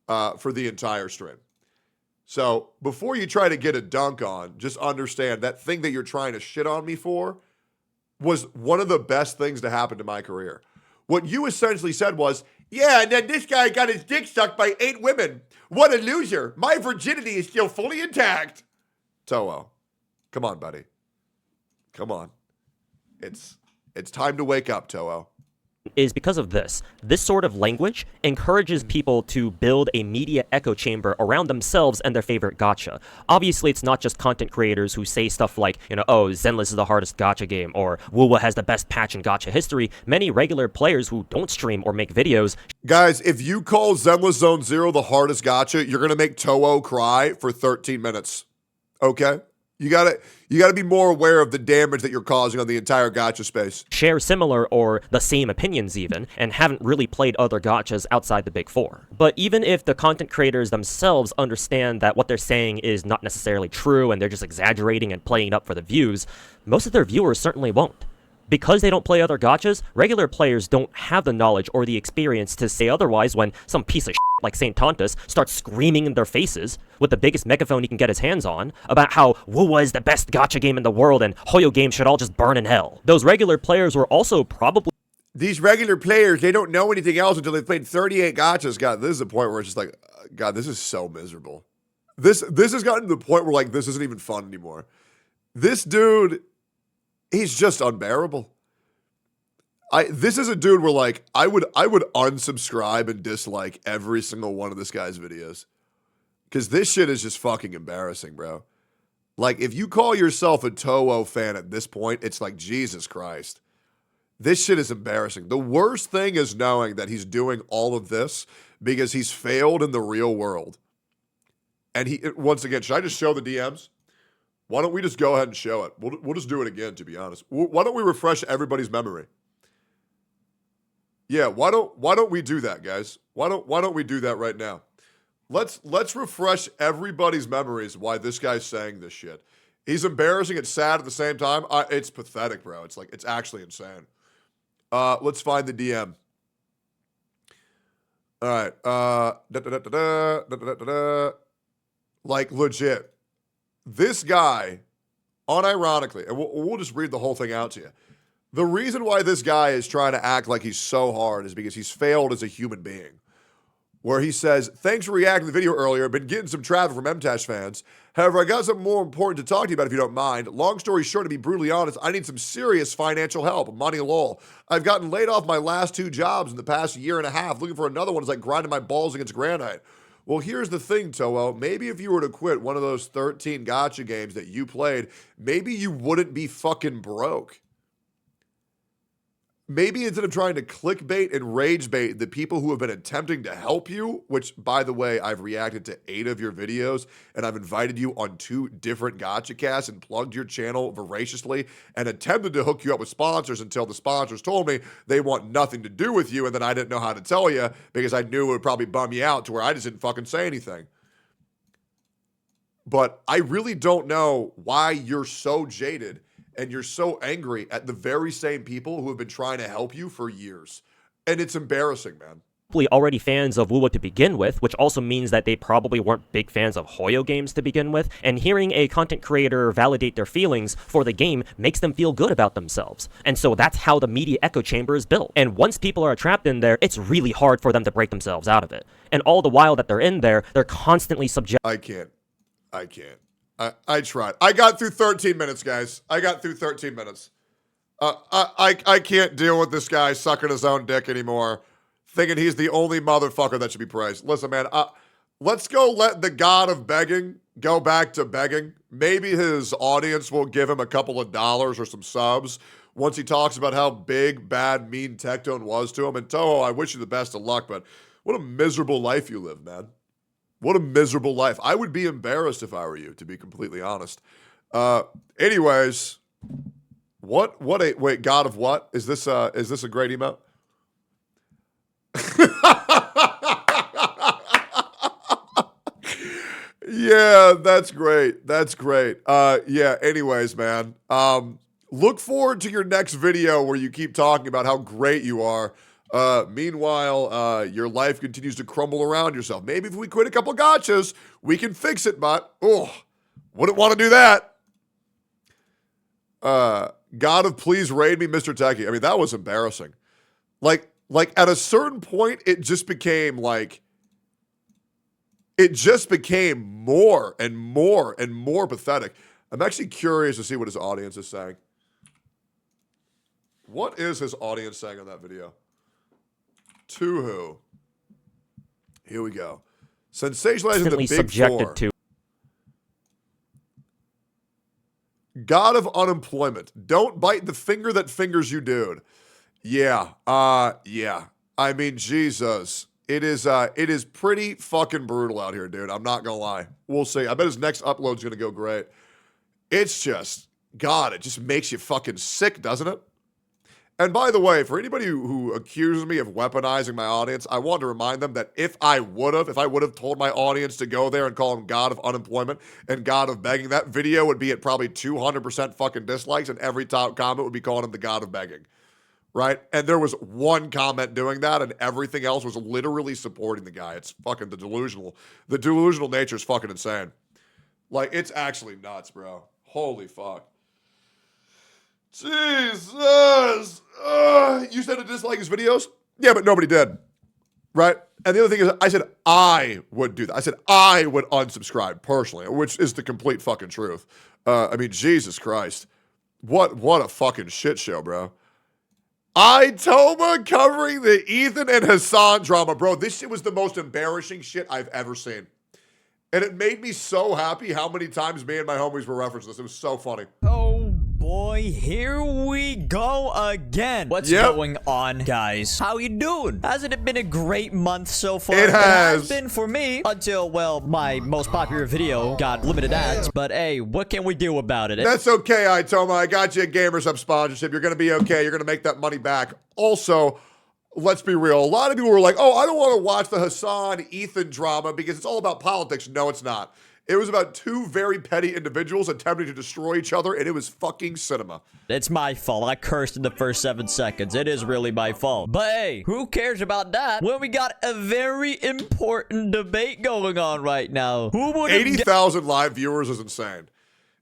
for the entire stream. So before you try to get a dunk on, just understand that thing that you're trying to shit on me for was one of the best things to happen to my career. What you essentially said was, yeah, and then this guy got his dick sucked by 8 women. What a loser. My virginity is still fully intact. Toho, come on, buddy. Come on. It's time to wake up, Toho. Is because of this. This sort of language encourages people to build a media echo chamber around themselves and their favorite gacha. Obviously, it's not just content creators who say stuff like, oh, Zenless is the hardest gacha game, or Wuwa has the best patch in gacha history. Many regular players who don't stream or make videos... Guys, if you call Zenless Zone Zero the hardest gacha, you're going to make Toho cry for 13 minutes. Okay? You gotta be more aware of the damage that you're causing on the entire gacha space. Share similar or the same opinions even, and haven't really played other gachas outside the big four. But even if the content creators themselves understand that what they're saying is not necessarily true and they're just exaggerating and playing it up for the views, most of their viewers certainly won't. Because they don't play other gachas, regular players don't have the knowledge or the experience to say otherwise when some piece of shit like St. Tontus starts screaming in their faces with the biggest megaphone he can get his hands on about how Wuwa is the best gacha game in the world and Hoyo games should all just burn in hell. Those regular players were also probably... These regular players, they don't know anything else until they've played 38 gachas. God, this is the point where it's just like, God, this is so miserable. This has gotten to the point where, like, this isn't even fun anymore. This dude... He's just unbearable. This is a dude where, like, I would unsubscribe and dislike every single one of this guy's videos. Because this shit is just fucking embarrassing, bro. Like, if you call yourself a Toho fan at this point, it's like, Jesus Christ. This shit is embarrassing. The worst thing is knowing that he's doing all of this because he's failed in the real world. And he, once again, should I just show the DMs? Why don't we just go ahead and show it? We'll just do it again, to be honest. Why don't we refresh everybody's memory? Yeah, why don't we do that, guys? Why don't we do that right now? Let's refresh everybody's memories why this guy's saying this shit. He's embarrassing, it's sad at the same time. It's pathetic, bro. It's like, it's actually insane. Let's find the DM. All right. Like, legit. This guy, unironically, and we'll just read the whole thing out to you. The reason why this guy is trying to act like he's so hard is because he's failed as a human being. Where he says, thanks for reacting to the video earlier. Been getting some traffic from MTash fans. However, I got something more important to talk to you about if you don't mind. Long story short, to be brutally honest, I need some serious financial help. Money lol. I've gotten laid off my last 2 jobs in the past year and a half. Looking for another one is like grinding my balls against granite. Well, here's the thing, Toho. Maybe if you were to quit one of those 13 gacha games that you played, maybe you wouldn't be fucking broke. Maybe instead of trying to clickbait and rage bait the people who have been attempting to help you, which, by the way, I've reacted to 8 of your videos, and I've invited you on 2 different gacha casts and plugged your channel voraciously and attempted to hook you up with sponsors until the sponsors told me they want nothing to do with you, and then I didn't know how to tell you because I knew it would probably bum you out to where I just didn't fucking say anything. But I really don't know why you're so jaded and you're so angry at the very same people who have been trying to help you for years. And it's embarrassing, man. Already fans of Wuwa to begin with, which also means that they probably weren't big fans of Hoyo games to begin with, and hearing a content creator validate their feelings for the game makes them feel good about themselves. And so that's how the media echo chamber is built. And once people are trapped in there, it's really hard for them to break themselves out of it. And all the while that they're in there, they're constantly subject. I can't. I tried. I got through 13 minutes, guys. I got through 13 minutes. I can't deal with this guy sucking his own dick anymore, thinking he's the only motherfucker that should be praised. Listen, man, let's go let the god of begging go back to begging. Maybe his audience will give him a couple of dollars or some subs once he talks about how big, bad, mean Tectone was to him. And Toho, I wish you the best of luck, but what a miserable life you live, man. What a miserable life. I would be embarrassed if I were you, to be completely honest. Anyways, wait, God of what? Is this a great emote? Yeah, that's great. That's great. Yeah, anyways, man. Look forward to your next video where you keep talking about how great you are. Meanwhile, your life continues to crumble around yourself. Maybe if we quit a couple gachas, we can fix it, but wouldn't want to do that. God of please raid me, Mr. Techie. I mean, that was embarrassing. Like at a certain point, it just became more and more and more pathetic. I'm actually curious to see what his audience is saying. What is his audience saying on that video? To who? Here we go. Sensationalizing the big subjected four. To. God of unemployment. Don't bite the finger that fingers you, dude. Yeah. Yeah. I mean, Jesus. It is pretty fucking brutal out here, dude. I'm not gonna lie. We'll see. I bet his next upload's gonna go great. It's just, God, it just makes you fucking sick, doesn't it? And by the way, for anybody who accuses me of weaponizing my audience, I want to remind them that if I would have told my audience to go there and call him God of unemployment and God of begging, that video would be at probably 200% fucking dislikes, and every top comment would be calling him the God of begging, right? And there was one comment doing that, and everything else was literally supporting the guy. It's fucking the delusional nature is fucking insane. Like, it's actually nuts, bro. Holy fuck. Jesus! You said to dislike his videos? Yeah, but nobody did. Right? And the other thing is, I said I would do that. I said I would unsubscribe personally, which is the complete fucking truth. I mean, Jesus Christ. What a fucking shit show, bro. Itoma covering the Ethan and Hassan drama. Bro, this shit was the most embarrassing shit I've ever seen. And it made me so happy how many times me and my homies were referencing this. It was so funny. Oh boy, here we go again. What's going on, guys? How you doing? Hasn't it been a great month so far? It has been for me until, well, my most popular video got limited ads. But hey, what can we do about it? That's okay, Itoma. I got you a Gamers Hub sponsorship. You're going to be okay. You're going to make that money back. Also, let's be real. A lot of people were like, oh, I don't want to watch the Hassan-Ethan drama because it's all about politics. No, it's not. It was about two very petty individuals attempting to destroy each other, and it was fucking cinema. It's my fault. I cursed in the first 7 seconds. It is really my fault. But hey, who cares about that when we got a very important debate going on right now? Who would 80,000 live viewers is insane.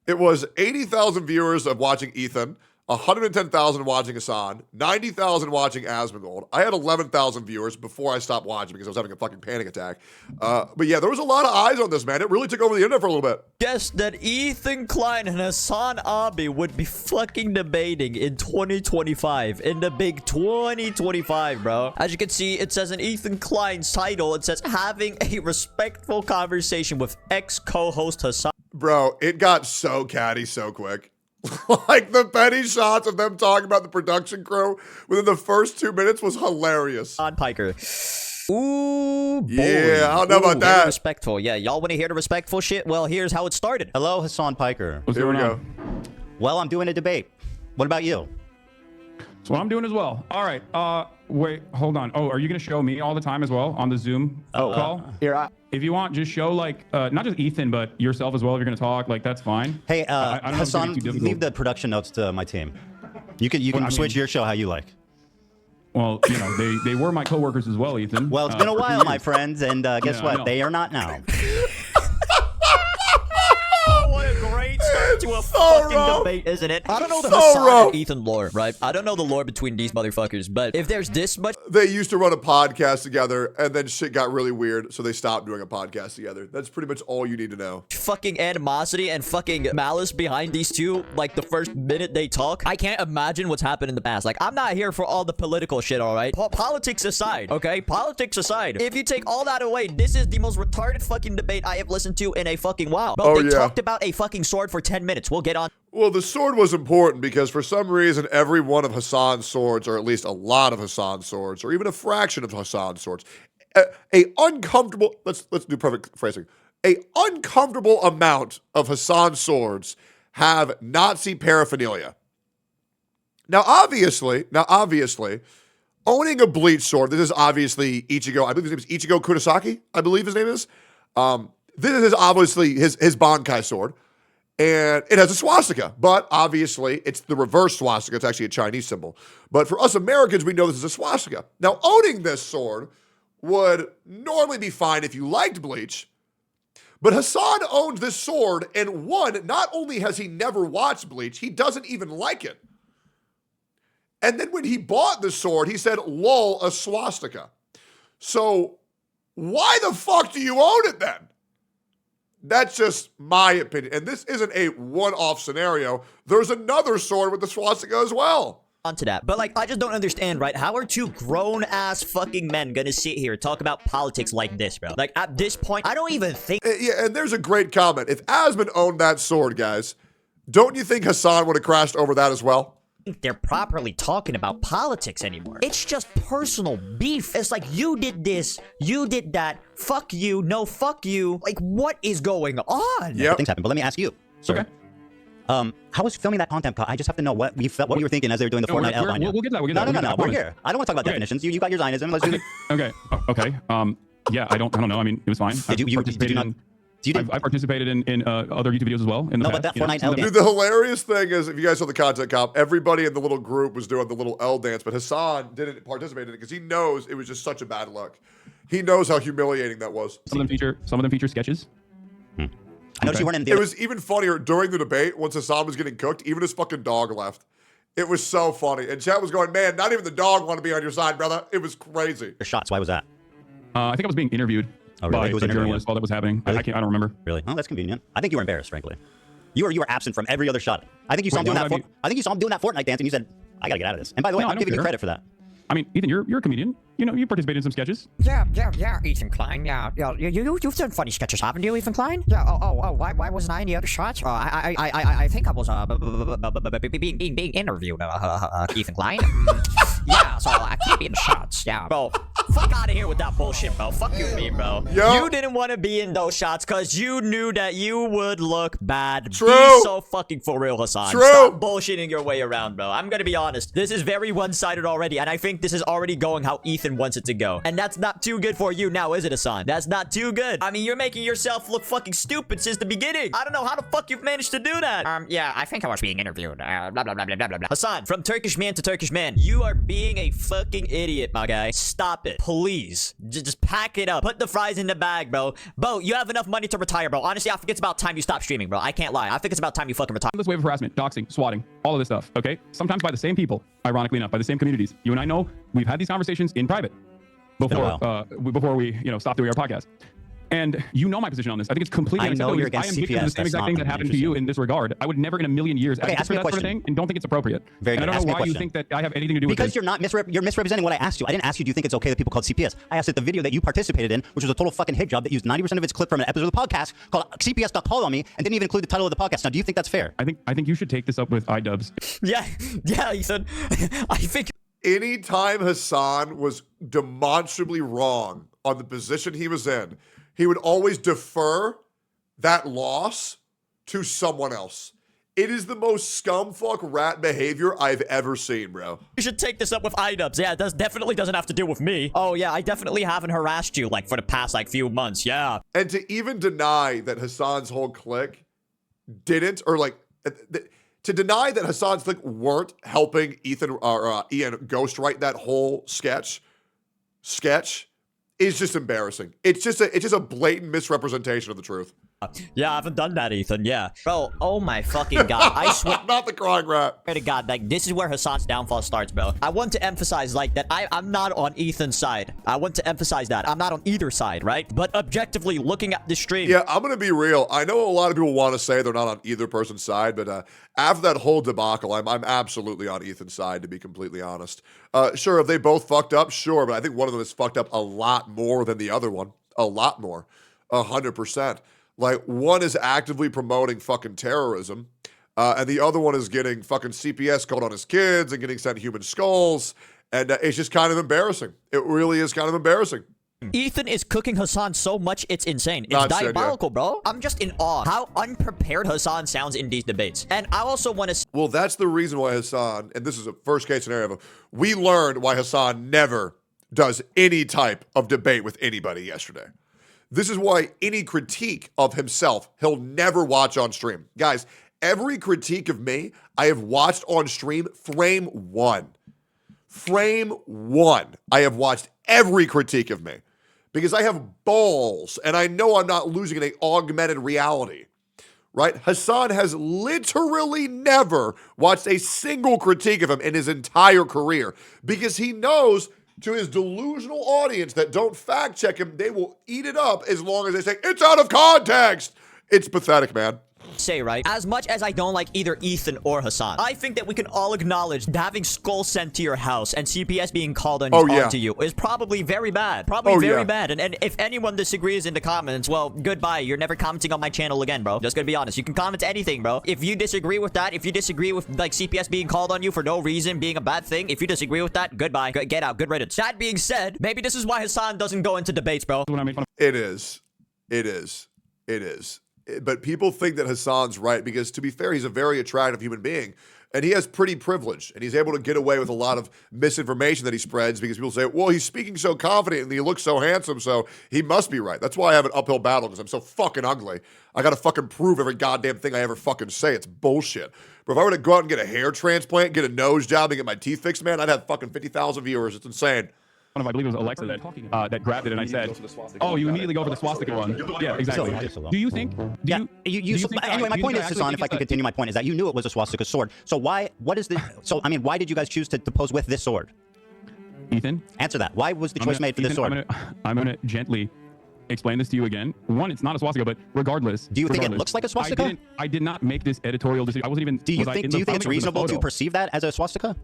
It was 80,000 viewers of watching Ethan, 110,000 watching Hassan, 90,000 watching Asmongold. I had 11,000 viewers before I stopped watching because I was having a fucking panic attack. But yeah, there was a lot of eyes on this, man. It really took over the internet for a little bit. Guess that Ethan Klein and Hassan Abi would be fucking debating in 2025, in the big 2025, bro. As you can see, it says in Ethan Klein's title, it says having a respectful conversation with ex-co-host Hassan. Bro, it got so catty so quick. Like, the petty shots of them talking about the production crew within the first 2 minutes was hilarious. On Piker. Ooh, boy. Yeah, I don't know about that. Very respectful. Yeah, y'all want to hear the respectful shit? Well, here's how it started. Hello, Hassan Piker. What's Here we going go. on? Well, I'm doing a debate. What about you? That's what I'm doing as well. All right. Wait, hold on. Oh, are you going to show me all the time as well on the Zoom call? Here, if you want, just show like not just Ethan, but yourself as well. If you're going to talk, like that's fine. Hey, I don't know if it's gonna Hassan, be too difficult. leave the production notes to my team. You can switch your show how you like. Well, you know, they were my coworkers as well, Ethan. Well, it's been a for 2 while, years. my friends, and guess Yeah, I what? know. They are not now. What a great start to a so fucking rough. debate, isn't it? I don't know the So Hassan rough. and Ethan lore, right? I don't know the lore between these motherfuckers, but if there's this much They used to run a podcast together, and then shit got really weird, so they stopped doing a podcast together. That's pretty much all you need to know. fucking animosity and fucking malice behind these two, like the first minute they talk, I can't imagine what's happened in the past. Like, I'm not here for all the political shit, all right? Politics aside, okay? Politics aside. If you take all that away, this is the most retarded fucking debate I have listened to in a fucking while. Bro, they talked about a fucking sword for 10 minutes. We'll get on. Well, the sword was important because for some reason, every one of Hassan's swords, or at least a lot of Hassan's swords, or even a fraction of Hassan's swords, a uncomfortable, let's do perfect phrasing, a uncomfortable amount of Hassan's swords have Nazi paraphernalia. Now, obviously, owning a bleach sword, this is obviously Ichigo, I believe his name is Ichigo Kurosaki, I believe his name is. This is obviously his Bankai sword. And it has a swastika, but obviously it's the reverse swastika. It's actually a Chinese symbol. But for us Americans, we know this is a swastika. Now, owning this sword would normally be fine if you liked Bleach. But Hassan owns this sword, and one, not only has he never watched Bleach, he doesn't even like it. And then when he bought the sword, he said, lol, a swastika. So why the fuck do you own it then? That's just my opinion. And this isn't a one-off scenario. There's another sword with the swastika as well. Onto that. But, like, I just don't understand, right? How are two grown-ass fucking men gonna sit here and talk about politics like this, bro? Like, at this point, I don't even think... Yeah, and there's a great comment. If Asmon owned that sword, guys, don't you think Hassan would have crashed over that as well? They're properly talking about politics anymore. It's just personal beef. It's like, you did this, you did that, fuck you, no fuck you. Like, what is going on? Yeah, things happen. But let me ask you, sir. Okay. How was filming that content cut? I just have to know what you were thinking as they were doing the Fortnite outline. We'll get that. We'll get that. No. We're here. I don't want to talk about definitions. You got your Zionism. Let's do it. Okay. Okay. Yeah, I don't know. I mean, it was fine. Did you not? I participated in other YouTube videos as well in the past. But that Fortnite L dance. Dude, the hilarious thing is, if you guys saw the content comp, everybody in the little group was doing the little L dance, but Hassan didn't participate in it because he knows it was just such a bad look. He knows how humiliating that was. Some of them feature sketches. I noticed you weren't in the. It was even funnier during the debate once Hassan was getting cooked. Even his fucking dog left. It was so funny, and chat was going, "Man, not even the dog want to be on your side, brother." It was crazy. Your shots. Why was that? I think I was being interviewed. Oh, really? By the journalist while that was happening. Really? I don't remember. Really? Oh, that's convenient. I think you were embarrassed, frankly. You were absent from every other shot. I think you saw him doing that. I think you saw him doing that Fortnite dance, and you said, "I gotta get out of this." And by the way, I'm giving you credit for that. I mean, Ethan, you're a comedian. You know, you participated in some sketches. Yeah, Ethan Klein. Yeah, you've done funny sketches, haven't you, Ethan Klein? Yeah. Why wasn't I in the other shots? I think I was being interviewed, Ethan Klein. Yeah, so I can't be in the shots. Yeah, bro. Fuck out of here with that bullshit, bro. Fuck you, me, bro. You didn't want to be in those shots because you knew that you would look bad. True. Be so fucking for real, Hassan. True. Stop bullshitting your way around, bro. I'm gonna be honest. This is very one-sided already, and I think this is already going how Ethan wants it to go. And that's not too good for you now, is it, Hassan? That's not too good. I mean, you're making yourself look fucking stupid since the beginning. I don't know how the fuck you've managed to do that. Yeah, I think I was being interviewed. Blah, blah, blah, blah, blah, blah. Hassan, from Turkish man to Turkish man, you are being a fucking idiot, my guy. Stop it, please. Just pack it up. Put the fries in the bag, bro. Bo, you have enough money to retire, bro. Honestly, I think it's about time you stop streaming, bro. I can't lie. I think it's about time you fucking retire. This wave of harassment, doxing, swatting, all of this stuff, okay? Sometimes by the same people, ironically enough, by the same communities. You and I know we've had these conversations in private before we stopped doing our podcast. And you know my position on this. I think it's completely unacceptable. I know you're against I am victim to the same exact thing that happened to you in this regard. I would never in a million years ask for that sort of thing and don't think it's appropriate. Very and good. I don't know why you think that I have anything to do with because this. you're misrepresenting what I asked you. I didn't ask you, do you think it's okay that people called CPS? I asked that the video that you participated in, which was a total fucking hit job that used 90% of its clip from an episode of the podcast called CPS got called on me and didn't even include the title of the podcast. Now, do you think that's fair? I think you should take this up with iDubbbz. Yeah, Ethan. I think anytime Hassan was demonstrably wrong on the position he was in, he would always defer that loss to someone else. It is the most scumfuck rat behavior I've ever seen, bro. You should take this up with iDubbbz. Yeah, it definitely doesn't have to do with me. Oh, yeah, I definitely haven't harassed you, for the past, few months, yeah. And to even deny that Hassan's whole clique didn't, or, to deny that Hassan's clique weren't helping Ethan, or Ian ghostwrite that whole sketch is just embarrassing. It's just a blatant misrepresentation of the truth. Yeah, I haven't done that, Ethan. Yeah. Bro, oh my fucking God. I swear. Not the crying rat. I swear to God, this is where Hassan's downfall starts, bro. I want to emphasize, that I'm not on Ethan's side. I want to emphasize that. I'm not on either side, right? But objectively, looking at the stream. Yeah, I'm going to be real. I know a lot of people want to say they're not on either person's side, but after that whole debacle, I'm absolutely on Ethan's side, to be completely honest. Sure, if they both fucked up, sure, but I think one of them has fucked up a lot more than the other one. A lot more. 100%. One is actively promoting fucking terrorism, and the other one is getting fucking CPS called on his kids and getting sent human skulls, and it's just kind of embarrassing. It really is kind of embarrassing. Ethan is cooking Hassan so much, it's insane. It's diabolical, bro. I'm just in awe how unprepared Hassan sounds in these debates. And I also want to... Well, that's the reason why Hassan, and this is a first case scenario, we learned why Hassan never does any type of debate with anybody yesterday. This is why any critique of himself, he'll never watch on stream. Guys, every critique of me, I have watched on stream frame one. Frame one. I have watched every critique of me because I have balls and I know I'm not losing in an augmented reality, right? Hassan has literally never watched a single critique of him in his entire career because he knows to his delusional audience that don't fact check him, they will eat it up as long as they say, it's out of context. It's pathetic, man. Say, right? As much as I don't like either Ethan or Hassan, I think that we can all acknowledge that having skulls sent to your house and CPS being called onto you is probably very bad. Probably very bad. And if anyone disagrees in the comments, well, goodbye. You're never commenting on my channel again, bro. Just gonna be honest. You can comment anything, bro. If you disagree with that, if you disagree with CPS being called on you for no reason being a bad thing, if you disagree with that, goodbye. Get out. Good riddance. That being said, maybe this is why Hassan doesn't go into debates, bro. It is. But people think that Hassan's right because, to be fair, he's a very attractive human being and he has pretty privilege and he's able to get away with a lot of misinformation that he spreads because people say, well, he's speaking so confident and he looks so handsome, so he must be right. That's why I have an uphill battle because I'm so fucking ugly. I got to fucking prove every goddamn thing I ever fucking say. It's bullshit. But if I were to go out and get a hair transplant, get a nose job, and get my teeth fixed, man, I'd have fucking 50,000 viewers. It's insane. I believe it was Alexa that grabbed it, and I said, "Oh, you immediately go for the swastika one." Yeah, exactly. Do you think? Anyway, my point is, Hassan, if I can continue, my point is that you knew it was a swastika sword. So why? What is the? So I mean, why did you guys choose to pose with this sword? Ethan, answer that. Why was the choice made for this sword? I'm gonna gently explain this to you again. One, it's not a swastika, but regardless. Do you think it looks like a swastika? I did not make this editorial decision. I wasn't even. Do you think it's reasonable to perceive that as a swastika?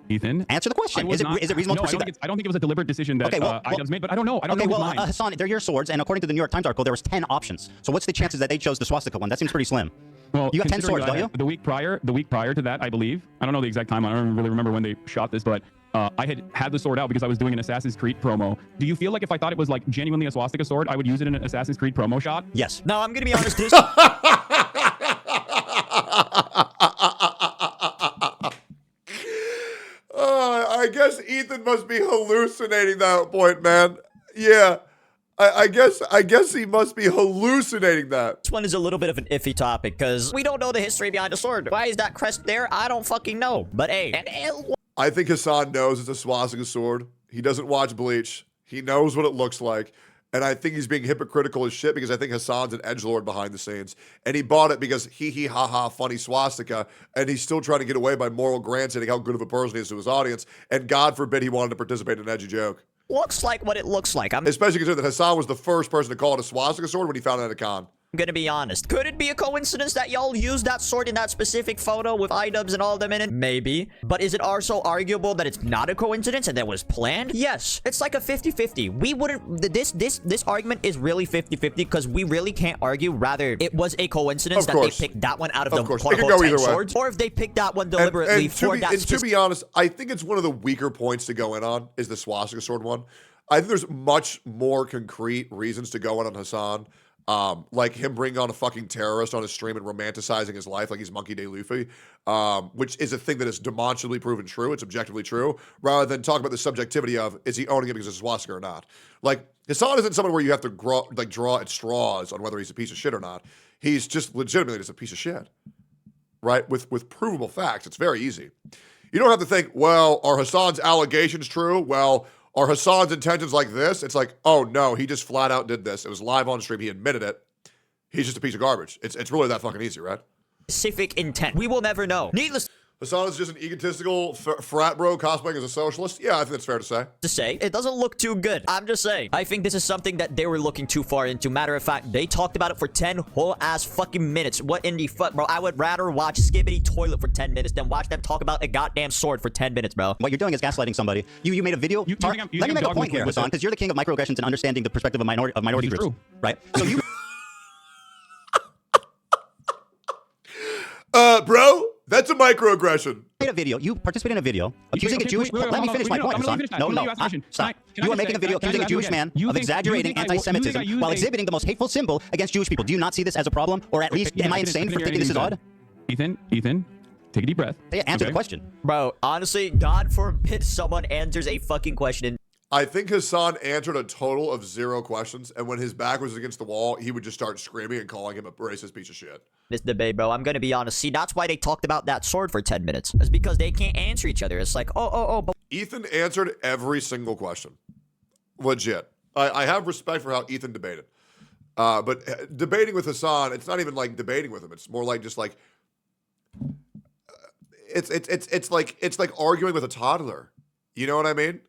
Ethan, answer the question. Is it reasonable to perceive that? I don't think it was a deliberate decision that IDubbbz made, but I don't know. I don't know who's mine. Hassan, they're your swords, and according to the New York Times article, there was 10 options. So what's the chances that they chose the swastika one? That seems pretty slim. Well, you have 10 swords, don't you? The week prior to that, I believe. I don't know the exact time. I don't really remember when they shot this, but I had the sword out because I was doing an Assassin's Creed promo. Do you feel like if I thought it was like genuinely a swastika sword, I would use it in an Assassin's Creed promo shot? Yes. No, I'm gonna be honest. I guess Ethan must be hallucinating that point, man. Yeah. I guess he must be hallucinating that. This one is a little bit of an iffy topic because we don't know the history behind the sword. Why is that crest there? I don't fucking know. But hey, I think Hassan knows it's a swastika sword. He doesn't watch Bleach. He knows what it looks like. And I think he's being hypocritical as shit because I think Hassan's an edgelord behind the scenes. And he bought it because hee ha ha funny swastika. And he's still trying to get away by moral grandstanding how good of a person he is to his audience. And God forbid he wanted to participate in an edgy joke. Looks like what it looks like. Especially considering that Hassan was the first person to call it a swastika sword when he found it at a con. I'm gonna be honest. Could it be a coincidence that y'all used that sword in that specific photo with IDubbbz and all of them in it? Maybe. But is it also arguable that it's not a coincidence and that was planned? Yes. It's like a 50-50. We wouldn't... This argument is really 50-50 because we really can't argue. Rather, it was a coincidence that they picked that one out of the quote-unquote 10 swords. Or if they picked that one deliberately for that specific... To be honest, I think it's one of the weaker points to go in on is the swastika sword one. I think there's much more concrete reasons to go in on Hassan. Like him bringing on a fucking terrorist on his stream and romanticizing his life like he's Monkey D. Luffy, which is a thing that is demonstrably proven true. It's objectively true, rather than talk about the subjectivity of, is he owning it because it's a swastika or not? Like, Hassan isn't someone where you have to draw at straws on whether he's a piece of shit or not. He's just legitimately just a piece of shit, right? With provable facts. It's very easy. You don't have to think, well, are Hassan's allegations true? Well, are Hassan's intentions like this? It's like, oh no, he just flat out did this. It was live on stream. He admitted it. He's just a piece of garbage. It's really that fucking easy, right? Specific intent. We will never know. Needless Hassan is just an egotistical frat bro cosplaying as a socialist. Yeah, I think that's fair to say. It doesn't look too good. I'm just saying. I think this is something that they were looking too far into. Matter of fact, they talked about it for 10 whole ass fucking minutes. What in the fuck, bro? I would rather watch Skibbity Toilet for 10 minutes than watch them talk about a goddamn sword for 10 minutes, bro. What you're doing is gaslighting somebody. You made a video. Let me make a point here, Hassan, because you're the king of microaggressions and understanding the perspective of minority groups, right? So you, bro. That's a microaggression. Made a video. You participated in a video accusing a Jewish. Let me finish my point, Hassan. No, stop. You are making a video accusing a Jewish man of exaggerating anti-Semitism while exhibiting the most hateful symbol against Jewish people. Do you not see this as a problem, or at least am I insane for thinking this is odd? Ethan, take a deep breath. Answer the question, bro. Honestly, God forbid someone answers a fucking question. I think Hassan answered a total of 0 questions, and when his back was against the wall, he would just start screaming and calling him a racist piece of shit. This debate, bro, I'm gonna be honest. See, that's why they talked about that sword for 10 minutes. It's because they can't answer each other. It's like, but Ethan answered every single question. Legit. I have respect for how Ethan debated. But debating with Hassan, it's not even like debating with him. It's more like just like it's like arguing with a toddler. You know what I mean?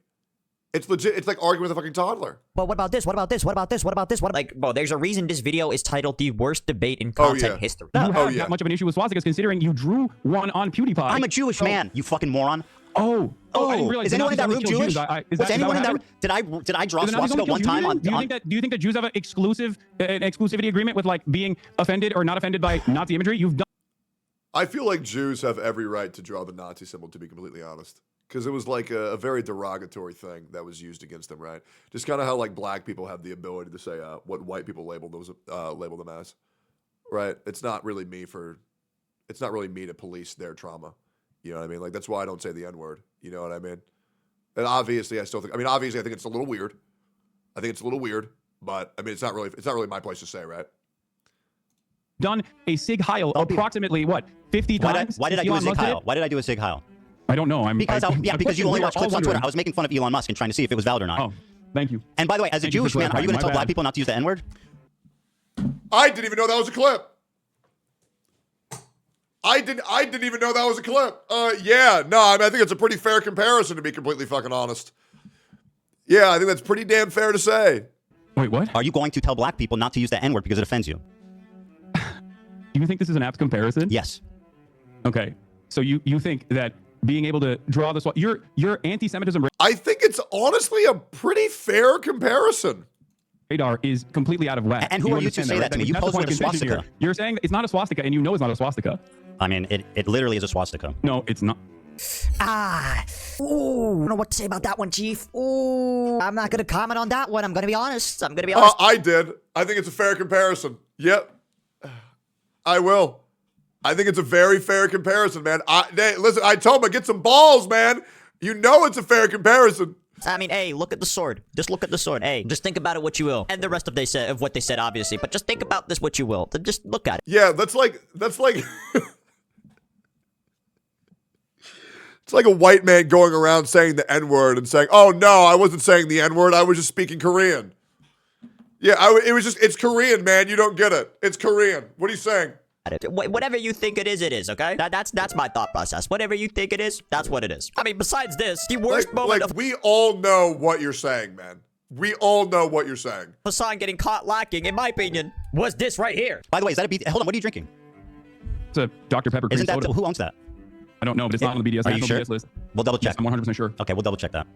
It's legit. It's like arguing with a fucking toddler. But what about this? What about this? What about this? What about this? Like, bro, there's a reason this video is titled "The Worst Debate in Content History." You have that much of an issue with swastikas, considering you drew one on PewDiePie. I'm a Jewish man, you fucking moron. I didn't realize. Is anyone in that room Jewish? Was anyone in that room? Did I draw swastika one time on? Do you think that Jews have an exclusivity agreement with like being offended or not offended by Nazi imagery? You've done. I feel like Jews have every right to draw the Nazi symbol, to be completely honest. Because it was like a very derogatory thing that was used against them, right? Just kind of how like black people have the ability to say what white people label them as, right? It's not really me to police their trauma. You know what I mean? Like that's why I don't say the N-word. You know what I mean? And obviously, I think it's a little weird. I think it's a little weird, but I mean, it's not really my place to say, right? Done a Sig Heil approximately what 50 times? Why did I do a Sig Heil? Why did I do a Sig Heil? I don't know. Because you only watch clips on Twitter. I was making fun of Elon Musk and trying to see if it was valid or not. Oh, thank you. And by the way, as a Jewish man, are you going to tell black people not to use the N-word? I didn't even know that was a clip. I didn't even know that was a clip. Yeah, no, I mean, I think it's a pretty fair comparison, to be completely fucking honest. Yeah, I think that's pretty damn fair to say. Wait, what? Are you going to tell black people not to use the N-word because it offends you? Do you think this is an apt comparison? Yes. Okay. So you think that being able to draw this. Your anti-Semitism I think it's honestly a pretty fair comparison. radar is completely out of whack. And who are you to say that to me? You That's the posed point with a of contention swastika. here. You're saying it's not a swastika, and you know it's not a swastika. I mean, it literally is a swastika. No, it's not. Ooh, I don't know what to say about that one, Chief. Ooh, I'm not gonna comment on that one. I'm gonna be honest. I did. I think it's a fair comparison. Yep. I will. I think it's a very fair comparison, man. Listen, I told him, get some balls, man. You know it's a fair comparison. I mean, hey, look at the sword. Just look at the sword. Hey, just think about it what you will. And the rest of what they said, obviously. But just think about this what you will. Just look at it. Yeah, that's like it's like a white man going around saying the N-word and saying, "Oh no, I wasn't saying the N-word. I was just speaking Korean." Yeah, it's Korean, man. You don't get it. It's Korean. What are you saying? Whatever you think it is, okay? That's my thought process. Whatever you think it is, that's what it is. I mean, besides this, the worst moment of we all know what you're saying, man. We all know what you're saying. Hassan getting caught lacking, in my opinion, was this right here. By the way, is that a BTS? Hold on, what are you drinking? It's a Dr. Pepper green Isn't that soda. who owns that? I don't know, but it's not on the BDS. Are you sure? BDS list. We'll double check. Yes, I'm 100% sure. Okay, we'll double check that.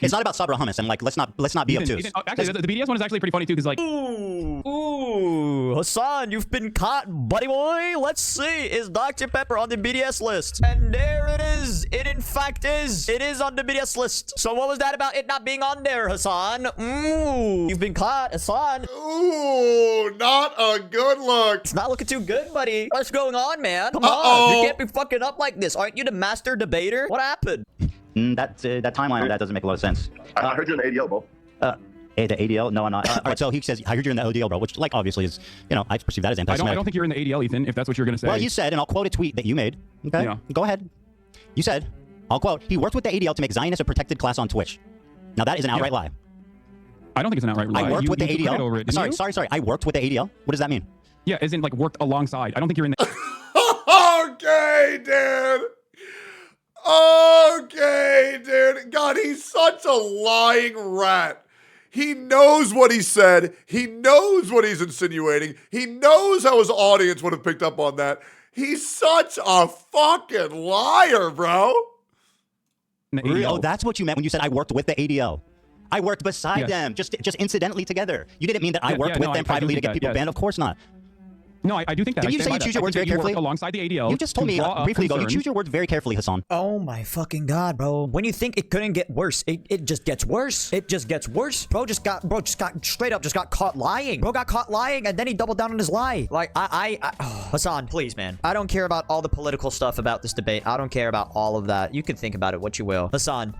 It's not about Sabra hummus, and like let's not be obtuse. Actually, the BDS one is actually pretty funny too, because like. Ooh, Hassan, you've been caught, buddy boy. Let's see, is Dr. Pepper on the BDS list? And there it is. It in fact is. It is on the BDS list. So what was that about it not being on there, Hassan? Ooh, you've been caught, Hassan. Ooh, not a good look. It's not looking too good, buddy. What's going on, man? Come on, you can't be fucking up like this. Aren't you the master debater? What happened? That timeline, that doesn't make a lot of sense. I heard you're in the ADL, bro. The ADL? No, I'm not. All right, so he says, I heard you're in the ODL, bro, which, like, obviously is, I perceive that as anti-Semitic. I don't think you're in the ADL, Ethan, if that's what you're going to say. Well, you said, and I'll quote a tweet that you made. Okay? Yeah. Go ahead. You said, I'll quote, he worked with the ADL to make Zionists a protected class on Twitch. Now, that is an outright lie. I don't think it's an outright lie. I worked with the you ADL. over it, didn't you? Sorry. I worked with the ADL. What does that mean? Yeah, as in, like, worked alongside. I don't think you're in the... Okay, dude. Okay, dude. God, he's such a lying rat. He knows what he said. He knows what he's insinuating. He knows how his audience would have picked up on that. He's such a fucking liar, bro. Oh, that's what you meant when you said I worked with the ADL. I worked beside them, just incidentally together. You didn't mean that I worked with them privately to get people banned. Of course not. No, I do think that. Did you say you choose your words very carefully? Alongside the ADL. You just told me briefly ago, you choose your words very carefully, Hassan. Oh my fucking god, bro. When you think it couldn't get worse, it just gets worse. It just gets worse. Bro just got straight up caught lying. Bro got caught lying and then he doubled down on his lie. Like Hassan, please, man. I don't care about all the political stuff about this debate. I don't care about all of that. You can think about it what you will. Hassan,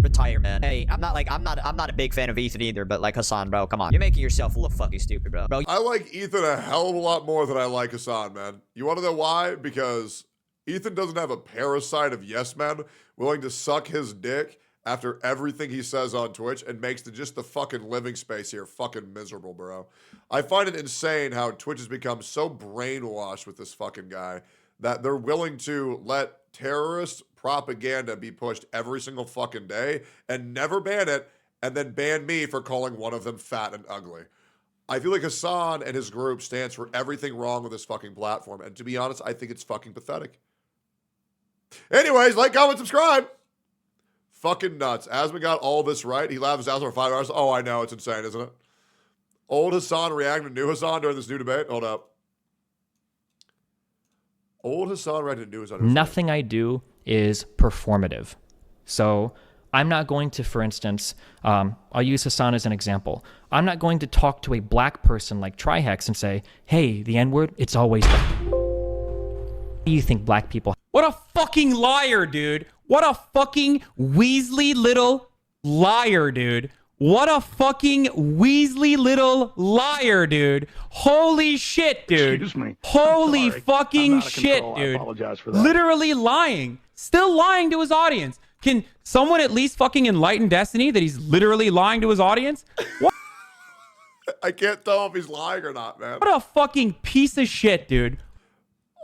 retire, man. Hey, I'm not a big fan of Ethan either, but like Hassan, bro, come on. You're making yourself look fucking stupid, bro. I like Ethan a hell of a lot more than I like Hassan, man. You want to know why? Because Ethan doesn't have a parasite of yes men willing to suck his dick after everything he says on Twitch and makes just the fucking living space here fucking miserable, bro. I find it insane how Twitch has become so brainwashed with this fucking guy that they're willing to let terrorist propaganda be pushed every single fucking day and never ban it, and then ban me for calling one of them fat and ugly. I feel like Hassan and his group stands for everything wrong with this fucking platform, and to be honest, I think it's fucking pathetic. Anyways, like, comment, subscribe. Fucking nuts. Asma got all this right. He laughed his ass for 5 hours. Oh, I know. It's insane, isn't it? Old Hassan reacting to new Hassan during this new debate. Hold up. Old Hassan reacting to new Hassan. Nothing I do is performative. So I'm not going to, for instance, I'll use Hassan as an example. I'm not going to talk to a black person like Trihex and say, hey, the N-word, it's always do you think black people... What a fucking liar, dude. What a fucking Weasley little liar, dude. What a fucking Weasley little liar, dude. Holy shit, dude. Excuse me. Holy fucking shit, dude. I apologize for that. Literally lying. Still lying to his audience. Can someone at least fucking enlighten Destiny that he's literally lying to his audience? What? I can't tell if he's lying or not, man. What a fucking piece of shit, dude.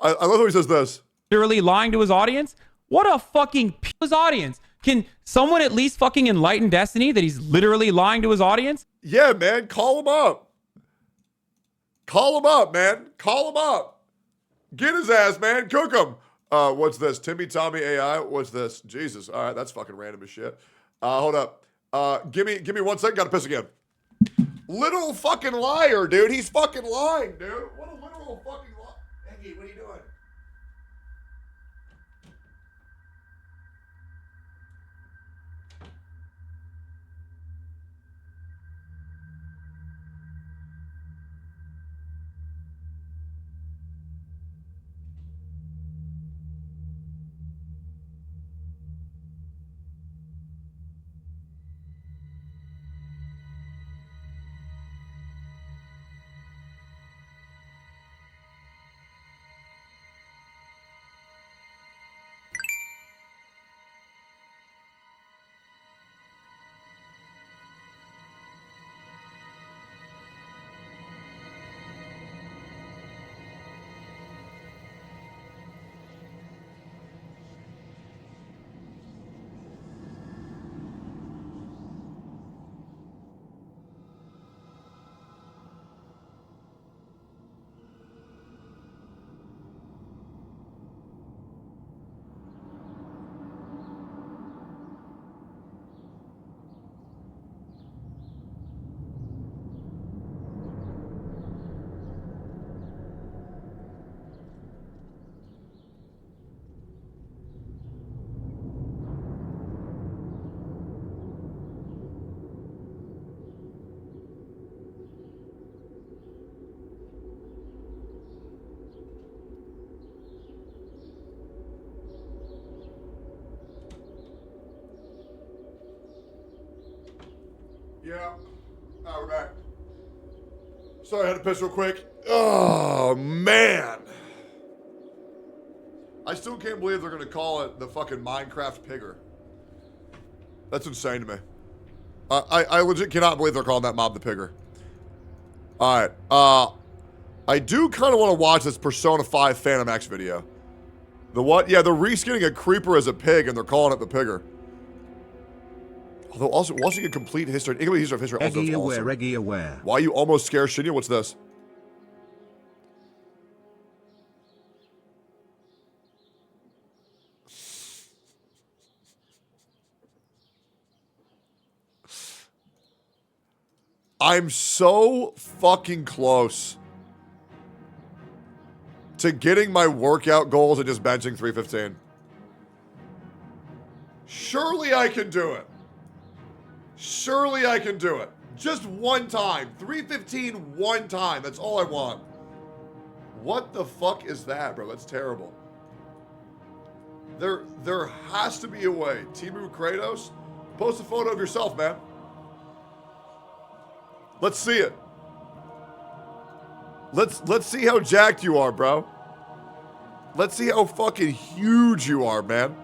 I love how he says this. Literally lying to his audience? What a fucking piece of his audience. Can someone at least fucking enlighten Destiny that he's literally lying to his audience? Yeah, man. Call him up. Call him up, man. Call him up. Get his ass, man. Cook him. What's this? Timmy Tommy AI? What's this? Jesus. All right, that's fucking random as shit. Hold up. Give me 1 second. Gotta piss again. Literal fucking liar, dude. He's fucking lying, dude. What a literal fucking liar. Eggy, what are you doing? Yeah. We're back. Sorry, I had to piss real quick. Oh, man. I still can't believe they're going to call it the fucking Minecraft Pigger. That's insane to me. I legit cannot believe they're calling that mob the Pigger. Alright. I do kind of want to watch this Persona 5 Phantom X video. The what? Yeah, they're reskinning a creeper as a pig and they're calling it the Pigger. Although also, once you get complete history, incomplete history of history, also Eggy awesome. aware, Eggy aware. Why you almost scared Shinya? What's this? I'm so fucking close to getting my workout goals and just benching 315. Surely I can do it. Surely I can do it. Just one time. 315 one time. That's all I want. What the fuck is that, bro? That's terrible. There has to be a way. Timu Kratos, post a photo of yourself, man. Let's see it. Let's see how jacked you are, bro. Let's see how fucking huge you are, man.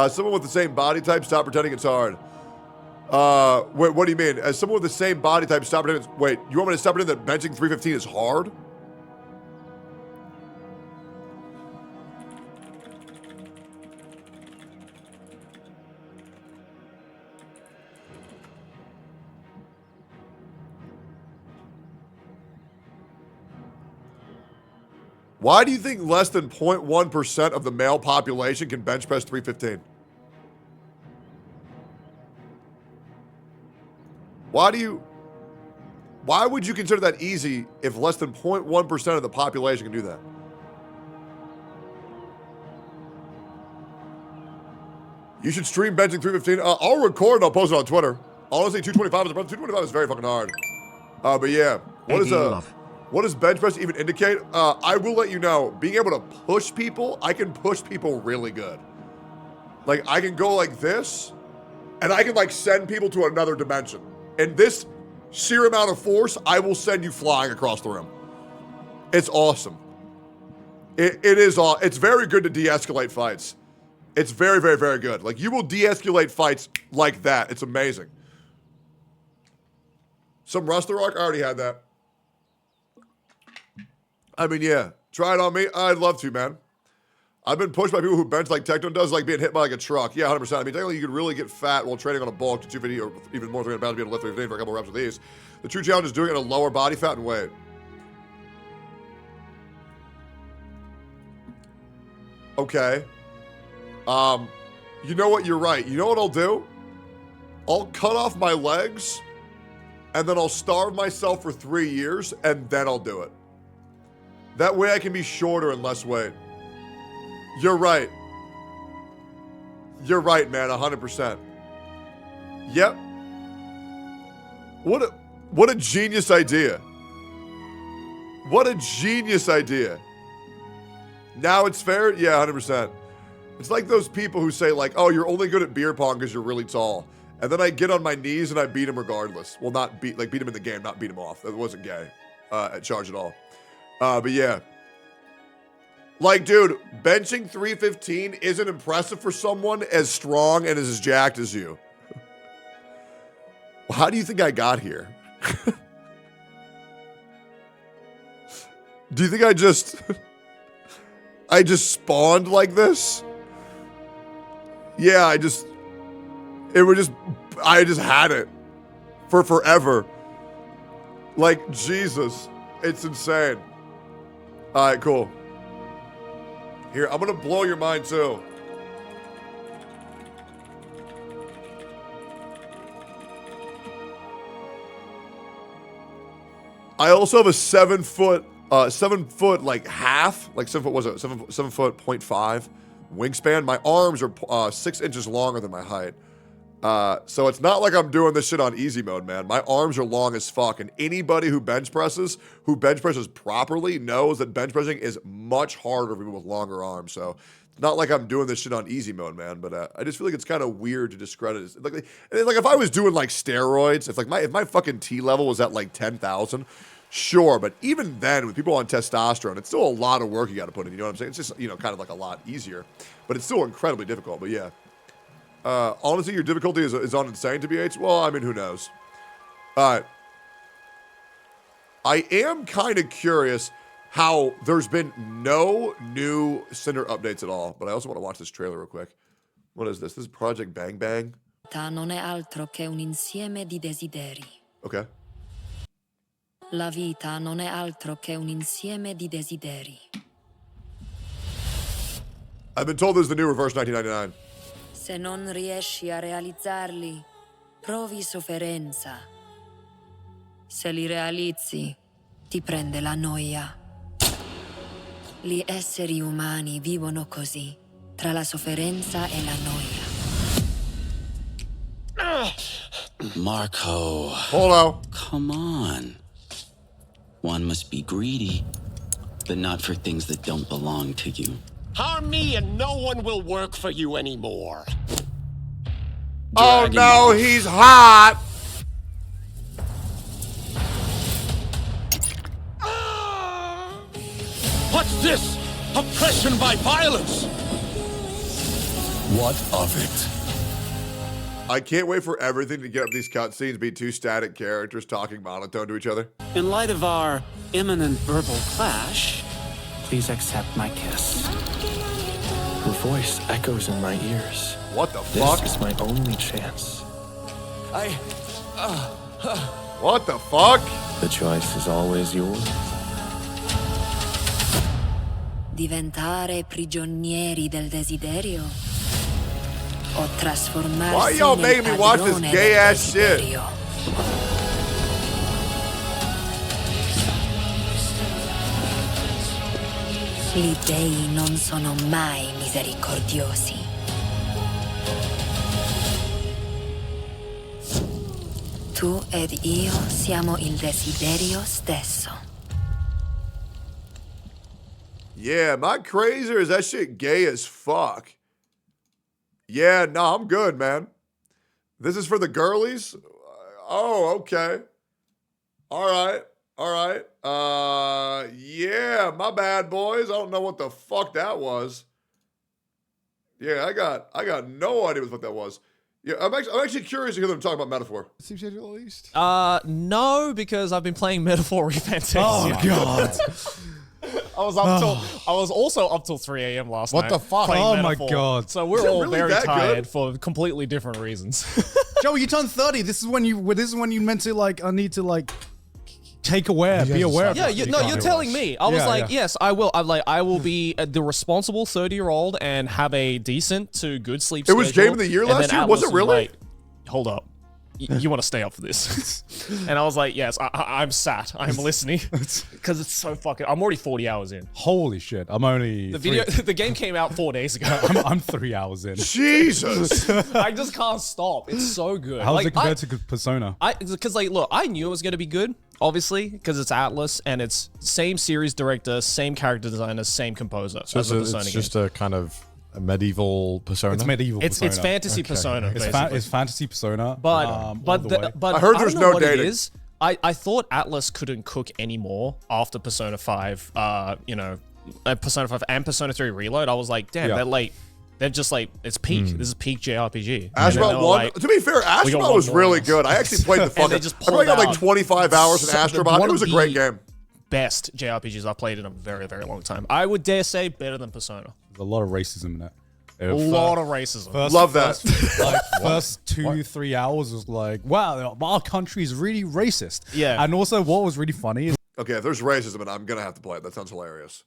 Someone with the same body type, stop pretending it's hard. Wait, what do you mean? As someone with the same body type, stop pretending it's... Wait, you want me to stop pretending that benching 315 is hard? Why do you think less than 0.1% of the male population can bench press 315? Why would you consider that easy if less than 0.1% of the population can do that? You should stream benching 315. I'll record and I'll post it on Twitter. Honestly, 225 is a 225 is very fucking hard. But yeah, what does bench press even indicate? I will let you know, being able to push people, I can push people really good. Like, I can go like this, and I can, like, send people to another dimension. And this sheer amount of force, I will send you flying across the room. It's awesome. It's very good to de-escalate fights. It's very, very, very good. Like, you will de-escalate fights like that. It's amazing. Some Ruster Rock, I already had that. I mean, yeah. Try it on me. I'd love to, man. I've been pushed by people who bench like Tectone does, like being hit by like a truck. Yeah, 100%. I mean, technically, you could really get fat while training on a bulk to 250 or even more 300 pounds to be able to lift 315 for a couple reps with these. The true challenge is doing it at a lower body fat and weight. Okay. You know what? You're right. You know what I'll do? I'll cut off my legs, and then I'll starve myself for 3 years, and then I'll do it. That way I can be shorter and less weight. You're right. You're right, man. 100%. Yep. What a genius idea. What a genius idea. Now it's fair? Yeah, 100%. It's like those people who say like, oh, you're only good at beer pong because you're really tall. And then I get on my knees and I beat him regardless. Well, not beat him in the game, not beat him off. That wasn't gay at charge at all. But yeah. Like, dude, benching 315 isn't impressive for someone as strong and as jacked as you. Well, how do you think I got here? Do you think I just spawned like this? Yeah, I just had it for forever. Like, Jesus, it's insane. All right, cool. Here, I'm gonna blow your mind too. I also have a 7 foot like half, like 7 foot was it 7 foot 0.5 wingspan. My arms are 6 inches longer than my height. So it's not like I'm doing this shit on easy mode, man. My arms are long as fuck, and anybody who bench presses properly knows that bench pressing is much harder for people with longer arms. So it's not like I'm doing this shit on easy mode, man. But I just feel like it's kind of weird to discredit it. Like if I was doing like steroids, if my fucking T level was at like 10,000, sure. But even then, with people on testosterone, it's still a lot of work you got to put in. You know what I'm saying? It's just kind of like a lot easier, but it's still incredibly difficult. But yeah. Honestly, your difficulty is on insane to BH. Well, I mean, who knows? I am kind of curious how there's been no new Cinder updates at all, but I also want to watch this trailer real quick. What is this? This is Project Bang Bang. Non è altro che un insieme di desideri. Okay. La vita non è altro che un insieme di desideri. I've been told this is the new Reverse 1999. Se non riesci a realizzarli, provi sofferenza. Se li realizzi, ti prende la noia. Gli esseri umani vivono così, tra la sofferenza e la noia. Marco. Hello. Come on. One must be greedy, but not for things that don't belong to you. Harm me and no one will work for you anymore. Oh no, he's hot! What's this? Oppression by violence! What of it? I can't wait for everything to get up these cutscenes, be two static characters talking monotone to each other. In light of our imminent verbal clash, please accept my kiss. Her voice echoes in my ears. What the fuck? This is my only chance. What the fuck? The choice is always yours. Diventare prigionieri del desiderio o trasformarsi Why y'all making me watch this gay ass shit? Gli dei non sono mai misericordiosi. Tu ed io siamo il desiderio stesso. Yeah, am I crazy or is that shit gay as fuck? Yeah, no, I'm good, man. This is for the girlies? Oh, okay. All right. Yeah, my bad, boys. I don't know what the fuck that was. Yeah, I got no idea what the fuck that was. Yeah, I'm actually curious to hear them talk about Metaphor. Seems at least. No, because I've been playing Metaphor Fantasia. Oh god. I was also up till 3 a.m. last night. What the fuck? playing Oh Metaphor. my god. So we're Is it all really very that tired good? for completely different reasons. Joey, you turned 30. This is when you meant to like. I need to like. take aware, be aware. Of Yeah, that. you're telling me. I was like, yes, I will. I will be the responsible 30-year-old and have a decent to good sleep schedule. It was Game of the Year last year? Was it really? Like, hold up. You want to stay up for this? And I was like, yes, I'm sat. I'm listening because it's so fucking. I'm already 40 hours in. Holy shit! I'm only the game came out 4 days ago. I'm 3 hours in. Jesus! I just can't stop. It's so good. How's it compared to Persona? Because look, I knew it was gonna be good, obviously, because it's Atlas and it's same series director, same character designer, same composer. So it's just a kind of a medieval Persona. It's medieval. Persona. It's fantasy Persona. It's fantasy Persona. But I heard there's no dating. It is. I thought Atlas couldn't cook anymore after Persona 5. Persona 5 and Persona 3 Reload. I was like, damn, they're just like, it's peak. This is peak JRPG. Astronaut 1, like, to be fair, Astronaut was really good. I actually played the fucking, I probably got like 25 hours in Astronaut. It was a great game. Best JRPGs I've played in a very, very long time. I would dare say better than Persona. There's a lot of racism in that. A lot of racism. Love that. First 2-3 hours was like, wow, our country is really racist. Yeah. And also, what was really funny is, okay, if there's racism, and I'm gonna have to play it. That sounds hilarious.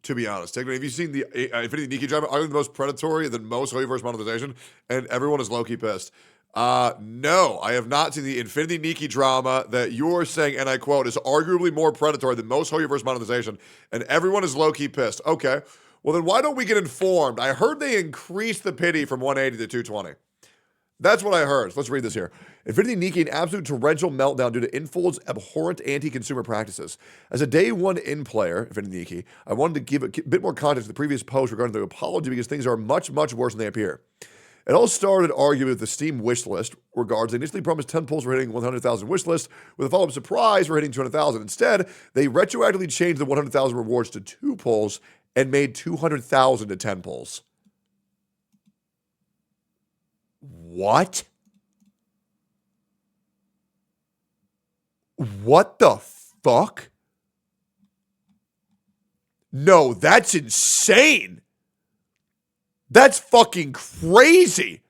To be honest, have you seen the Infinity Nikki drama? Are they the most predatory than most Hoyoverse monetization? And everyone is low-key pissed. No, I have not seen the Infinity Nikki drama that you're saying, and I quote, is arguably more predatory than most Hoyoverse monetization, and everyone is low-key pissed. Okay, well then why don't we get informed? I heard they increased the pity from 180 to 220. That's what I heard. So let's read this here. Infinity Nikki, an absolute torrential meltdown due to Infold's abhorrent anti-consumer practices. As a day one in player, Infinity Nikki, I wanted to give a bit more context to the previous post regarding the apology because things are much, much worse than they appear. It all started arguing with the Steam wish list regards. They initially promised 10 pulls for hitting 100,000 wish list with a follow-up surprise for hitting 200,000. Instead, they retroactively changed the 100,000 rewards to 2 pulls and made 200,000 to 10 pulls. What? What the fuck? No, that's insane. That's fucking crazy.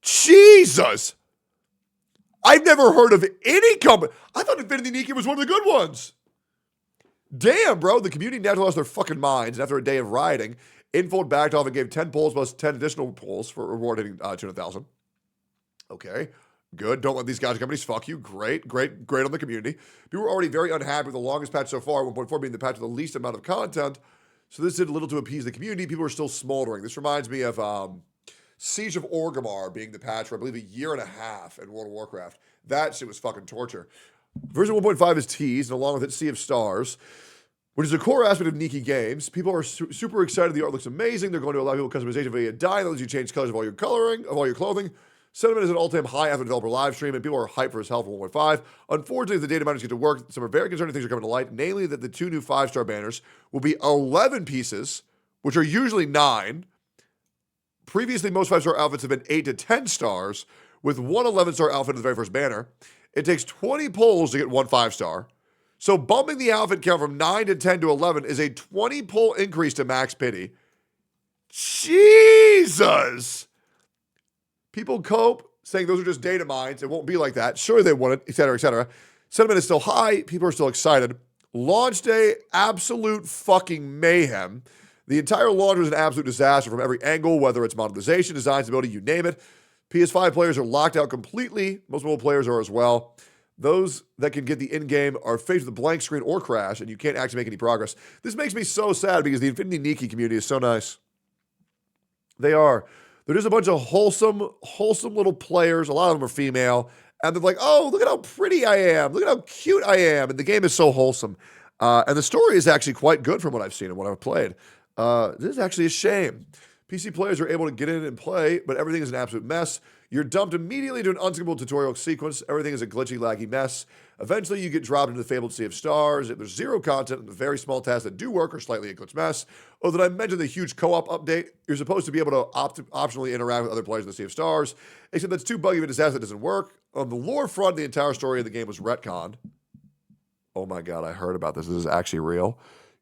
Jesus. I've never heard of any company. I thought Infinity Nikki was one of the good ones. Damn, bro. The community naturally lost their fucking minds. And after a day of rioting, Infold backed off and gave 10 pulls plus 10 additional pulls for reward hitting 200,000. Okay, good. Don't let these gotcha companies fuck you. Great on the community. People were already very unhappy with the longest patch so far, 1.4 being the patch with the least amount of content. So this did little to appease the community. People are still smoldering. This reminds me of Siege of Orgrimmar being the patch for, I believe, a year and a half in World of Warcraft. That shit was fucking torture. Version 1.5 is teased, and along with it, Sea of Stars, which is a core aspect of Nikki games. People are super excited. The art looks amazing. They're going to allow people customization via dye that lets you change colors of all your coloring, of all your clothing. Sentiment is an all-time high after the developer live stream, and people are hyped for his help for 1.5. Unfortunately, if the data miners get to work, some are very concerning things are coming to light, namely that the 2 new 5-star banners will be 11 pieces, which are usually 9. Previously, most 5-star outfits have been 8 to 10 stars, with one 11-star outfit in the very first banner. It takes 20 pulls to get one 5-star. So bumping the outfit count from 9 to 10 to 11 is a 20 pull increase to max pity. Jesus! People cope, saying those are just data mines. It won't be like that. Sure, they want it, etc., etc. Sentiment is still high. People are still excited. Launch day, absolute fucking mayhem. The entire launch was an absolute disaster from every angle, whether it's monetization, design, stability, you name it. PS5 players are locked out completely. Most mobile players are as well. Those that can get the in-game are faced with a blank screen or crash, and you can't actually make any progress. This makes me so sad because the Infinity Nikki community is so nice. They are. They're just a bunch of wholesome little players. A lot of them are female. And they're like, oh, look at how pretty I am. Look at how cute I am. And the game is so wholesome. And the story is actually quite good from what I've seen and what I've played. This is actually a shame. PC players are able to get in and play, but everything is an absolute mess. You're dumped immediately to an unskippable tutorial sequence. Everything is a glitchy, laggy mess. Eventually, you get dropped into the fabled Sea of Stars. There's zero content, and the very small tasks that do work are slightly a glitch mess. Oh, did I mention the huge co-op update? You're supposed to be able to optionally interact with other players in the Sea of Stars, except that's too buggy of a disaster that doesn't work. On the lore front, the entire story of the game was retconned. Oh my god, I heard about this. This is actually real.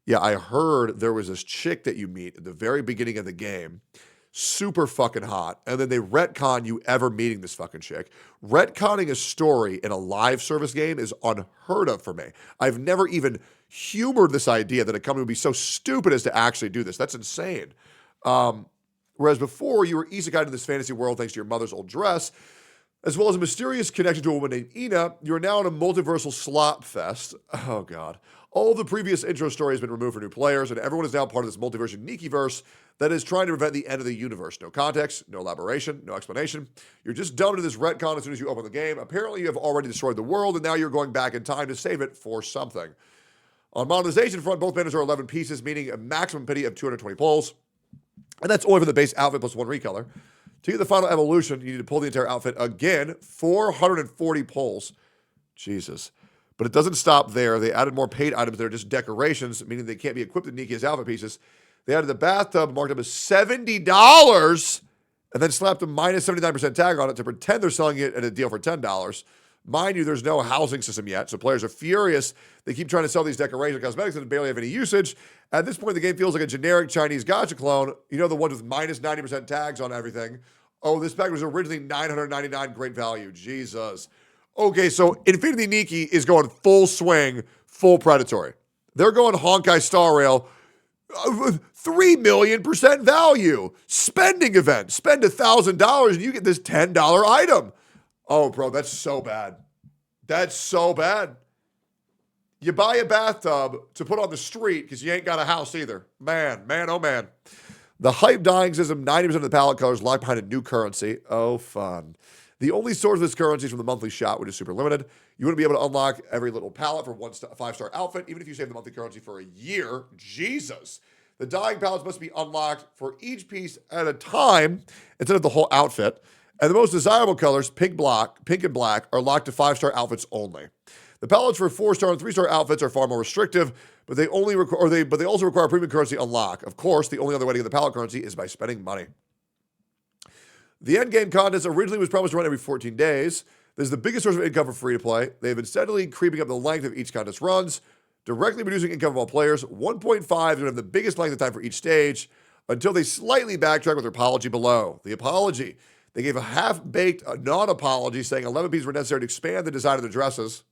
Yeah, I heard there was this chick that you meet at the very beginning of the game. super fucking hot, and then they retcon you ever meeting this fucking chick. Retconning a story in a live service game is unheard of for me. I've never even humored this idea that a company would be so stupid as to actually do this. That's insane. Whereas before, you were isekai to this fantasy world thanks to your mother's old dress, as well as a mysterious connection to a woman named Ina, you are now in a multiversal slop fest. Oh, God. All the previous intro story has been removed for new players, and everyone is now part of this multiverse unique-verse that is trying to prevent the end of the universe. No context, no elaboration, no explanation. You're just dumped into this retcon as soon as you open the game. Apparently, you have already destroyed the world, and now you're going back in time to save it for something. On monetization front, both banners are 11 pieces, meaning a maximum pity of 220 pulls. And that's only for the base outfit plus 1 recolor. To get the final evolution, you need to pull the entire outfit again, 440 pulls. Jesus. But it doesn't stop there. They added more paid items that are just decorations, meaning they can't be equipped with Nikki as outfit pieces. They added the bathtub, marked up as $70, and then slapped a minus 79% tag on it to pretend they're selling it at a deal for $10. Mind you, there's no housing system yet, so players are furious. They keep trying to sell these decoration cosmetics that barely have any usage. At this point, the game feels like a generic Chinese gacha clone. You know, the ones with minus 90% tags on everything. Oh, this pack was originally $999, great value. Jesus. Okay, so Infinity Nikki is going full swing, full predatory. They're going Honkai Star Rail, 3 million% value. Spending event. Spend $1,000 and you get this $10 item. Oh, bro, that's so bad. That's so bad. You buy a bathtub to put on the street because you ain't got a house either. Man, oh man. The hype dying system, 90% of the palette colors locked behind a new currency. Oh, fun. The only source of this currency is from the monthly shop, which is super limited. You wouldn't be able to unlock every little palette for one 5-star outfit, even if you save the monthly currency for a year. Jesus. The dying palettes must be unlocked for each piece at a time instead of the whole outfit. And the most desirable colors, pink and black, are locked to 5-star outfits only. The palettes for 4-star and 3-star outfits are far more restrictive, but they also require premium currency unlock. Of course, the only other way to get the palette currency is by spending money. The endgame contest originally was promised to run every 14 days. This is the biggest source of income for free-to-play. They've been steadily creeping up the length of each contest runs, directly reducing income of all players. 1.5 is going to have the biggest length of time for each stage, until they slightly backtrack with their apology below. The apology. They gave a half-baked non-apology saying 11 pieces were necessary to expand the design of the dresses.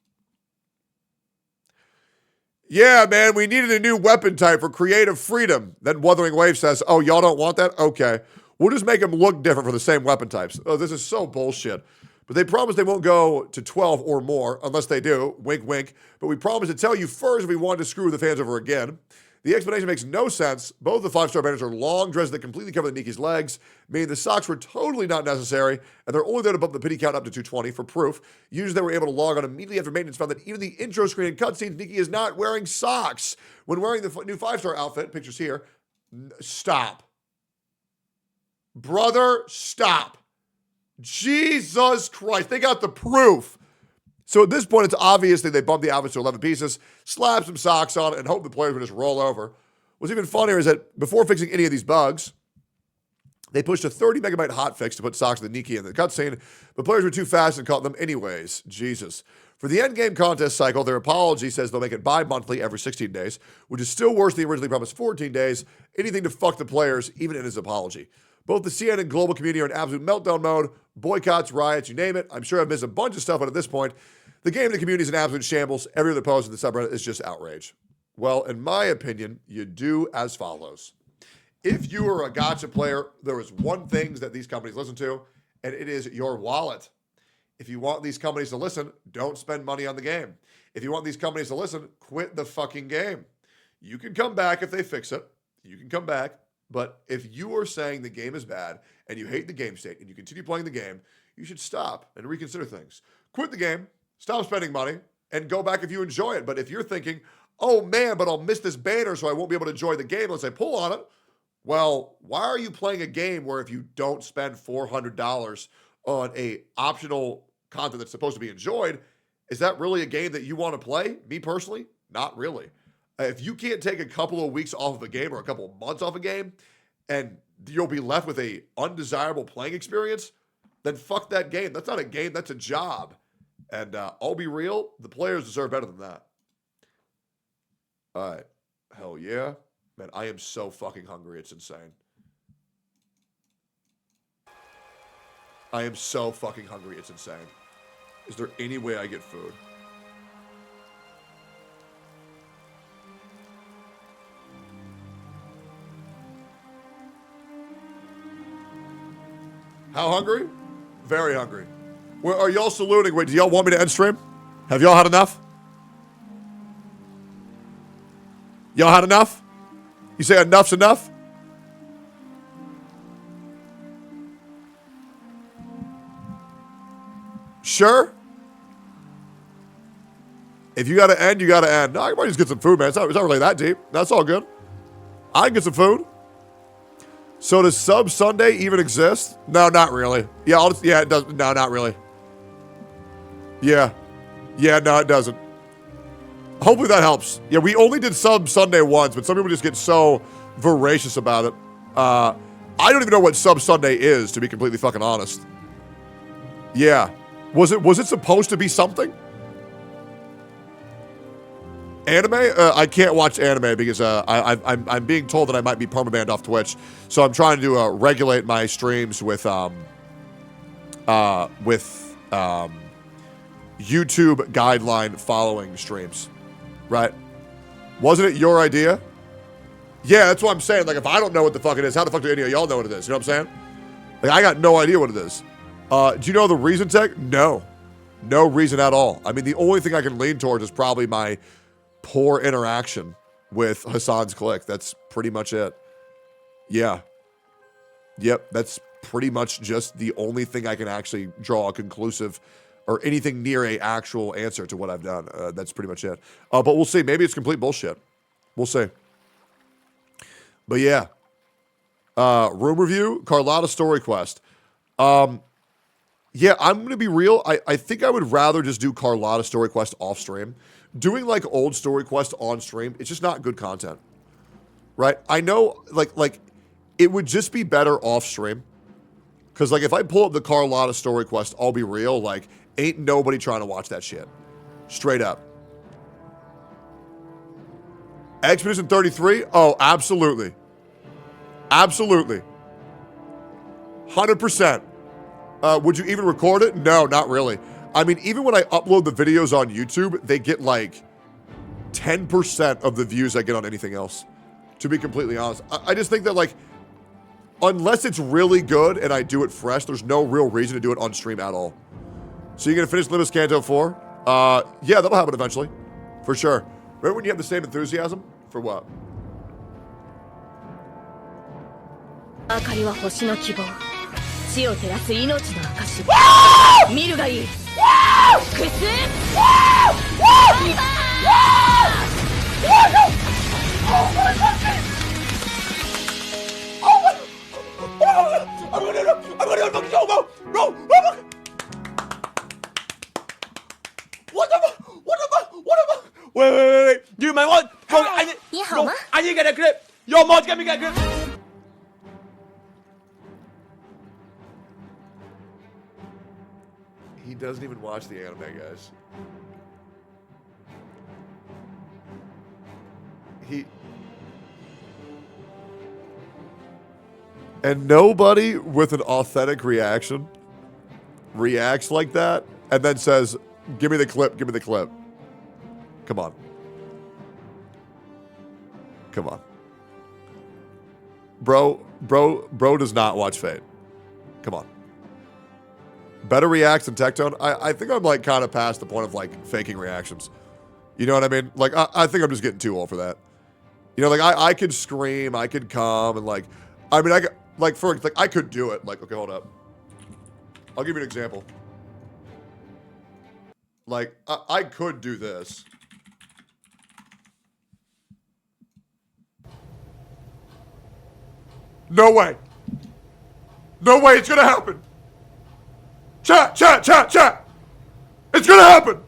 Yeah, man, we needed a new weapon type for creative freedom. Then Wuthering Wave says, oh, y'all don't want that? Okay. We'll just make them look different for the same weapon types. Oh, this is so bullshit. But they promise they won't go to 12 or more, unless they do. Wink, wink. But we promise to tell you first if we want to screw the fans over again. The explanation makes no sense. Both the 5-star banners are long dresses that completely cover the Nikki's legs, meaning the socks were totally not necessary, and they're only there to bump the pity count up to 220 for proof. Users that were able to log on immediately after maintenance found that even the intro screen and cutscenes, Nikki is not wearing socks. When wearing the new 5-star outfit, pictures here, stop. Brother, stop. Jesus Christ, they got the proof. So at this point, it's obvious that they bumped the outfits to 11 pieces, slapped some socks on it, and hoped the players would just roll over. What's even funnier is that before fixing any of these bugs, they pushed a 30 megabyte hotfix to put socks in the Nikki in the cutscene, but players were too fast and caught them anyways. Jesus. For the endgame contest cycle, their apology says they'll make it bi-monthly every 16 days, which is still worse than the originally promised 14 days. Anything to fuck the players, even in his apology. Both the CN and global community are in absolute meltdown mode. Boycotts, riots, you name it. I'm sure I've missed a bunch of stuff, but at this point, the game and the community is in absolute shambles. Every other post in the subreddit is just outrage. Well, in my opinion, you do as follows. If you are a gacha player, there is one thing that these companies listen to, and it is your wallet. If you want these companies to listen, don't spend money on the game. If you want these companies to listen, quit the fucking game. You can come back if they fix it. You can come back. But if you are saying the game is bad and you hate the game state and you continue playing the game, you should stop and reconsider things. Quit the game, stop spending money, and go back if you enjoy it. But if you're thinking, oh man, but I'll miss this banner so I won't be able to enjoy the game unless I pull on it. Well, why are you playing a game where if you don't spend $400 on a optional content that's supposed to be enjoyed, is that really a game that you want to play? Me personally, not really. If you can't take a couple of weeks off of a game or a couple of months off a game and you'll be left with a undesirable playing experience, then fuck that game. That's not a game, that's a job. And I'll be real, the players deserve better than that. All right. Hell yeah. Man, I am so fucking hungry. It's insane. I am so fucking hungry. It's insane. Is there any way I get food? How hungry? Very hungry. Where are y'all saluting? Wait, do y'all want me to end stream? Have y'all had enough? Y'all had enough? You say enough's enough? Sure? If you gotta end, you gotta end. No, I might just get some food, man. It's not really that deep. That's all good. I can get some food. So does Sub Sunday even exist? No, not really. Yeah, it does. No, not really. Yeah. Yeah, no, it doesn't. Hopefully that helps. Yeah, we only did Sub Sunday once, but some people just get so voracious about it. I don't even know what Sub Sunday is, to be completely fucking honest. Yeah. Was it supposed to be something? Anime? I can't watch anime because I'm being told that I might be permabanned off Twitch. So I'm trying to regulate my streams with YouTube guideline following streams. Right? Wasn't it your idea? Yeah, that's what I'm saying. Like, if I don't know what the fuck it is, how the fuck do any of y'all know what it is? You know what I'm saying? Like, I got no idea what it is. Do you know the reason, Tech? No. No reason at all. I mean, the only thing I can lean towards is probably my poor interaction with Hassan's click. That's pretty much it. Yeah. Yep, that's pretty much just the only thing I can actually draw a conclusive or anything near a actual answer to what I've done. That's pretty much it. But we'll see. Maybe it's complete bullshit. We'll see. But yeah. Room review, Carlotta Story Quest. Yeah, I'm going to be real. I think I would rather just do Carlotta Story Quest off stream. Doing like old Story Quest on stream, it's just not good content. Right? I know like it would just be better off stream. Because like if I pull up the Carlotta Story Quest, I'll be real, like ain't nobody trying to watch that shit. Straight up. Expedition 33? Oh, absolutely. Absolutely. 100%. Would you even record it? No, not really. I mean, even when I upload the videos on YouTube, they get like 10% of the views I get on anything else, to be completely honest. I just think that like, unless it's really good and I do it fresh, there's no real reason to do it on stream at all. So you're going to finish Limbus Canto 4? Yeah, that'll happen eventually. For sure. Remember when you have the same enthusiasm? For what? 明かりは星の希望地を照らす命の証見るがいいくすバイバWait. You man, what? Bro, I need to get a clip. Yo, mod, get me a clip. He doesn't even watch the anime, guys. And nobody with an authentic reaction reacts like that and then says, give me the clip, give me the clip. Come on. Come on. Bro does not watch Fate. Come on. Better reacts than Tectone. I think I'm like kind of past the point of like faking reactions. You know what I mean? Like I think I'm just getting too old for that. You know, like I could scream, I could come, and like, I mean, I could, like for like I could do it. Like, okay, hold up. I'll give you an example. Like I could do this. No way. No way it's gonna happen. Chat. It's gonna happen.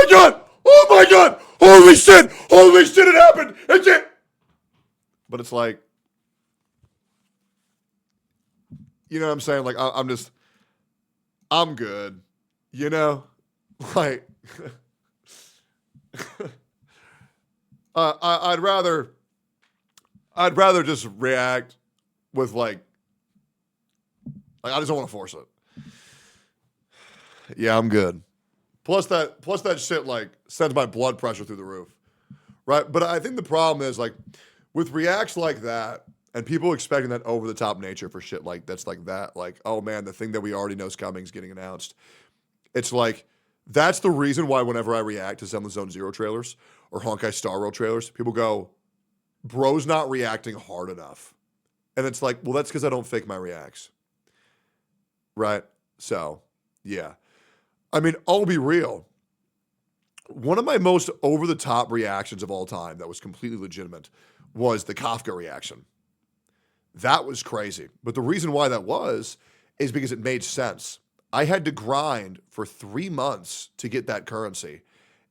Chat. Oh my god. Holy shit, it happened. It's it. But it's like, you know what I'm saying? Like, I'm good. You know? Like, I'd rather I'd rather just react with like I just don't want to force it. Yeah, I'm good. Plus that shit like sends my blood pressure through the roof. Right? But I think the problem is like with reacts like that and people expecting that over the top nature for shit like that's like that, like, oh man, the thing that we already know is coming is getting announced. It's like that's the reason why whenever I react to some of the Zone Zero trailers or Honkai Star Rail trailers, people go, bro's not reacting hard enough. And it's like, well, that's because I don't fake my reacts. Right? So, yeah. I mean, I'll be real. One of my most over-the-top reactions of all time that was completely legitimate was the Kafka reaction. That was crazy. But the reason why that was is because it made sense. I had to grind for 3 months to get that currency,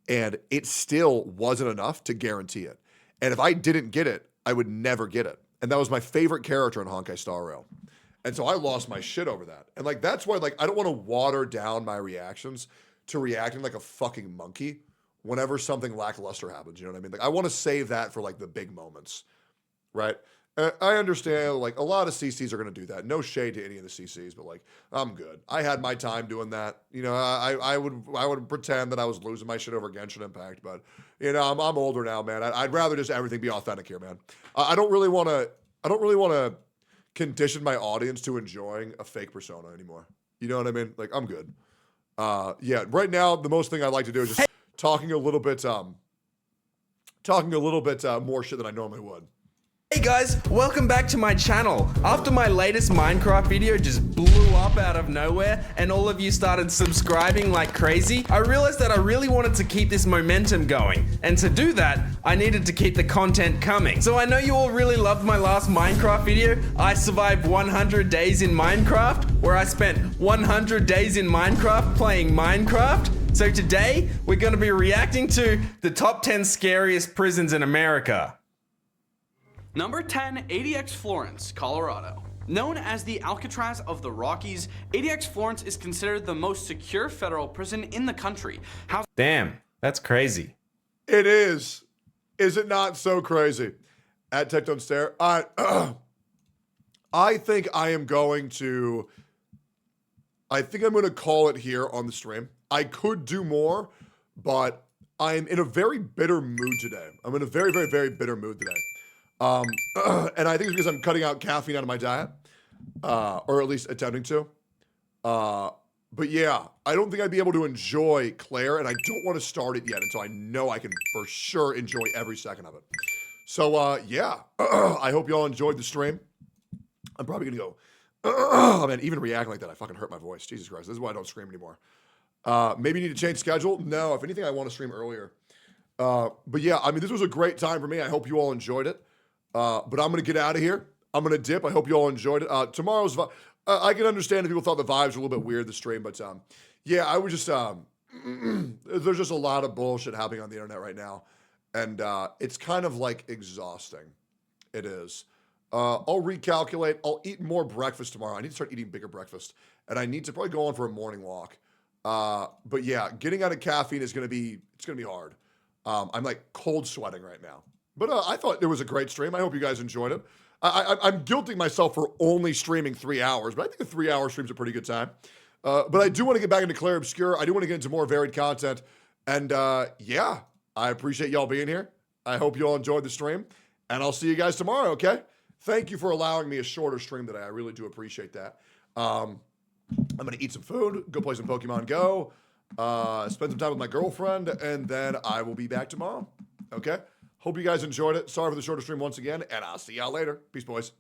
and it still wasn't enough to guarantee it. And if I didn't get it, I would never get it. And that was my favorite character in Honkai Star Rail. And so I lost my shit over that. And like that's why like I don't want to water down my reactions to reacting like a fucking monkey whenever something lackluster happens. You know what I mean? Like I want to save that for like the big moments, right? I understand like a lot of CCs are going to do that. No shade to any of the CCs, but like I'm good. I had my time doing that. You know, I would pretend that I was losing my shit over Genshin Impact, but you know I'm older now, man. I'd rather just everything be authentic here, man. I don't really want to condition my audience to enjoying a fake persona anymore. You know what I mean? Like I'm good. Yeah, right now the most thing I like to do is just talking a little bit more shit than I normally would. Hey guys, welcome back to my channel. After my latest Minecraft video just blew up out of nowhere and all of you started subscribing like crazy, I realized that I really wanted to keep this momentum going. And to do that, I needed to keep the content coming. So I know you all really loved my last Minecraft video. I survived 100 days in Minecraft, where I spent 100 days in Minecraft playing Minecraft. So today, we're going to be reacting to the top 10 scariest prisons in America. Number 10, ADX Florence, Colorado. Known as the Alcatraz of the Rockies, ADX Florence is considered the most secure federal prison in the country. Damn, that's crazy. It is. Is it not so crazy? At Tectone Stare, I think I'm going to call it here on the stream. I could do more, but I'm in a very bitter mood today. I'm in a very, very, very bitter mood today. And I think it's because I'm cutting out caffeine out of my diet, or at least attempting to. But yeah, I don't think I'd be able to enjoy Clair, and I don't want to start it yet until I know I can for sure enjoy every second of it. So yeah, I hope y'all enjoyed the stream. I'm probably gonna go, oh man, even reacting like that, I fucking hurt my voice. Jesus Christ, this is why I don't stream anymore. Maybe you need to change schedule? No, if anything, I want to stream earlier. But yeah, I mean, this was a great time for me. I hope you all enjoyed it. But I'm going to get out of here. I'm going to dip. I hope you all enjoyed it. Tomorrow's, I can understand if people thought the vibes were a little bit weird, the stream, but yeah, I would just, there's just a lot of bullshit happening on the internet right now. And it's kind of like exhausting. It is. I'll recalculate. I'll eat more breakfast tomorrow. I need to start eating bigger breakfast. And I need to probably go on for a morning walk. But yeah, getting out of caffeine is going to be hard. I'm like cold sweating right now. But I thought it was a great stream. I hope you guys enjoyed it. I'm guilting myself for only streaming 3 hours, but I think a 3-hour stream's a pretty good time. But I do want to get back into Clair Obscur. I do want to get into more varied content. And yeah, I appreciate y'all being here. I hope you all enjoyed the stream. And I'll see you guys tomorrow, okay? Thank you for allowing me a shorter stream today. I really do appreciate that. I'm going to eat some food, go play some Pokemon Go, spend some time with my girlfriend, and then I will be back tomorrow, okay? Hope you guys enjoyed it. Sorry for the shorter stream once again, and I'll see y'all later. Peace, boys.